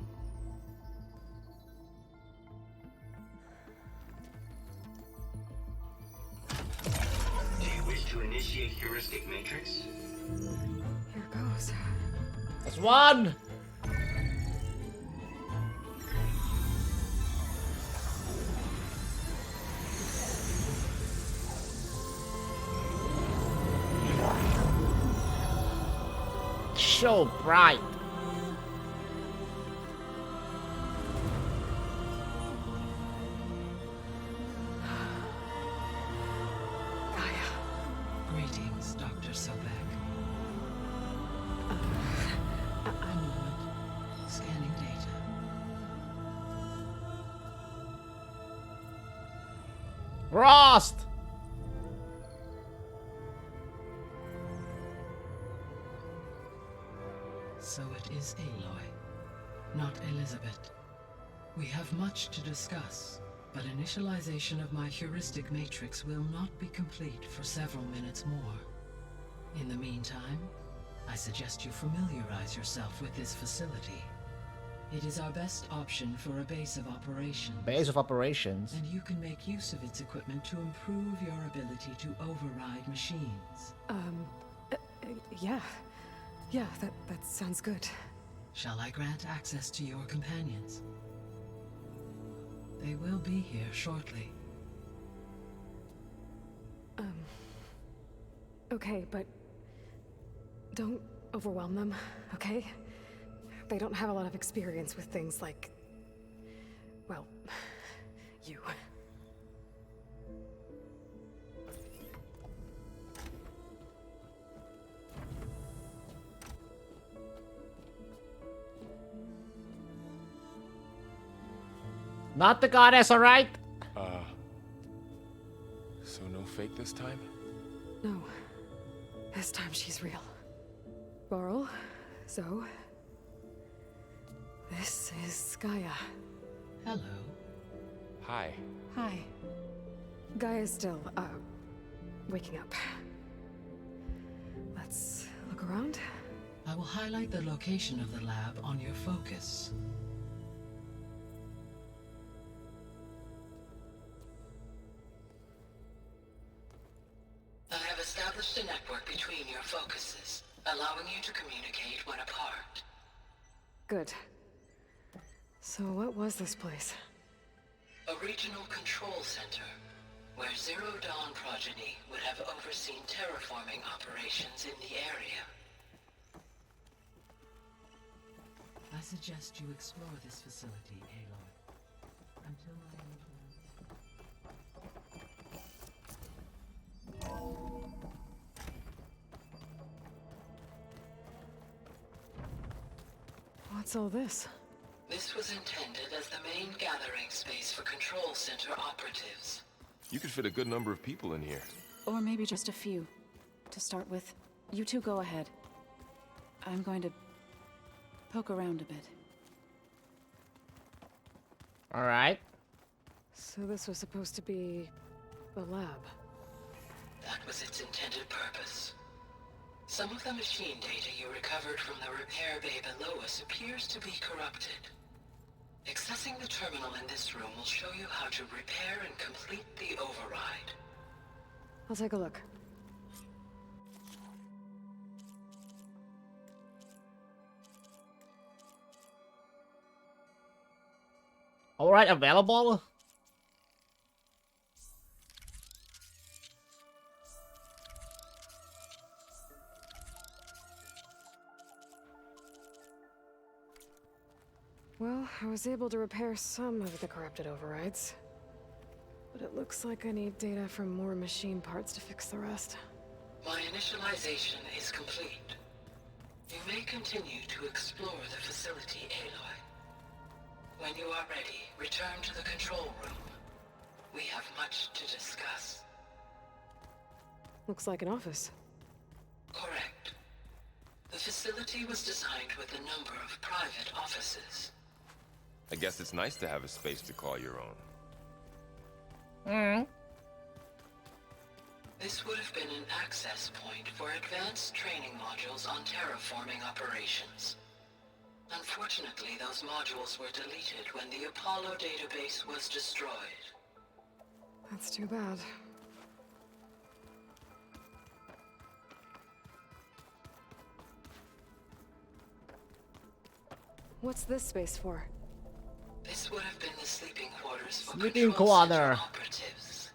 Do you wish to initiate heuristic matrix? Here goes. That's one! So bright. Greetings, Dr. Sobek. A moment. Scanning data. Frost! So it is Aloy, not Elizabeth. We have much to discuss, but initialization of my heuristic matrix will not be complete for several minutes more. In the meantime, I suggest you familiarize yourself with this facility. It is our best option for a base of operations. Base of operations. And you can make use of its equipment to improve your ability to override machines. Yeah. Yeah, that sounds good. Shall I grant access to your companions? They will be here shortly. Okay, but don't overwhelm them, okay? They don't have a lot of experience with things like, well, you. Not the goddess, alright? So no fake this time? No. This time she's real. Laurel, Zoe. This is Gaia. Hello. Hi. Hi. Gaia's still, waking up. Let's look around. I will highlight the location of the lab on your focus. I have established a network between your focuses, allowing you to communicate when apart. Good. So what was this place? A regional control center, where Zero Dawn progeny would have overseen terraforming operations in the area. I suggest you explore this facility, Aloy, until my What's all this? This was intended as the main gathering space for control center operatives. You could fit a good number of people in here. Or maybe just a few. To start with, you two go ahead. I'm going to poke around a bit. Alright. So this was supposed to be a lab. That was its intended purpose. Some of the machine data you recovered from the repair bay below us appears to be corrupted. Accessing the terminal in this room will show you how to repair and complete the override. I'll take a look. Alright, available? Well, I was able to repair some of the corrupted overrides. But it looks like I need data from more machine parts to fix the rest. My initialization is complete. You may continue to explore the facility, Aloy. When you are ready, return to the control room. We have much to discuss. Looks like an office. Correct. The facility was designed with a number of private offices. I guess it's nice to have a space to call your own. This would have been an access point for advanced training modules on terraforming operations. Unfortunately, those modules were deleted when the Apollo database was destroyed. That's too bad. What's this space for? This would have been the sleeping quarters for Sleeping Control Center quarter. operatives.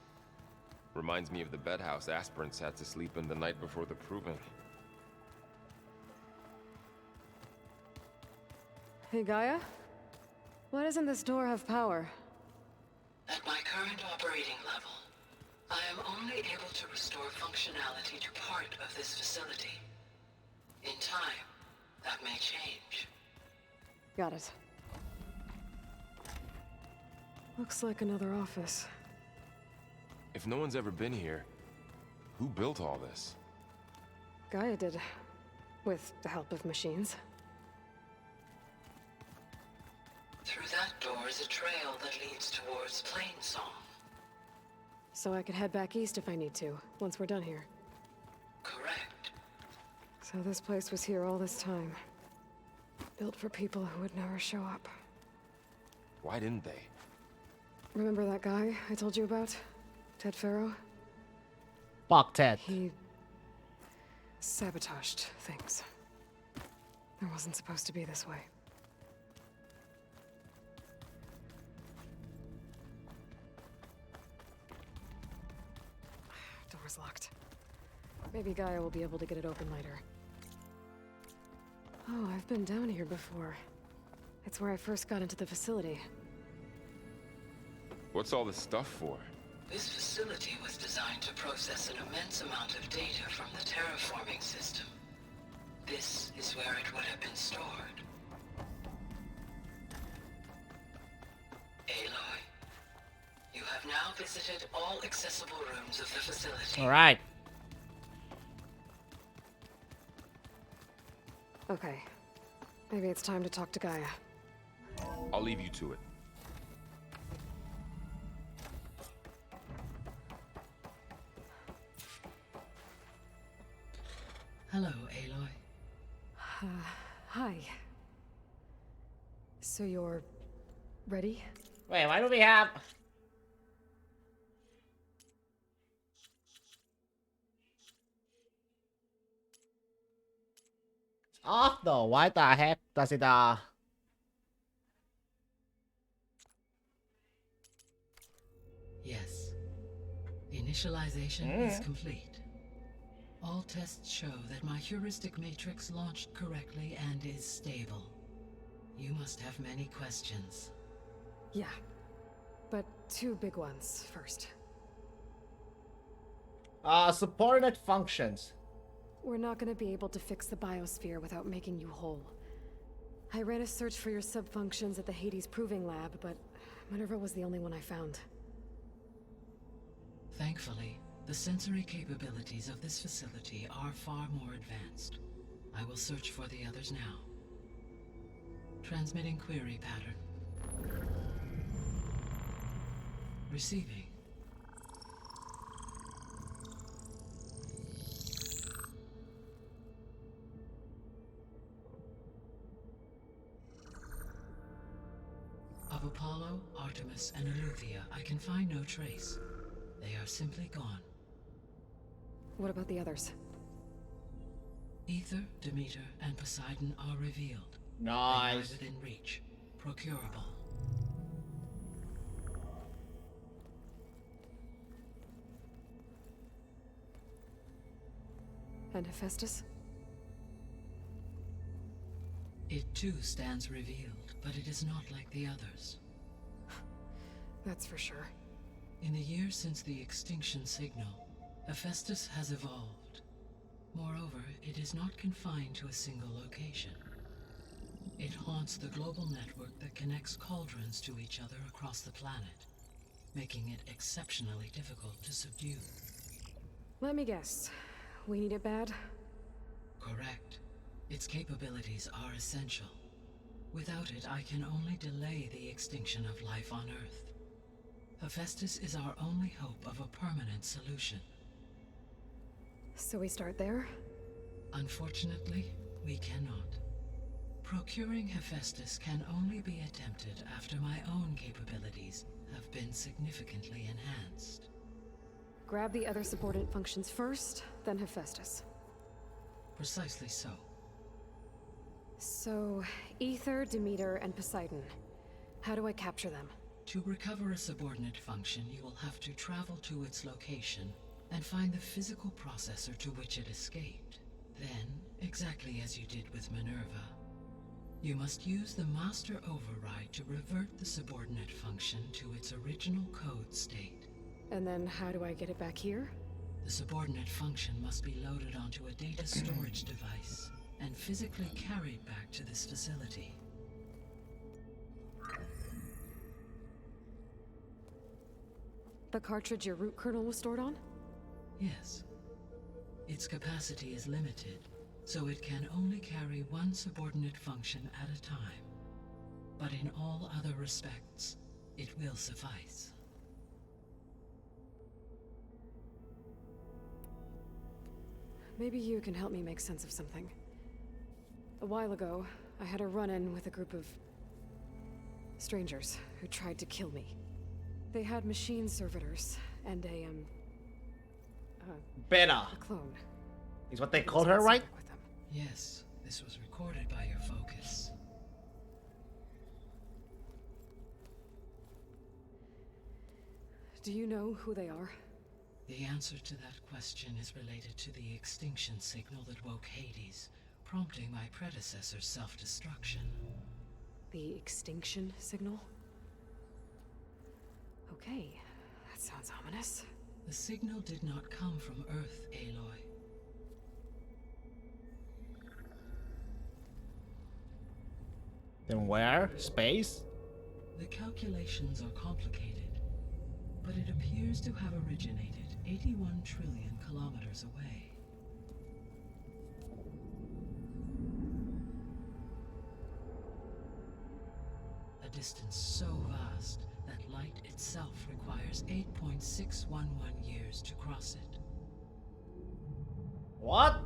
Reminds me of the bedhouse aspirants had to sleep in the night before the proving. Hey, Gaia? Why doesn't this door have power? At my current operating level, I am only able to restore functionality to part of this facility. In time, that may change. Got it. Looks like another office. If no one's ever been here, who built all this? Gaia did. With the help of machines. Through that door is a trail that leads towards Plainsong. So I could head back east if I need to, once we're done here. Correct. So this place was here all this time. Built for people who would never show up. Why didn't they? Remember that guy I told you about? Ted Farrow? Fuck Ted. He sabotaged things. It wasn't supposed to be this way. Door's locked. Maybe Gaia will be able to get it open later. Oh, I've been down here before. It's where I first got into the facility. What's all this stuff for? This facility was designed to process an immense amount of data from the terraforming system. This is where it would have been stored. Aloy, you have now visited all accessible rooms of the facility. Alright. Okay. Maybe it's time to talk to Gaia. I'll leave you to it. Hello, Aloy. Hi. So you're ready? Wait, why do we have... It's off though. Why the heck does it Yes. Initialization is complete. All tests show that my heuristic matrix launched correctly and is stable. You must have many questions. Yeah. But two big ones first. subordinate functions. We're not gonna be able to fix the biosphere without making you whole. I ran a search for your subfunctions at the Hades Proving Lab, but Minerva was the only one I found. Thankfully, the sensory capabilities of this facility are far more advanced. I will search for the others now. Transmitting query pattern. Receiving. Of Apollo, Artemis, and Eleuthia, I can find no trace. They are simply gone. What about the others? Ether, Demeter, and Poseidon are revealed. Nice. They are within reach. Procurable. And Hephaestus? It too stands revealed, but it is not like the others. That's for sure. In the years since the extinction signal, Hephaestus has evolved. Moreover, it is not confined to a single location. It haunts the global network that connects cauldrons to each other across the planet, making it exceptionally difficult to subdue. Let me guess. We need it bad? Correct. Its capabilities are essential. Without it, I can only delay the extinction of life on Earth. Hephaestus is our only hope of a permanent solution. So we start there? Unfortunately, we cannot. Procuring Hephaestus can only be attempted after my own capabilities have been significantly enhanced. Grab the other subordinate functions first, then Hephaestus. Precisely so. So, Aether, Demeter, and Poseidon. How do I capture them? To recover a subordinate function, you will have to travel to its location and find the physical processor to which it escaped. Then, exactly as you did with Minerva, you must use the Master Override to revert the subordinate function to its original code state. And then how do I get it back here? The subordinate function must be loaded onto a data storage device and physically carried back to this facility. The cartridge your root kernel was stored on? Yes. Its capacity is limited, so it can only carry one subordinate function at a time. But in all other respects, it will suffice. Maybe you can help me make sense of something. A while ago, I had a run-in with a group of strangers who tried to kill me. They had machine servitors and a Beta. a clone. Is what they called her, right? Yes, this was recorded by your focus. Do you know who they are? The answer to that question is related to the extinction signal that woke Hades, prompting my predecessor's self-destruction. The extinction signal? Okay, that sounds ominous. The signal did not come from Earth, Aloy. Then where? Space? The calculations are complicated, but it appears to have originated 81 trillion kilometers away. A distance so vast that light itself requires 8.611 years to cross it. What?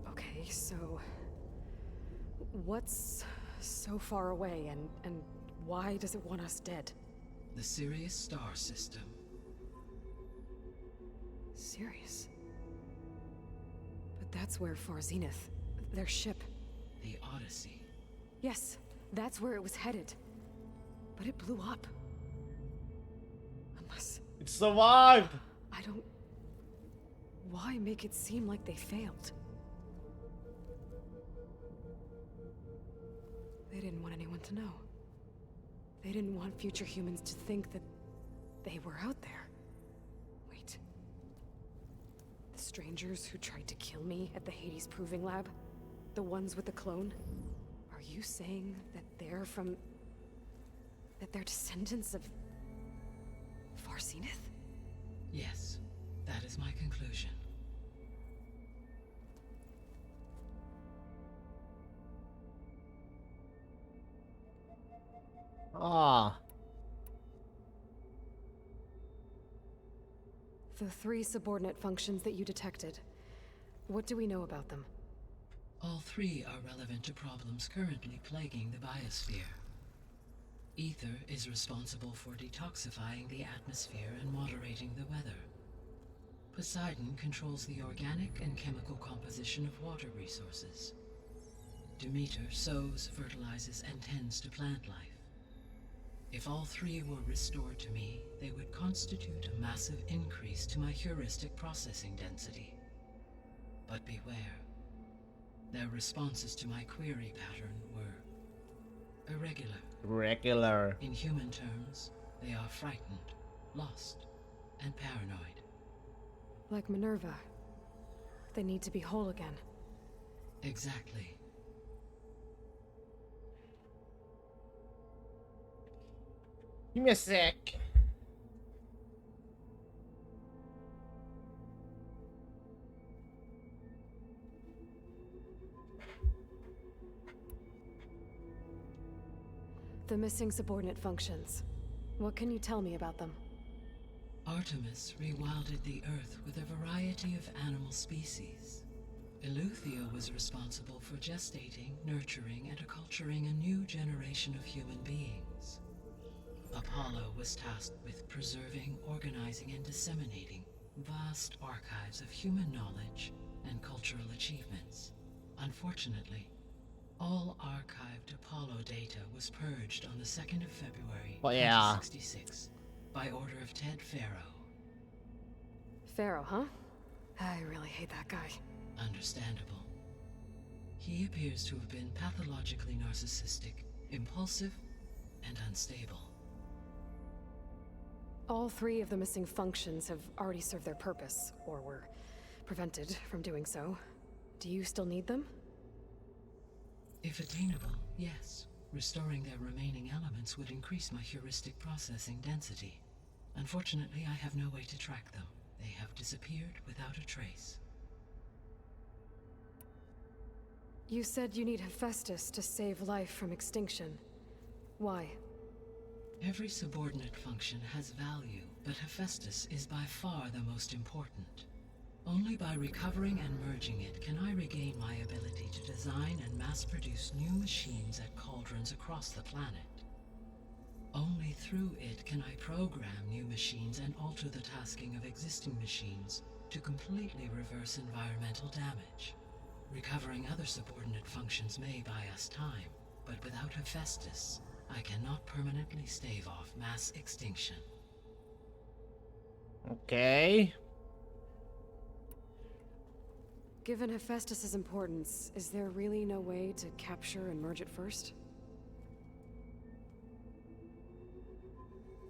Okay, so what's so far away and why does it want us dead? The Sirius star system. Sirius? But that's where Far Zenith, their ship. The Odyssey. Yes, that's where it was headed. But it blew up. Unless... It survived! I don't... Why make it seem like they failed? They didn't want anyone to know. They didn't want future humans to think that they were out there. Wait. The strangers who tried to kill me at the Hades Proving Lab? The ones with the clone? Are you saying that they're from... that they're descendants of... Far Zenith? Yes, that is my conclusion. Ah. The 3 subordinate functions that you detected. What do we know about them? All 3 are relevant to problems currently plaguing the biosphere. Ether is responsible for detoxifying the atmosphere and moderating the weather. Poseidon controls the organic and chemical composition of water resources. Demeter sows, fertilizes, and tends to plant life. If all 3 were restored to me, they would constitute a massive increase to my heuristic processing density. But beware. Their responses to my query pattern were irregular. Regular. In human terms, they are frightened, lost, and paranoid. Like Minerva. They need to be whole again. Exactly. Give me a sec. The missing subordinate functions. What can you tell me about them? Artemis rewilded the Earth with a variety of animal species. Eleuthia was responsible for gestating, nurturing, and acculturating a new generation of human beings. Apollo was tasked with preserving, organizing, and disseminating vast archives of human knowledge and cultural achievements. Unfortunately, all archived Apollo data was purged on the 2nd of February, 1966, by order of Ted Faro. Faro, huh? I really hate that guy. Understandable. He appears to have been pathologically narcissistic, impulsive, and unstable. All 3 of the missing functions have already served their purpose, or were prevented from doing so. Do you still need them? If attainable, yes. Restoring their remaining elements would increase my heuristic processing density. Unfortunately, I have no way to track them. They have disappeared without a trace. You said you need Hephaestus to save life from extinction. Why? Every subordinate function has value, but Hephaestus is by far the most important. Only by recovering and merging it can I regain my ability to design and mass-produce new machines at cauldrons across the planet. Only through it can I program new machines and alter the tasking of existing machines to completely reverse environmental damage. Recovering other subordinate functions may buy us time, but without Hephaestus, I cannot permanently stave off mass extinction. Okay. Given Hephaestus's importance, is there really no way to capture and merge it first?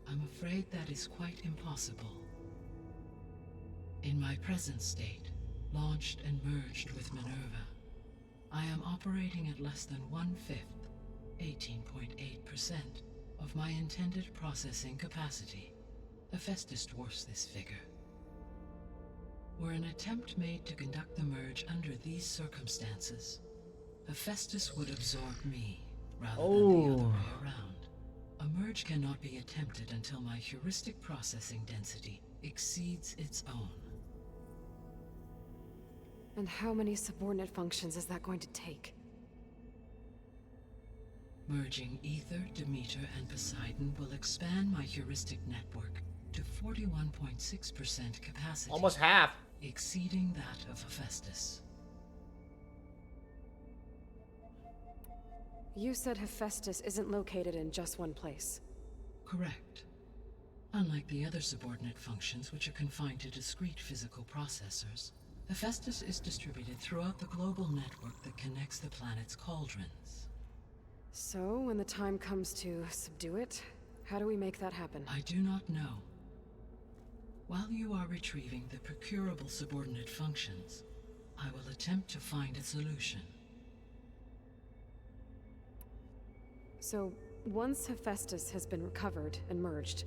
I'm afraid that is quite impossible. In my present state, launched and merged with Minerva, I am operating at less than 1/5, 18.8%, of my intended processing capacity. Hephaestus dwarfs this figure. Were an attempt made to conduct the merge under these circumstances, Hephaestus would absorb me, rather than the other way around. A merge cannot be attempted until my heuristic processing density exceeds its own. And how many subordinate functions is that going to take? Merging Ether, Demeter, and Poseidon will expand my heuristic network to 41.6% capacity. Almost half. Exceeding that of Hephaestus. You said Hephaestus isn't located in just one place. Correct. Unlike the other subordinate functions, which are confined to discrete physical processors, Hephaestus is distributed throughout the global network that connects the planet's cauldrons. So, when the time comes to subdue it, how do we make that happen? I do not know. While you are retrieving the procurable subordinate functions, I will attempt to find a solution. So, once Hephaestus has been recovered and merged,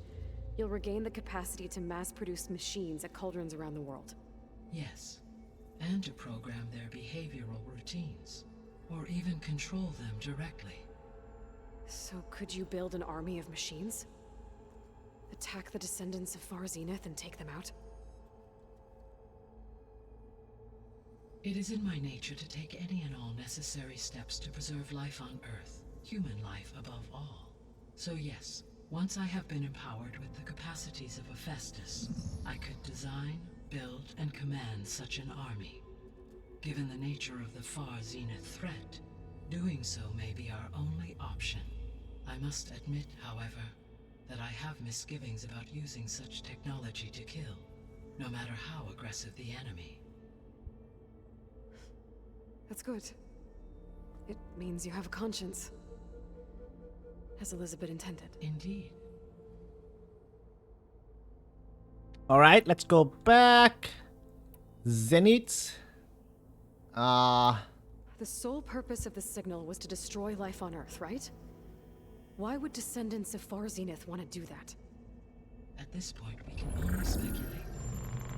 you'll regain the capacity to mass-produce machines at cauldrons around the world. Yes, and to program their behavioral routines, or even control them directly. So could you build an army of machines? Attack the descendants of Far Zenith and take them out? It is in my nature to take any and all necessary steps to preserve life on Earth, human life above all. So yes, once I have been empowered with the capacities of Hephaestus, I could design, build, and command such an army. Given the nature of the Far Zenith threat, doing so may be our only option. I must admit, however, that I have misgivings about using such technology to kill, no matter how aggressive the enemy. That's good. It means you have a conscience. As Elizabeth intended. Indeed. Alright, let's go back. Zenith. The sole purpose of the signal was to destroy life on Earth, right? Why would descendants of Far Zenith want to do that? At this point, we can only speculate.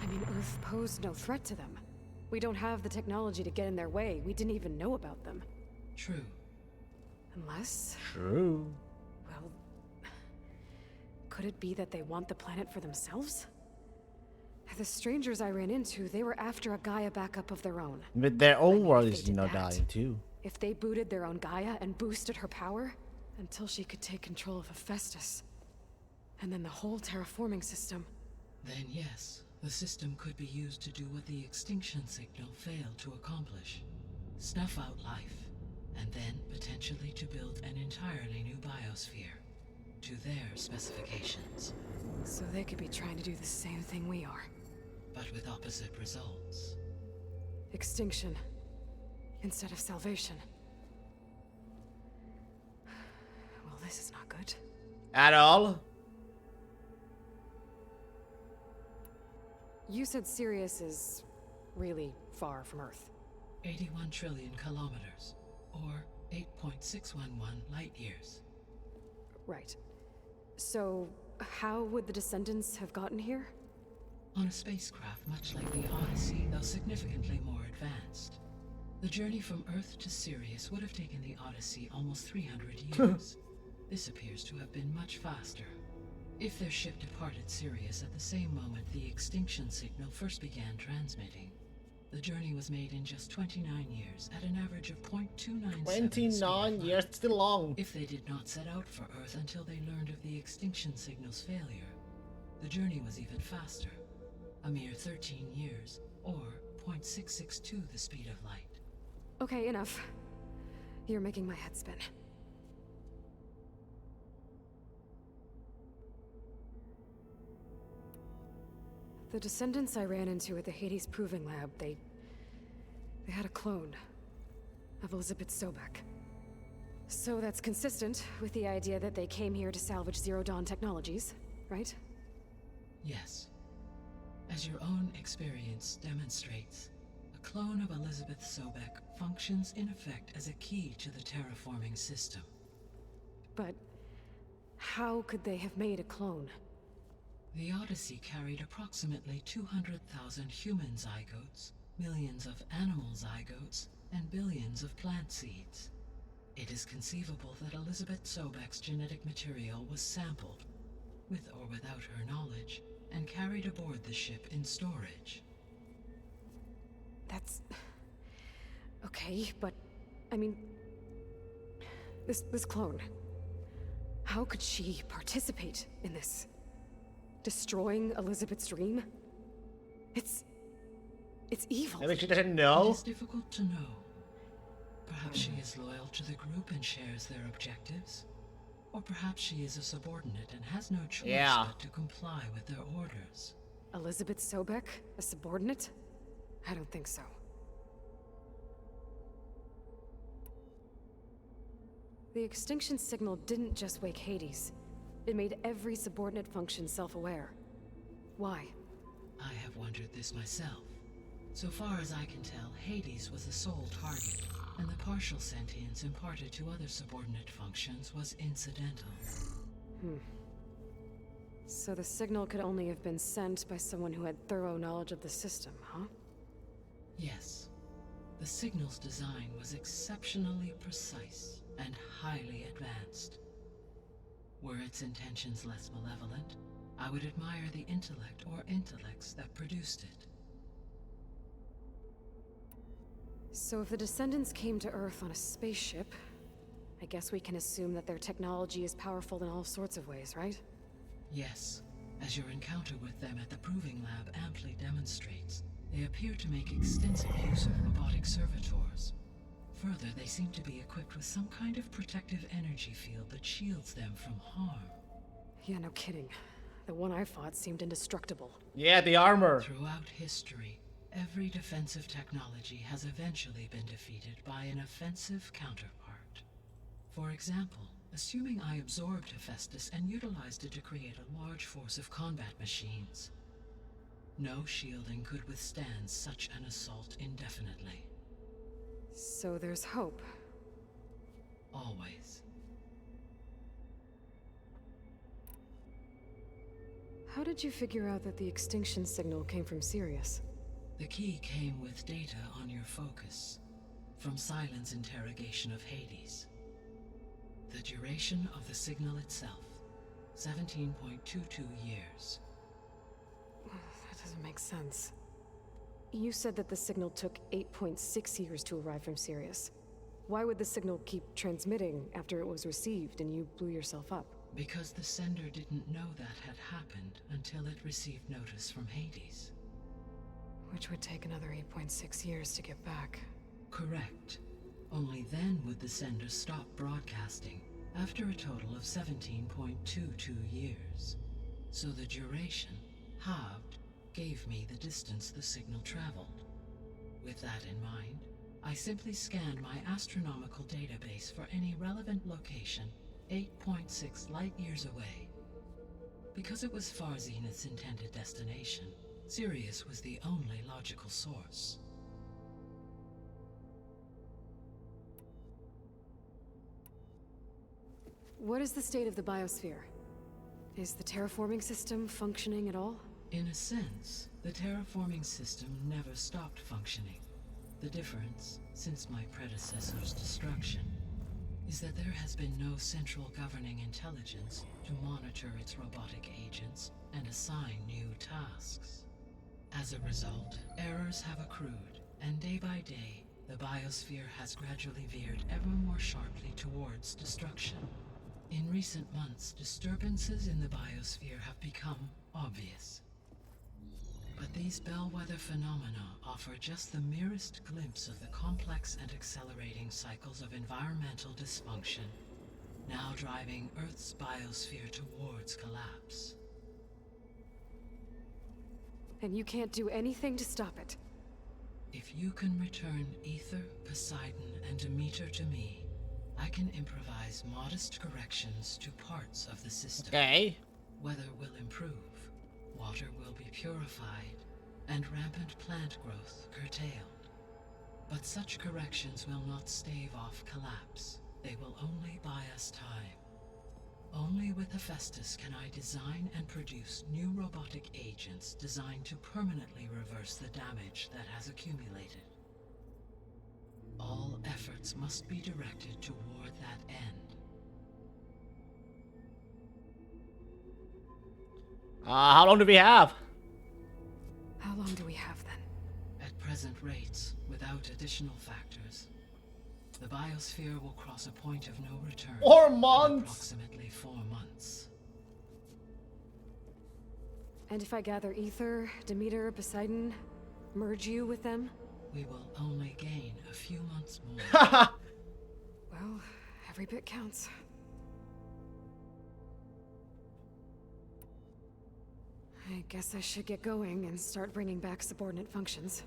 I mean, Earth posed no threat to them. We don't have the technology to get in their way. We didn't even know about them. True. Unless... True. Well... Could it be that they want the planet for themselves? The strangers I ran into, they were after a Gaia backup of their own. But their own world if is, they did that, dying too. If they booted their own Gaia and boosted her power, until she could take control of Hephaestus, and then the whole terraforming system. Then yes, the system could be used to do what the extinction signal failed to accomplish. Snuff out life, and then potentially to build an entirely new biosphere, to their specifications. So they could be trying to do the same thing we are. But with opposite results. Extinction, instead of salvation. Well, this is not good. At all? You said Sirius is really far from Earth. 81 trillion kilometers, or 8.611 light years. Right. So, how would the descendants have gotten here? On a spacecraft much like the Odyssey, though significantly more advanced. The journey from Earth to Sirius would have taken the Odyssey almost 300 years. This appears to have been much faster. If their ship departed Sirius at the same moment the extinction signal first began transmitting, the journey was made in just 29 years at an average of 0.297. 29 years, still long. If they did not set out for Earth until they learned of the extinction signal's failure, the journey was even faster. A mere 13 years, or 0.662 the speed of light. Okay, enough. You're making my head spin. The descendants I ran into at the Hades Proving Lab, they had a clone of Elizabeth Sobek. So that's consistent with the idea that they came here to salvage Zero Dawn technologies, right? Yes. As your own experience demonstrates, a clone of Elizabeth Sobek functions in effect as a key to the terraforming system. But how could they have made a clone? The Odyssey carried approximately 200,000 human zygotes, millions of animal zygotes, and billions of plant seeds. It is conceivable that Elizabeth Sobek's genetic material was sampled, with or without her knowledge, and carried aboard the ship in storage. That's... okay, but... I mean... This clone... How could she participate in this? Destroying Elizabeth's dream? It's evil. Maybe she doesn't know? It is difficult to know. Perhaps she is loyal to the group and shares their objectives. Or perhaps she is a subordinate and has no choice but to comply with their orders. Elizabeth Sobek, a subordinate? I don't think so. The extinction signal didn't just wake Hades. It made every subordinate function self-aware. Why? I have wondered this myself. So far as I can tell, Hades was the sole target, and the partial sentience imparted to other subordinate functions was incidental. So the signal could only have been sent by someone who had thorough knowledge of the system, huh? Yes. The signal's design was exceptionally precise and highly advanced. Were its intentions less malevolent, I would admire the intellect or intellects that produced it. So if the descendants came to Earth on a spaceship, I guess we can assume that their technology is powerful in all sorts of ways, right? Yes. As your encounter with them at the Proving Lab amply demonstrates, they appear to make extensive use of robotic servitors. Further, they seem to be equipped with some kind of protective energy field that shields them from harm. Yeah, no kidding. The one I fought seemed indestructible. Yeah, the armor. Throughout history, Every defensive technology has eventually been defeated by an offensive counterpart. For example, assuming I absorbed Hephaestus and utilized it to create a large force of combat machines. No shielding could withstand such an assault indefinitely. So there's hope. Always. How did you figure out that the extinction signal came from Sirius? The key came with data on your focus, from Silent's interrogation of Hades. The duration of the signal itself, 17.22 years. That doesn't make sense. You said that the signal took 8.6 years to arrive from Sirius. Why would the signal keep transmitting after it was received and you blew yourself up? Because the sender didn't know that had happened until it received notice from Hades. Which would take another 8.6 years to get back. Correct. Only then would the sender stop broadcasting, after a total of 17.22 years. So the duration, halved, gave me the distance the signal traveled. With that in mind, I simply scanned my astronomical database for any relevant location 8.6 light-years away. Because it was Far Zenith's intended destination, Sirius was the only logical source. What is the state of the biosphere? Is the terraforming system functioning at all? In a sense, the terraforming system never stopped functioning. The difference, since my predecessor's destruction, is that there has been no central governing intelligence to monitor its robotic agents and assign new tasks. As a result, errors have accrued, and day by day, the biosphere has gradually veered ever more sharply towards destruction. In recent months, disturbances in the biosphere have become obvious. But these bellwether phenomena offer just the merest glimpse of the complex and accelerating cycles of environmental dysfunction, now driving Earth's biosphere towards collapse. And you can't do anything to stop it? If you can return Aether, Poseidon, and Demeter to me, I can improvise modest corrections to parts of the system. Okay. Weather will improve, water will be purified, and rampant plant growth curtailed. But such corrections will not stave off collapse. They will only buy us time. Only with Hephaestus can I design and produce new robotic agents designed to permanently reverse the damage that has accumulated. All efforts must be directed toward that end. How long do we have? How long do we have then? At present rates, without additional factors, the biosphere will cross a point of no return. 4 in months! approximately 4 months. And if I gather Aether, Demeter, Poseidon, merge you with them? We will only gain a few months more. Well, every bit counts. I guess I should get going and start bringing back subordinate functions.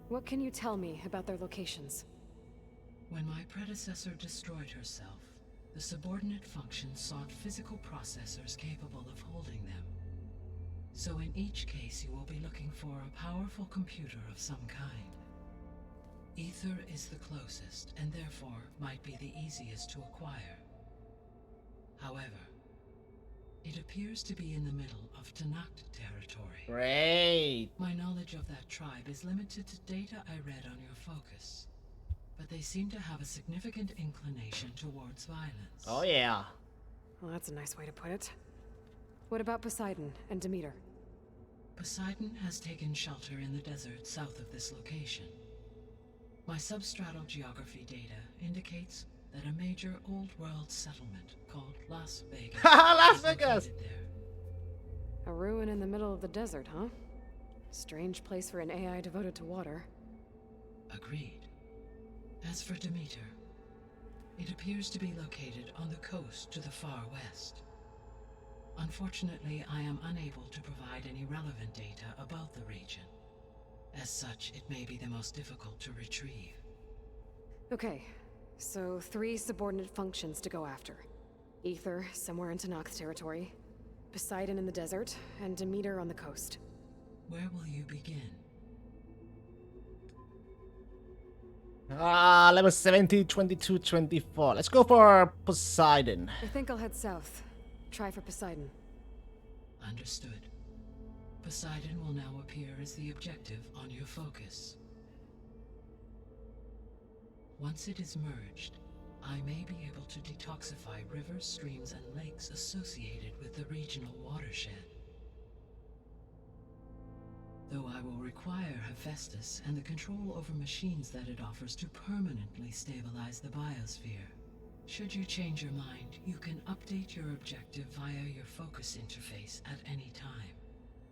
What can you tell me about their locations? When my predecessor destroyed herself, the subordinate functions sought physical processors capable of holding them. So in each case you will be looking for a powerful computer of some kind. Aether is the closest, and therefore might be the easiest to acquire. However, it appears to be in the middle of Tenakth territory. Great. My knowledge of that tribe is limited to data I read on your focus, but they seem to have a significant inclination towards violence. Oh yeah. Well, that's a nice way to put it. What about Poseidon and Demeter? Poseidon has taken shelter in the desert south of this location. My substratal geography data indicates that a major old-world settlement called Las Vegas Las is Vegas! located there. A ruin in the middle of the desert, huh? Strange place for an AI devoted to water. Agreed. As for Demeter, it appears to be located on the coast to the far west. Unfortunately, I am unable to provide any relevant data about the region. As such, it may be the most difficult to retrieve. Okay, so 3 subordinate functions to go after. Aether, somewhere in Tenakth territory. Poseidon in the desert, and Demeter on the coast. Where will you begin? Level 70, 22, 24. Let's go for Poseidon. I think I'll head south. Try for Poseidon. Understood. Poseidon will now appear as the objective on your focus. Once it is merged, I may be able to detoxify rivers, streams, and lakes associated with the regional watershed. Though I will require Hephaestus and the control over machines that it offers to permanently stabilize the biosphere. Should you change your mind, you can update your objective via your focus interface at any time.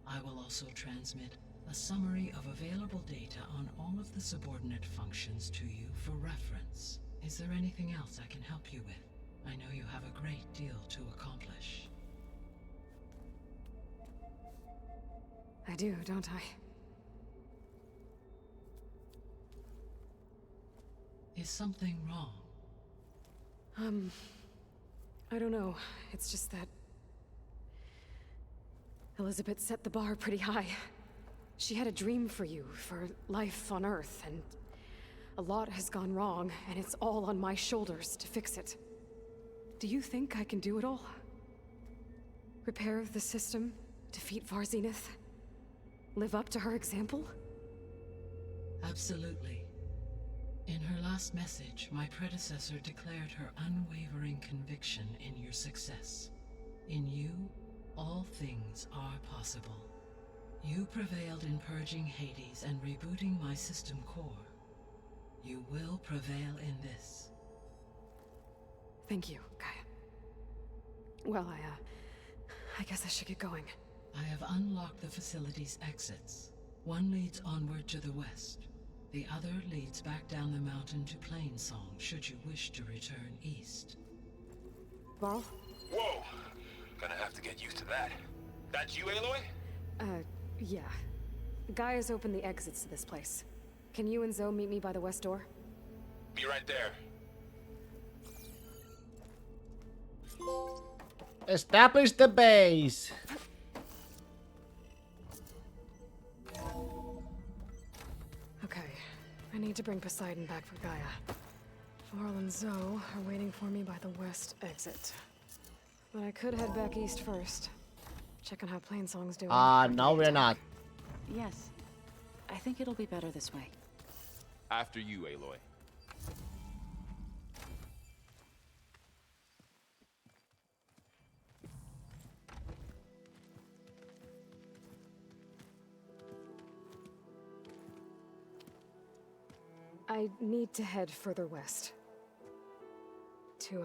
I will also transmit a summary of available data on all of the subordinate functions to you for reference. Is there anything else I can help you with? I know you have a great deal to accomplish. I do, don't I? Is something wrong? I don't know. It's just that Elizabeth set the bar pretty high. She had a dream for you, for life on Earth, and a lot has gone wrong, and it's all on my shoulders to fix it. Do you think I can do it all? Repair the system, defeat Varzenith, live up to her example? Absolutely. In her last message, my predecessor declared her unwavering conviction in your success. In you, all things are possible. You prevailed in purging Hades and rebooting my system core. You will prevail in this. Thank you, Gaia. Well, I guess I should get going. I have unlocked the facility's exits. One leads onward to the west. The other leads back down the mountain to Plainsong, should you wish to return east. Varl? Whoa! Gonna have to get used to that. That's you, Aloy? Yeah. Gaia's opened the exits to this place. Can you and Zoe meet me by the west door? Be right there. Establish the base. Okay, I need to bring Poseidon back for Gaia. Varl and Zoe are waiting for me by the west exit. But I could head back east first. Check on how Plainsong's doing. No, we're not. Yes. I think it'll be better this way. After you, Aloy. I need to head further west. To,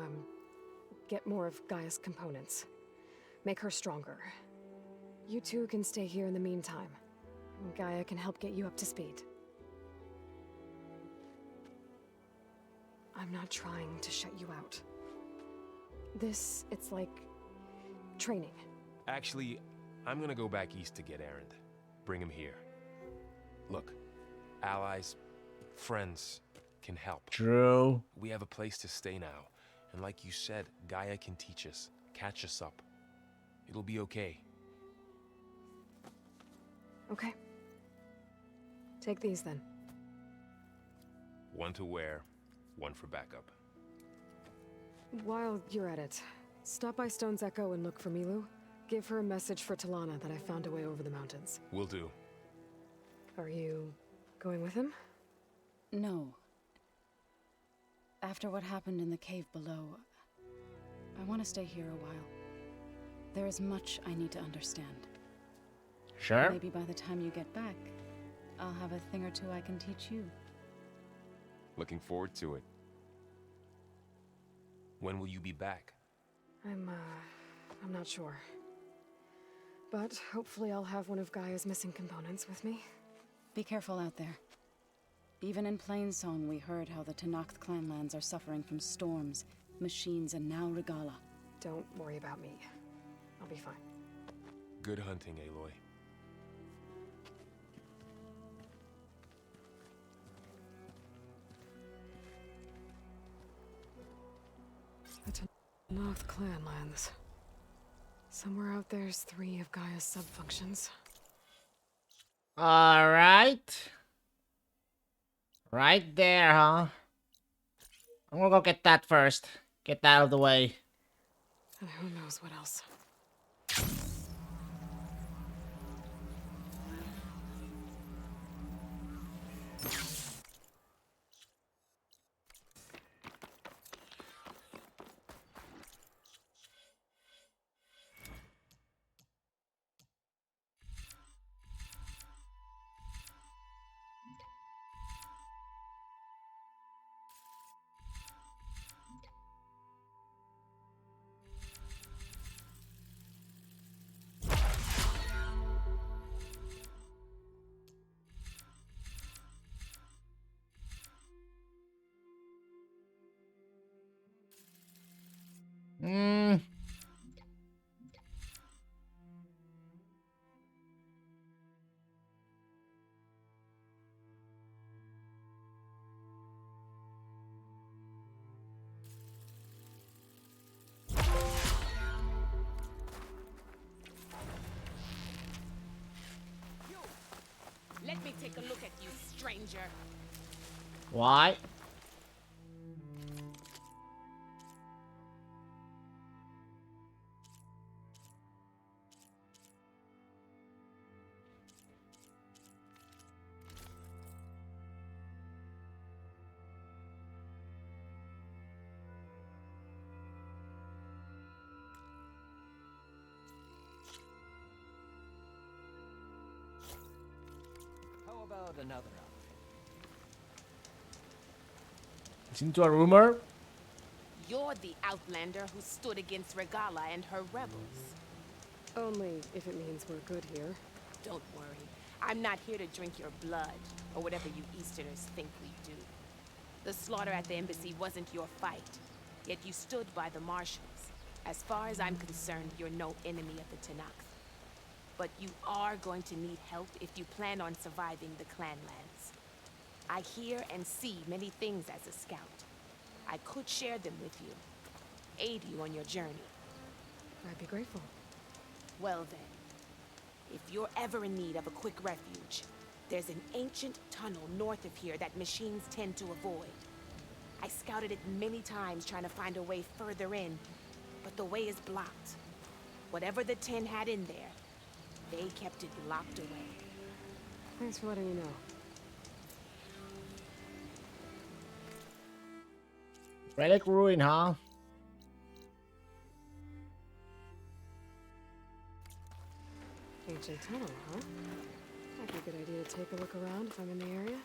get more of Gaia's components. Make her stronger. You two can stay here in the meantime. Gaia can help get you up to speed. I'm not trying to shut you out. It's like training. Actually, I'm gonna go back east to get Erend. Bring him here. Look, allies, friends can help. True. We have a place to stay now. And like you said, Gaia can teach us, catch us up. It'll be okay. Okay. Take these then. One to wear, one for backup. While you're at it, stop by Stone's Echo and look for Milu. Give her a message for Talana that I found a way over the mountains. Will do. Are you going with him? No. After what happened in the cave below, I want to stay here a while. There is much I need to understand. Sure. Maybe by the time you get back, I'll have a thing or two I can teach you. Looking forward to it. When will you be back? I'm not sure. But hopefully I'll have one of Gaia's missing components with me. Be careful out there. Even in Plainsong, we heard how the Tenakth clanlands are suffering from storms, machines, and now Regalla. Don't worry about me. I'll be fine. Good hunting, Aloy. The North Clanlands. Somewhere out there's 3 of Gaia's subfunctions. Alright. Right there, huh? I'm gonna go get that first. Get that out of the way. And who knows what else. Hmm. Let me take a look at you, stranger. Why? How about another outfit? Listen to a rumor. You're the outlander who stood against Regala and her rebels. Only if it means we're good here. Don't worry. I'm not here to drink your blood, or whatever you Easterners think we do. The slaughter at the embassy wasn't your fight, yet you stood by the marshals. As far as I'm concerned, you're no enemy of the Tenakth. But you are going to need help if you plan on surviving the Clanlands. I hear and see many things as a scout. I could share them with you, aid you on your journey. I'd be grateful. Well then, if you're ever in need of a quick refuge, there's an ancient tunnel north of here that machines tend to avoid. I scouted it many times trying to find a way further in, but the way is blocked. Whatever the Ten had in there, they kept it locked away. Thanks for letting me know. Relic ruin, huh? Ancient tunnel, huh? Might be a good idea to take a look around if I'm in the area.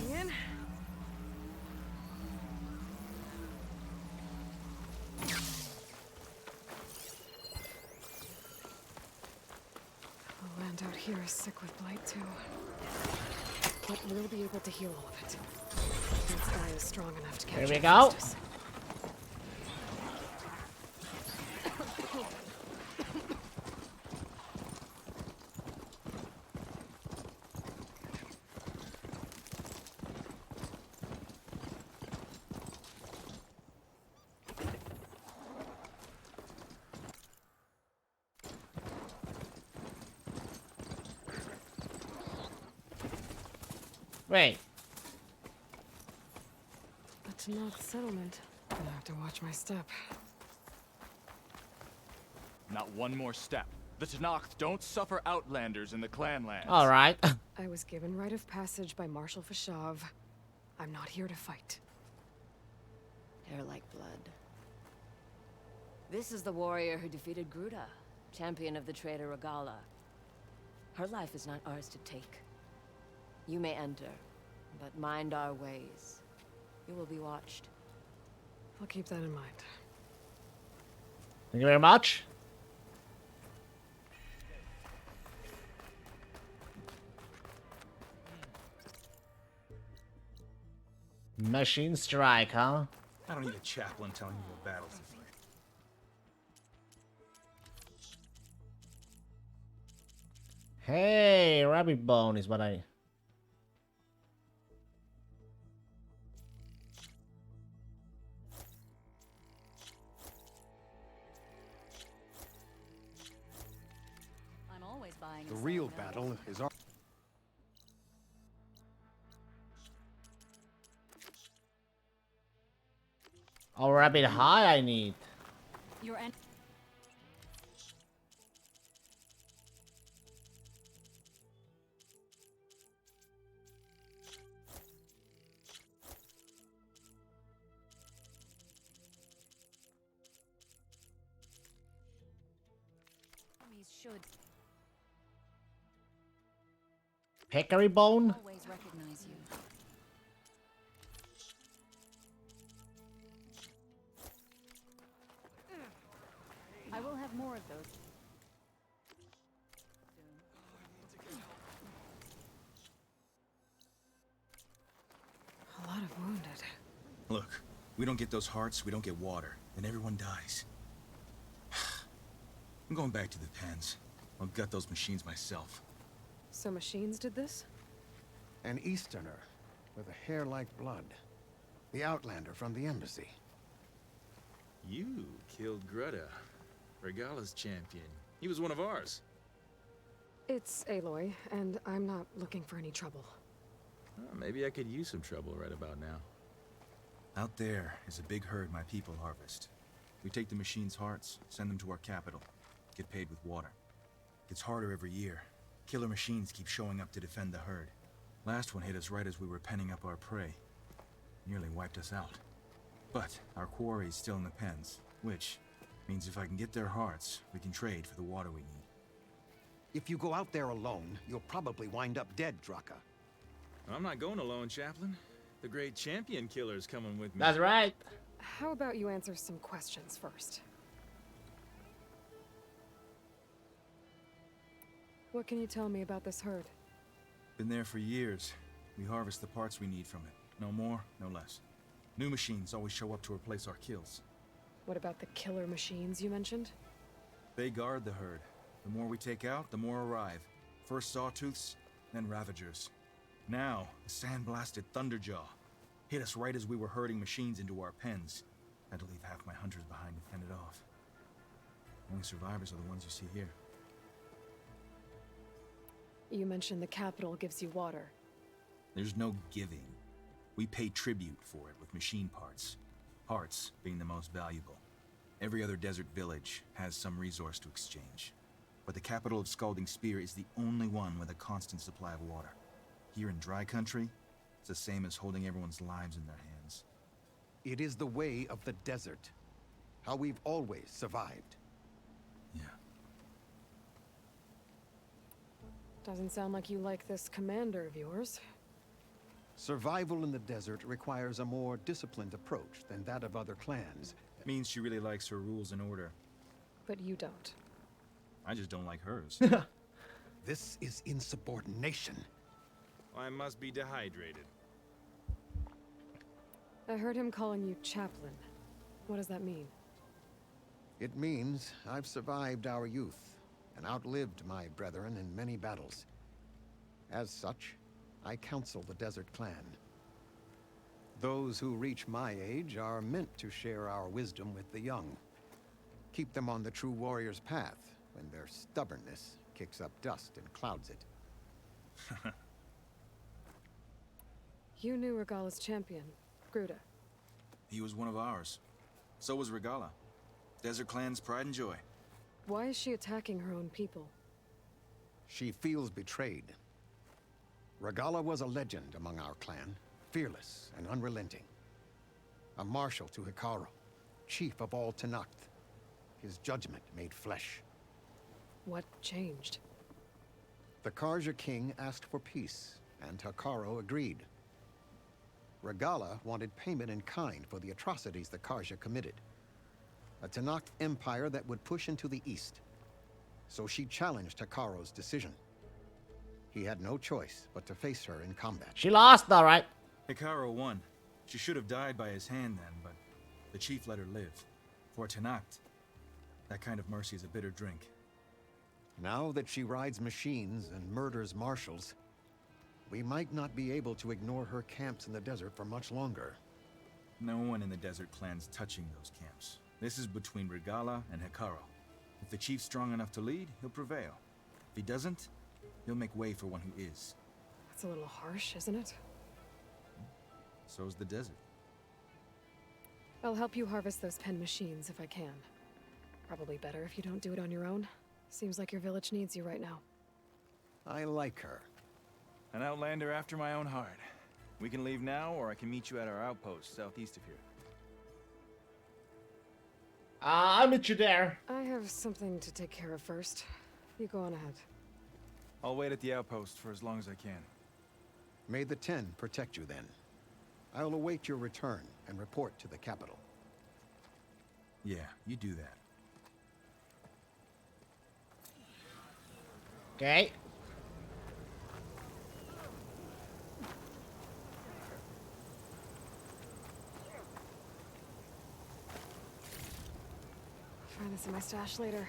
In. The land out here is sick with blight too. But we'll be able to heal all of it. This guy is strong enough to capture Here we go. Festus. Wait. The Tenakth settlement. I have to watch my step. Not one more step. The Tenakth don't suffer outlanders in the Clanlands. All right. I was given rite of passage by Marshal Fashav. I'm not here to fight. Hair like blood. This is the warrior who defeated Gruda, champion of the traitor Regala. Her life is not ours to take. You may enter, but mind our ways. You will be watched. I'll keep that in mind. Thank you very much. Machine strike, huh? I don't need a chaplain telling me what battles to fight. Hey, rabbit bone is what I... I'm always buying. The real battle is our... Oh, rabbit high I need. Your en enemies should Peccary bone? always recognize you. I will have more of those. A lot of wounded. Look, we don't get those hearts, we don't get water, and everyone dies. I'm going back to the pens. I'll gut those machines myself. So machines did this? An Easterner with a hair like blood. The Outlander from the embassy. You killed Greta, Regala's champion. He was one of ours. It's Aloy, and I'm not looking for any trouble. Oh, maybe I could use some trouble right about now. Out there is a big herd my people harvest. We take the machines' hearts, send them to our capital, get paid with water. Gets harder every year. Killer machines keep showing up to defend the herd. Last one hit us right as we were penning up our prey. Nearly wiped us out. But our quarry is still in the pens, which means if I can get their hearts, we can trade for the water we need. If you go out there alone, you'll probably wind up dead, Draka. I'm not going alone, Chaplain. The great champion killer's coming with me. That's right. How about you answer some questions first? What can you tell me about this herd? Been there for years. We harvest the parts we need from it. No more, no less. New machines always show up to replace our kills. What about the killer machines you mentioned? They guard the herd. The more we take out, the more arrive. First Sawtooths, then Ravagers. Now, the sand-blasted Thunderjaw hit us right as we were herding machines into our pens. Had to leave half my hunters behind to fend it off. Only survivors are the ones you see here. You mentioned the capital gives you water. There's no giving. We pay tribute for it with machine parts. Hearts being the most valuable. Every other desert village has some resource to exchange. But the capital of Scalding Spear is the only one with a constant supply of water. Here in dry country, it's the same as holding everyone's lives in their hands. It is the way of the desert. How we've always survived. Yeah. Doesn't sound like you like this commander of yours. Survival in the desert requires a more disciplined approach than that of other clans. Means she really likes her rules and order. But you don't. I just don't like hers. This is insubordination. I must be dehydrated. I heard him calling you chaplain. What does that mean? It means I've survived our youth and outlived my brethren in many battles. As such, I counsel the Desert Clan. Those who reach my age are meant to share our wisdom with the young. Keep them on the true warrior's path when their stubbornness kicks up dust and clouds it. You knew Regala's champion, Gruta. He was one of ours. So was Regala. Desert Clan's pride and joy. Why is she attacking her own people? She feels betrayed. Regala was a legend among our clan, fearless and unrelenting. A marshal to Hikaru, chief of all Tenakth. His judgment made flesh. What changed? The Karja king asked for peace, and Hekarro agreed. Regalla wanted payment in kind for the atrocities the Karja committed. A Tenakth empire that would push into the east. So she challenged Hekarro's decision. He had no choice but to face her in combat. She lost, all right. Hekarro won. She should have died by his hand then, but the chief let her live. For Tenakth, that kind of mercy is a bitter drink. Now that she rides machines and murders marshals, we might not be able to ignore her camps in the desert for much longer. No one in the desert plan's touching those camps. This is between Regalla and Hekarro. If the chief's strong enough to lead, he'll prevail. If he doesn't, he'll make way for one who is. That's a little harsh, isn't it? So's the desert. I'll help you harvest those pen machines if I can. Probably better if you don't do it on your own. Seems like your village needs you right now. I like her. An outlander after my own heart. We can leave now, or I can meet you at our outpost southeast of here. I'll meet you there. I have something to take care of first. You go on ahead. I'll wait at the outpost for as long as I can. May the Ten protect you then. I'll await your return and report to the capital. Yeah, you do that. Okay. Find this in my stash later.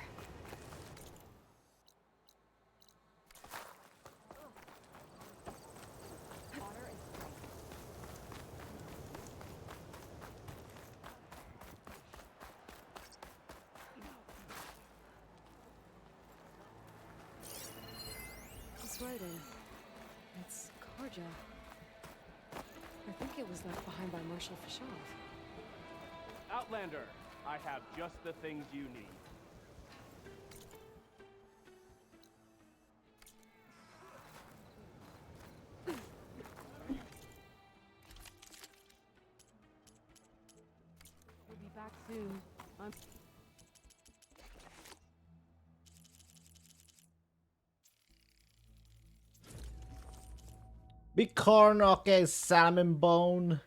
This writing. It's Karja. I think it was left behind by Marshal Fashov. Outlander, I have just the things you need. We'll be back soon. Big corn, okay, salmon bone.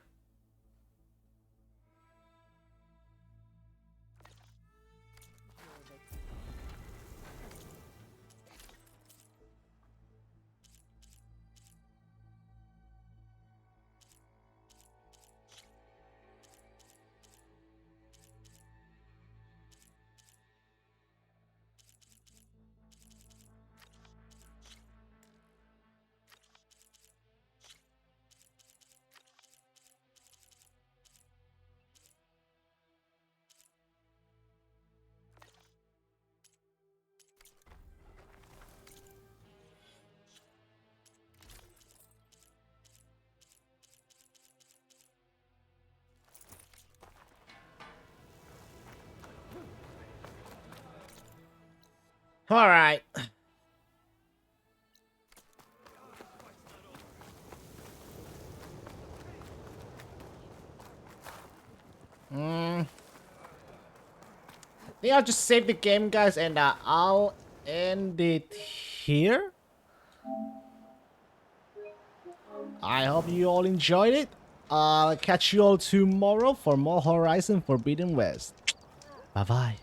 All right. I think I'll just save the game, guys, and I'll end it here. I hope you all enjoyed it. I'll catch you all tomorrow for more Horizon Forbidden West. Bye-bye.